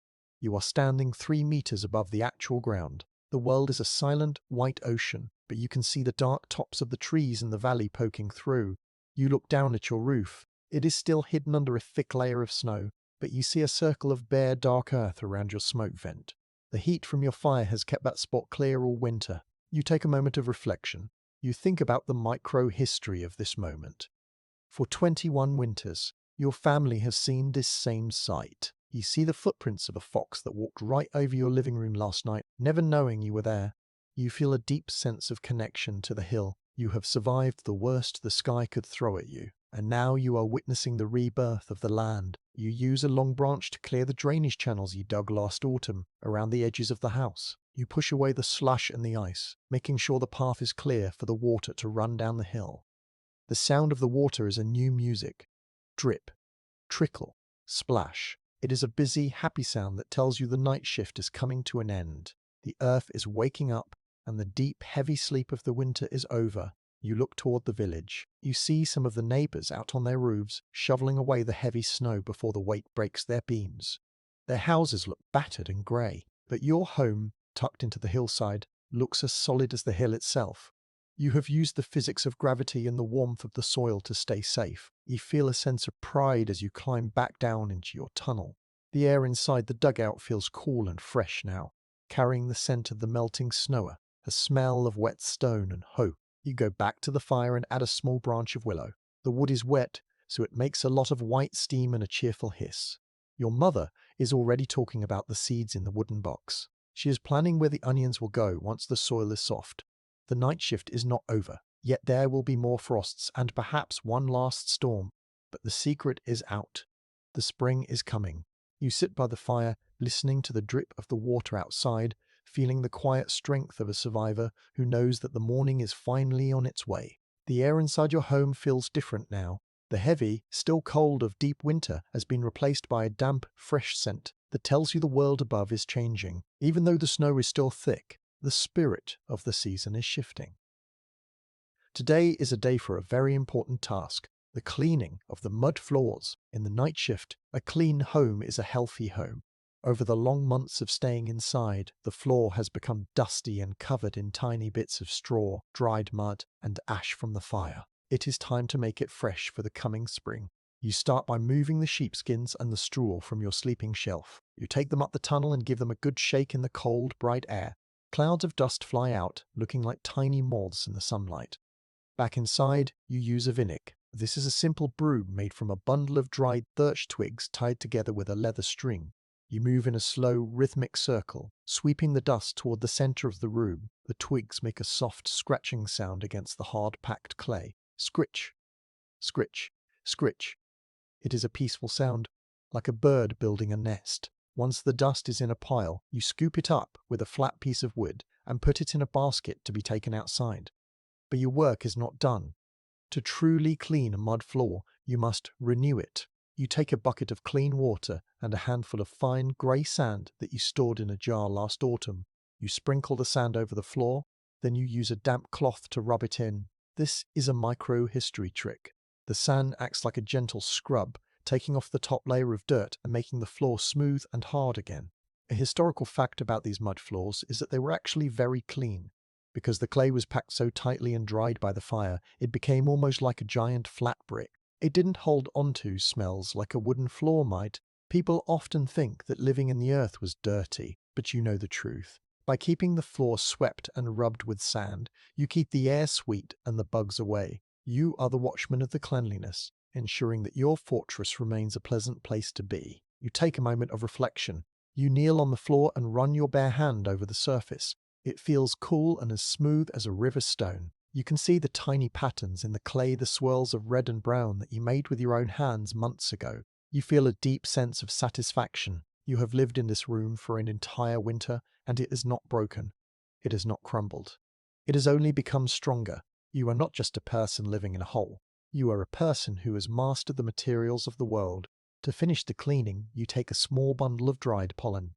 You are standing 3 meters above the actual ground. The world is a silent, white ocean, but you can see the dark tops of the trees in the valley poking through. You look down at your roof. It is still hidden under a thick layer of snow, but you see a circle of bare, dark earth around your smoke vent. The heat from your fire has kept that spot clear all winter. You take a moment of reflection. You think about the micro-history of this moment. For 21 winters, your family has seen this same sight. You see the footprints of a fox that walked right over your living room last night, never knowing you were there. You feel a deep sense of connection to the hill. You have survived the worst the sky could throw at you, and now you are witnessing the rebirth of the land. You use a long branch to clear the drainage channels you dug last autumn around the edges of the house. You push away the slush and the ice, making sure the path is clear for the water to run down the hill. The sound of the water is a new music. Drip, trickle, splash. It is a busy, happy sound that tells you the night shift is coming to an end. The earth is waking up, and the deep, heavy sleep of the winter is over. You look toward the village. You see some of the neighbors out on their roofs, shoveling away the heavy snow before the weight breaks their beams. Their houses look battered and grey, but your home, tucked into the hillside, looks as solid as the hill itself. You have used the physics of gravity and the warmth of the soil to stay safe. You feel a sense of pride as you climb back down into your tunnel. The air inside the dugout feels cool and fresh now, carrying the scent of the melting snow, a smell of wet stone and hope. You go back to the fire and add a small branch of willow. The wood is wet, so it makes a lot of white steam and a cheerful hiss. Your mother is already talking about the seeds in the wooden box. She is planning where the onions will go once the soil is soft. The night shift is not over, yet there will be more frosts and perhaps one last storm. But the secret is out. The spring is coming. You sit by the fire, listening to the drip of the water outside, feeling the quiet strength of a survivor who knows that the morning is finally on its way. The air inside your home feels different now. The heavy, still cold of deep winter has been replaced by a damp, fresh scent that tells you the world above is changing. Even though the snow is still thick, the spirit of the season is shifting. Today is a day for a very important task, the cleaning of the mud floors. In the night shift, a clean home is a healthy home. Over the long months of staying inside, the floor has become dusty and covered in tiny bits of straw, dried mud, and ash from the fire. It is time to make it fresh for the coming spring. You start by moving the sheepskins and the straw from your sleeping shelf. You take them up the tunnel and give them a good shake in the cold, bright air. Clouds of dust fly out, looking like tiny moths in the sunlight. Back inside, you use a vinnick. This is a simple broom made from a bundle of dried birch twigs tied together with a leather string. You move in a slow, rhythmic circle, sweeping the dust toward the center of the room. The twigs make a soft scratching sound against the hard-packed clay. Scritch, scritch, scritch. It is a peaceful sound, like a bird building a nest. Once the dust is in a pile, you scoop it up with a flat piece of wood and put it in a basket to be taken outside. But your work is not done. To truly clean a mud floor, you must renew it. You take a bucket of clean water and a handful of fine grey sand that you stored in a jar last autumn. You sprinkle the sand over the floor, then you use a damp cloth to rub it in. This is a micro-history trick. The sand acts like a gentle scrub, taking off the top layer of dirt and making the floor smooth and hard again. A historical fact about these mud floors is that they were actually very clean. Because the clay was packed so tightly and dried by the fire, it became almost like a giant flat brick. It didn't hold onto smells like a wooden floor might. People often think that living in the earth was dirty, but you know the truth. By keeping the floor swept and rubbed with sand, you keep the air sweet and the bugs away. You are the watchman of the cleanliness, ensuring that your fortress remains a pleasant place to be. You take a moment of reflection. You kneel on the floor and run your bare hand over the surface. It feels cool and as smooth as a river stone. You can see the tiny patterns in the clay, the swirls of red and brown that you made with your own hands months ago. You feel a deep sense of satisfaction. You have lived in this room for an entire winter, and it is not broken. It has not crumbled. It has only become stronger. You are not just a person living in a hole. You are a person who has mastered the materials of the world. To finish the cleaning, you take a small bundle of dried pollen.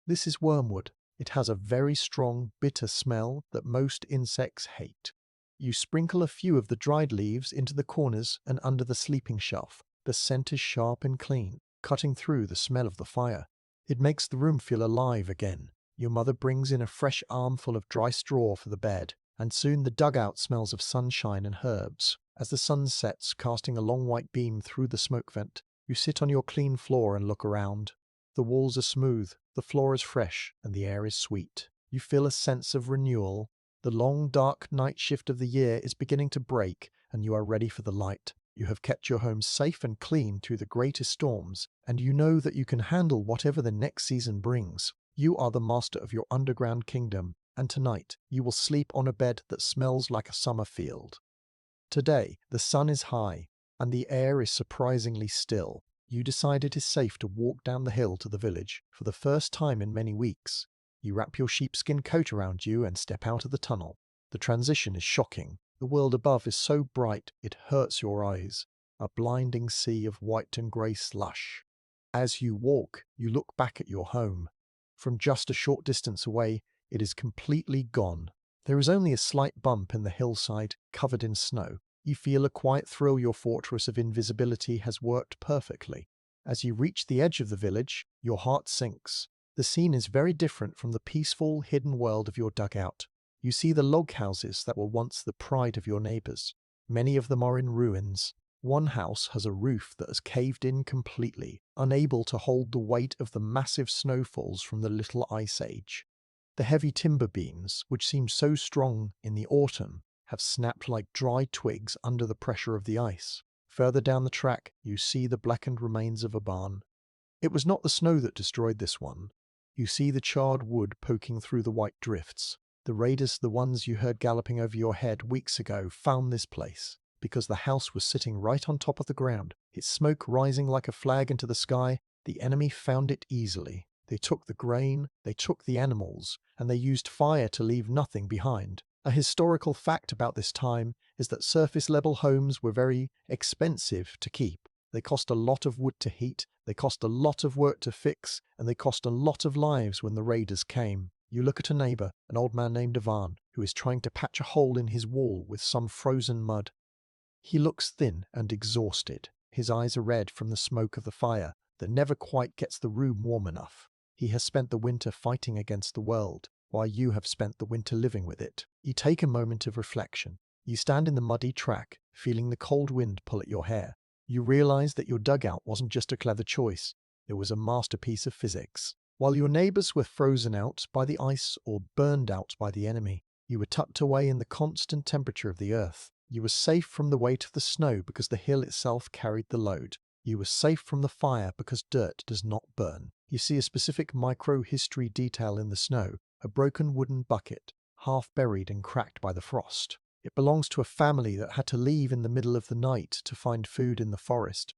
This is wormwood. It has a very strong, bitter smell that most insects hate. You sprinkle a few of the dried leaves into the corners and under the sleeping shelf. The scent is sharp and clean, cutting through the smell of the fire. It makes the room feel alive again. Your mother brings in a fresh armful of dry straw for the bed, and soon the dugout smells of sunshine and herbs. As the sun sets, casting a long white beam through the smoke vent, you sit on your clean floor and look around. The walls are smooth, the floor is fresh, and the air is sweet. You feel a sense of renewal. The long, dark night shift of the year is beginning to break, and you are ready for the light. You have kept your home safe and clean through the greatest storms, and you know that you can handle whatever the next season brings. You are the master of your underground kingdom, and tonight you will sleep on a bed that smells like a summer field. Today, the sun is high, and the air is surprisingly still. You decide it is safe to walk down the hill to the village for the first time in many weeks. You wrap your sheepskin coat around you and step out of the tunnel. The transition is shocking. The world above is so bright it hurts your eyes, a blinding sea of white and grey slush. As you walk, you look back at your home. From just a short distance away, it is completely gone. There is only a slight bump in the hillside, covered in snow. You feel a quiet thrill. Your fortress of invisibility has worked perfectly. As you reach the edge of the village, your heart sinks. The scene is very different from the peaceful, hidden world of your dugout. You see the log houses that were once the pride of your neighbors. Many of them are in ruins. One house has a roof that has caved in completely, unable to hold the weight of the massive snowfalls from the Little Ice Age. The heavy timber beams, which seem so strong in the autumn, have snapped like dry twigs under the pressure of the ice. Further down the track, you see the blackened remains of a barn. It was not the snow that destroyed this one. You see the charred wood poking through the white drifts. The raiders, the ones you heard galloping over your head weeks ago, found this place because the house was sitting right on top of the ground, its smoke rising like a flag into the sky. The enemy found it easily. They took the grain, they took the animals, and they used fire to leave nothing behind. A historical fact about this time is that surface-level homes were very expensive to keep. They cost a lot of wood to heat, they cost a lot of work to fix, and they cost a lot of lives when the raiders came. You look at a neighbor, an old man named Ivan, who is trying to patch a hole in his wall with some frozen mud. He looks thin and exhausted. His eyes are red from the smoke of the fire that never quite gets the room warm enough. He has spent the winter fighting against the world, while you have spent the winter living with it. You take a moment of reflection. You stand in the muddy track, feeling the cold wind pull at your hair. You realize that your dugout wasn't just a clever choice, it was a masterpiece of physics. While your neighbors were frozen out by the ice or burned out by the enemy, you were tucked away in the constant temperature of the earth. You were safe from the weight of the snow because the hill itself carried the load. You were safe from the fire because dirt does not burn. You see a specific micro-history detail in the snow, a broken wooden bucket, half buried and cracked by the frost. It belongs to a family that had to leave in the middle of the night to find food in the forest.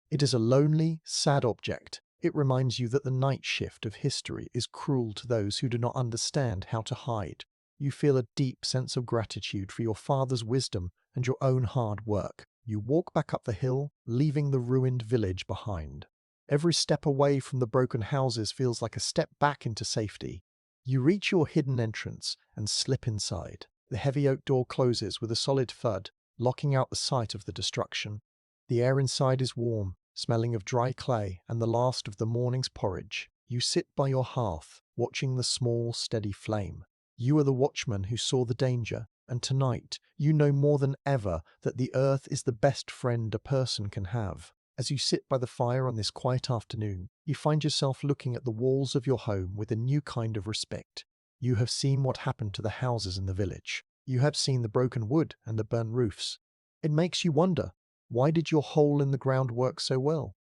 It is a lonely, sad object. It reminds you that the night shift of history is cruel to those who do not understand how to hide. You feel a deep sense of gratitude for your father's wisdom and your own hard work. You walk back up the hill, leaving the ruined village behind. Every step away from the broken houses feels like a step back into safety. You reach your hidden entrance and slip inside. The heavy oak door closes with a solid thud, locking out the sight of the destruction. The air inside is warm, smelling of dry clay and the last of the morning's porridge. You sit by your hearth, watching the small, steady flame. You are the watchman who saw the danger, and tonight you know more than ever that the earth is the best friend a person can have. As you sit by the fire on this quiet afternoon, you find yourself looking at the walls of your home with a new kind of respect. You have seen what happened to the houses in the village. You have seen the broken wood and the burned roofs. It makes you wonder, why did your hole in the ground work so well?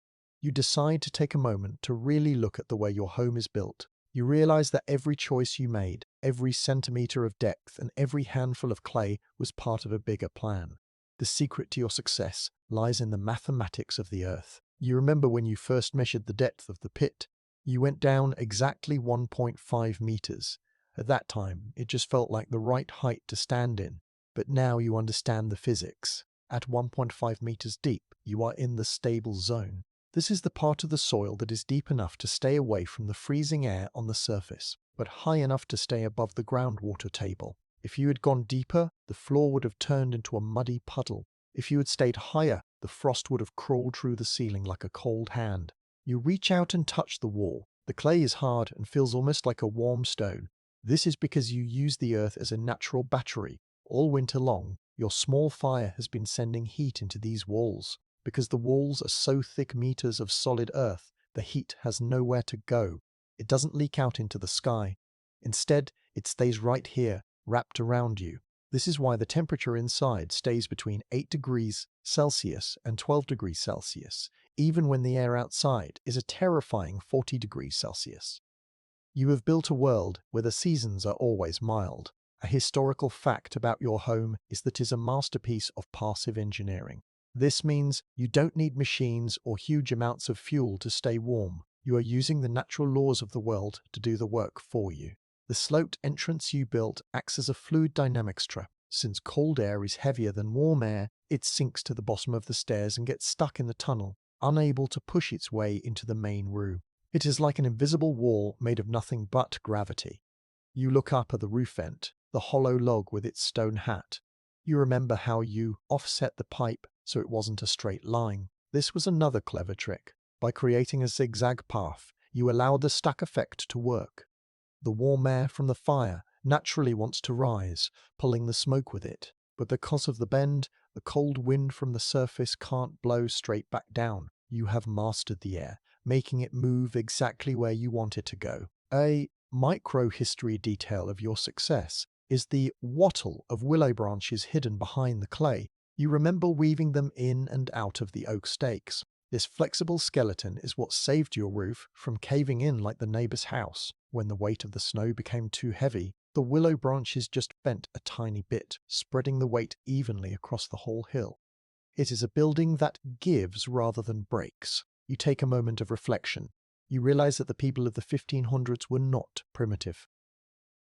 You decide to take a moment to really look at the way your home is built. You realize that every choice you made, every centimeter of depth, and every handful of clay was part of a bigger plan. The secret to your success lies in the mathematics of the earth. You remember when you first measured the depth of the pit? You went down exactly 1.5 meters. At that time, it just felt like the right height to stand in. But now you understand the physics. At 1.5 meters deep, you are in the stable zone. This is the part of the soil that is deep enough to stay away from the freezing air on the surface, but high enough to stay above the groundwater table. If you had gone deeper, the floor would have turned into a muddy puddle. If you had stayed higher, the frost would have crawled through the ceiling like a cold hand. You reach out and touch the wall. The clay is hard and feels almost like a warm stone. This is because you use the earth as a natural battery. All winter long, your small fire has been sending heat into these walls. Because the walls are so thick meters of solid earth, the heat has nowhere to go. It doesn't leak out into the sky. Instead, it stays right here, wrapped around you. This is why the temperature inside stays between 8 degrees Celsius and 12 degrees Celsius, even when the air outside is a terrifying 40 degrees Celsius. You have built a world where the seasons are always mild. A historical fact about your home is that it is a masterpiece of passive engineering. This means you don't need machines or huge amounts of fuel to stay warm. You are using the natural laws of the world to do the work for you. The sloped entrance you built acts as a fluid dynamics trap. Since cold air is heavier than warm air, it sinks to the bottom of the stairs and gets stuck in the tunnel, unable to push its way into the main room. It is like an invisible wall made of nothing but gravity. You look up at the roof vent. the hollow log with its stone hat. You remember how you offset the pipe so it wasn't a straight line. This was another clever trick. By creating a zigzag path, you allowed the stack effect to work. The warm air from the fire naturally wants to rise, pulling the smoke with it. But because of the bend, the cold wind from the surface can't blow straight back down. You have mastered the air, making it move exactly where you want it to go. A micro-history detail of your success is the wattle of willow branches hidden behind the clay. You remember weaving them in and out of the oak stakes. This flexible skeleton is what saved your roof from caving in like the neighbor's house. When the weight of the snow became too heavy, the willow branches just bent a tiny bit, spreading the weight evenly across the whole hill. It is a building that gives rather than breaks. You take a moment of reflection. You realize that the people of the 1500s were not primitive.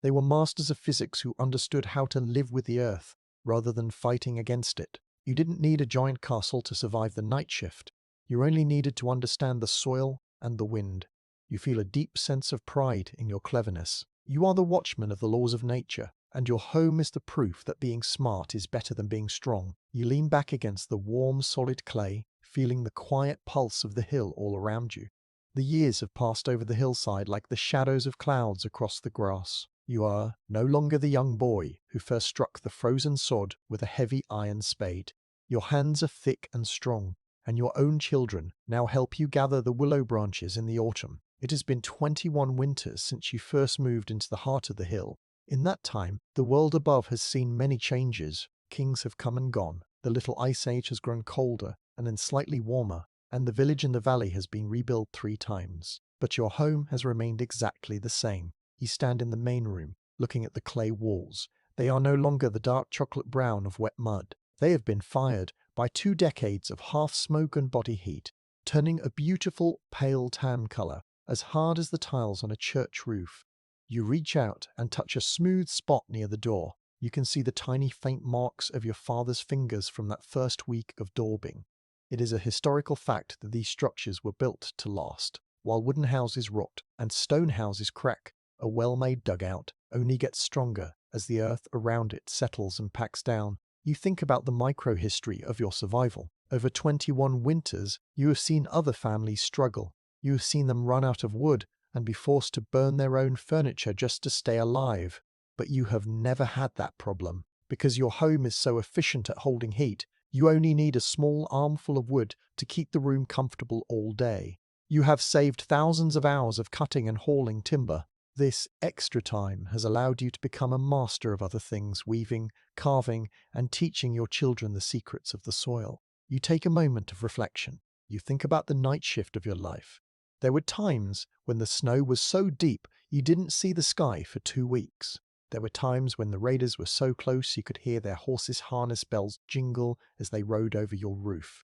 They were masters of physics who understood how to live with the earth rather than fighting against it. You didn't need a giant castle to survive the night shift. You only needed to understand the soil and the wind. You feel a deep sense of pride in your cleverness. You are the watchman of the laws of nature, and your home is the proof that being smart is better than being strong. You lean back against the warm, solid clay, feeling the quiet pulse of the hill all around you. The years have passed over the hillside like the shadows of clouds across the grass. You are no longer the young boy who first struck the frozen sod with a heavy iron spade. Your hands are thick and strong, and your own children now help you gather the willow branches in the autumn. It has been 21 winters since you first moved into the heart of the hill. In that time, the world above has seen many changes. Kings have come and gone. The little ice age has grown colder and then slightly warmer, and the village in the valley has been rebuilt 3 times. But your home has remained exactly the same. You stand in the main room, looking at the clay walls. They are no longer the dark chocolate brown of wet mud. They have been fired by 2 decades of hearth smoke and body heat, turning a beautiful pale tan color, as hard as the tiles on a church roof. You reach out and touch a smooth spot near the door. You can see the tiny faint marks of your father's fingers from that first week of daubing. It is a historical fact that these structures were built to last. While wooden houses rot and stone houses crack, a well-made dugout only gets stronger as the earth around it settles and packs down. You think about the micro-history of your survival. Over 21 winters, you have seen other families struggle. You have seen them run out of wood and be forced to burn their own furniture just to stay alive. But you have never had that problem. Because your home is so efficient at holding heat, you only need a small armful of wood to keep the room comfortable all day. You have saved thousands of hours of cutting and hauling timber. This extra time has allowed you to become a master of other things, weaving, carving, and teaching your children the secrets of the soil. You take a moment of reflection. You think about the night shift of your life. There were times when the snow was so deep you didn't see the sky for 2 weeks. There were times when the raiders were so close you could hear their horses' harness bells jingle as they rode over your roof.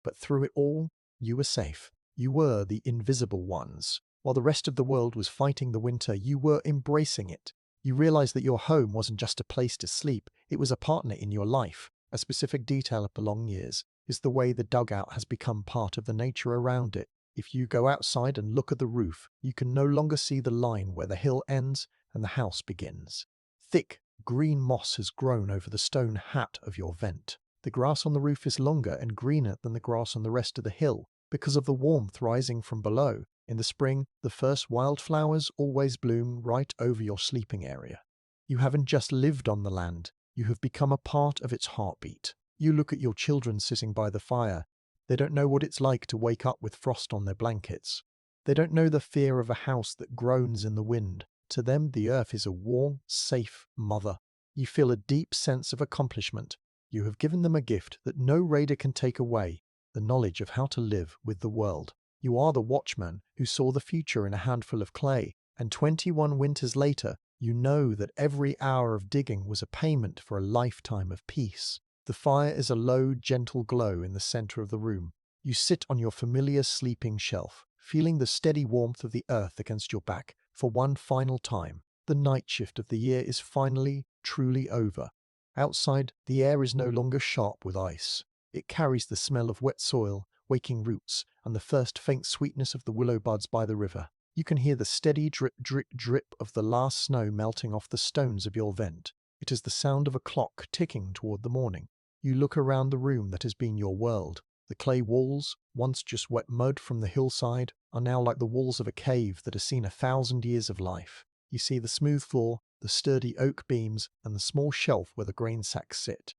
But through it all, you were safe. You were the invisible ones. While the rest of the world was fighting the winter, you were embracing it. You realized that your home wasn't just a place to sleep, it was a partner in your life. A specific detail of the long years is the way the dugout has become part of the nature around it. If you go outside and look at the roof, you can no longer see the line where the hill ends and the house begins. Thick, green moss has grown over the stone hat of your vent. The grass on the roof is longer and greener than the grass on the rest of the hill because of the warmth rising from below. In the spring, the first wildflowers always bloom right over your sleeping area. You haven't just lived on the land, you have become a part of its heartbeat. You look at your children sitting by the fire. They don't know what it's like to wake up with frost on their blankets. They don't know the fear of a house that groans in the wind. To them, the earth is a warm, safe mother. You feel a deep sense of accomplishment. You have given them a gift that no raider can take away, the knowledge of how to live with the world. You are the watchman who saw the future in a handful of clay, and 21 winters later, you know that every hour of digging was a payment for a lifetime of peace. The fire is a low, gentle glow in the center of the room. You sit on your familiar sleeping shelf, feeling the steady warmth of the earth against your back for one final time. The night shift of the year is finally, truly over. Outside, the air is no longer sharp with ice. It carries the smell of wet soil, waking roots, and the first faint sweetness of the willow buds by the river. You can hear the steady drip, drip, drip of the last snow melting off the stones of your vent. It is the sound of a clock ticking toward the morning. You look around the room that has been your world. The clay walls, once just wet mud from the hillside, are now like the walls of a cave that has seen 1,000 years of life. You see the smooth floor, the sturdy oak beams, and the small shelf where the grain sacks sit.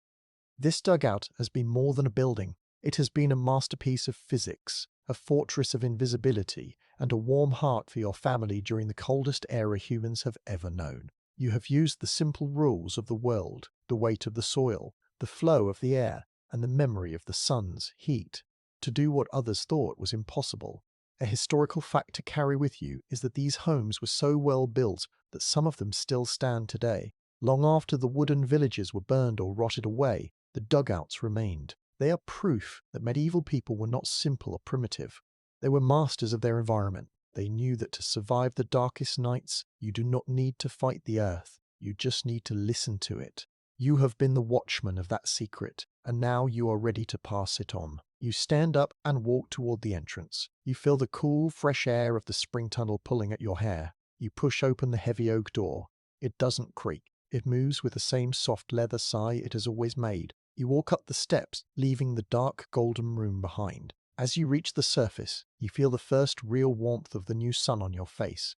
This dugout has been more than a building. It has been a masterpiece of physics, a fortress of invisibility, and a warm heart for your family during the coldest era humans have ever known. You have used the simple rules of the world, the weight of the soil, the flow of the air, and the memory of the sun's heat, to do what others thought was impossible. A historical fact to carry with you is that these homes were so well built that some of them still stand today. Long after the wooden villages were burned or rotted away, the dugouts remained. They are proof that medieval people were not simple or primitive. They were masters of their environment. They knew that to survive the darkest nights, you do not need to fight the earth. You just need to listen to it. You have been the watchman of that secret, and now you are ready to pass it on. You stand up and walk toward the entrance. You feel the cool, fresh air of the spring tunnel pulling at your hair. You push open the heavy oak door. It doesn't creak. It moves with the same soft leather sigh it has always made. You walk up the steps, leaving the dark golden room behind. As you reach the surface, you feel the first real warmth of the new sun on your face.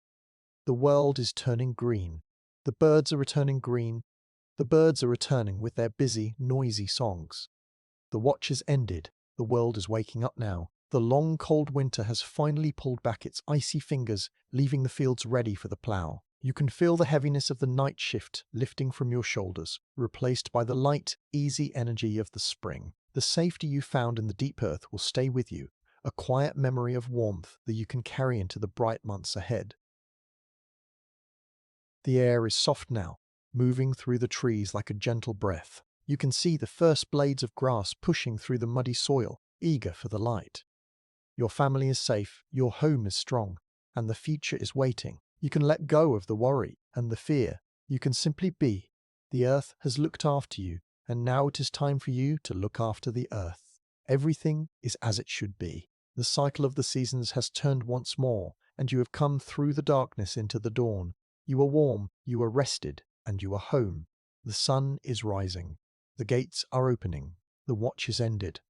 The world is turning green. The birds are returning green. The birds are returning with their busy, noisy songs. The watch has ended. The world is waking up now. The long, cold winter has finally pulled back its icy fingers, leaving the fields ready for the plough. You can feel the heaviness of the night shift lifting from your shoulders, replaced by the light, easy energy of the spring. The safety you found in the deep earth will stay with you, a quiet memory of warmth that you can carry into the bright months ahead. The air is soft now, moving through the trees like a gentle breath. You can see the first blades of grass pushing through the muddy soil, eager for the light. Your family is safe, your home is strong, and the future is waiting. You can let go of the worry and the fear. You can simply be. The earth has looked after you, and now it is time for you to look after the earth. Everything is as it should be. The cycle of the seasons has turned once more, and you have come through the darkness into the dawn. You are warm, you are rested, and you are home. The sun is rising. The gates are opening. The watch is ended.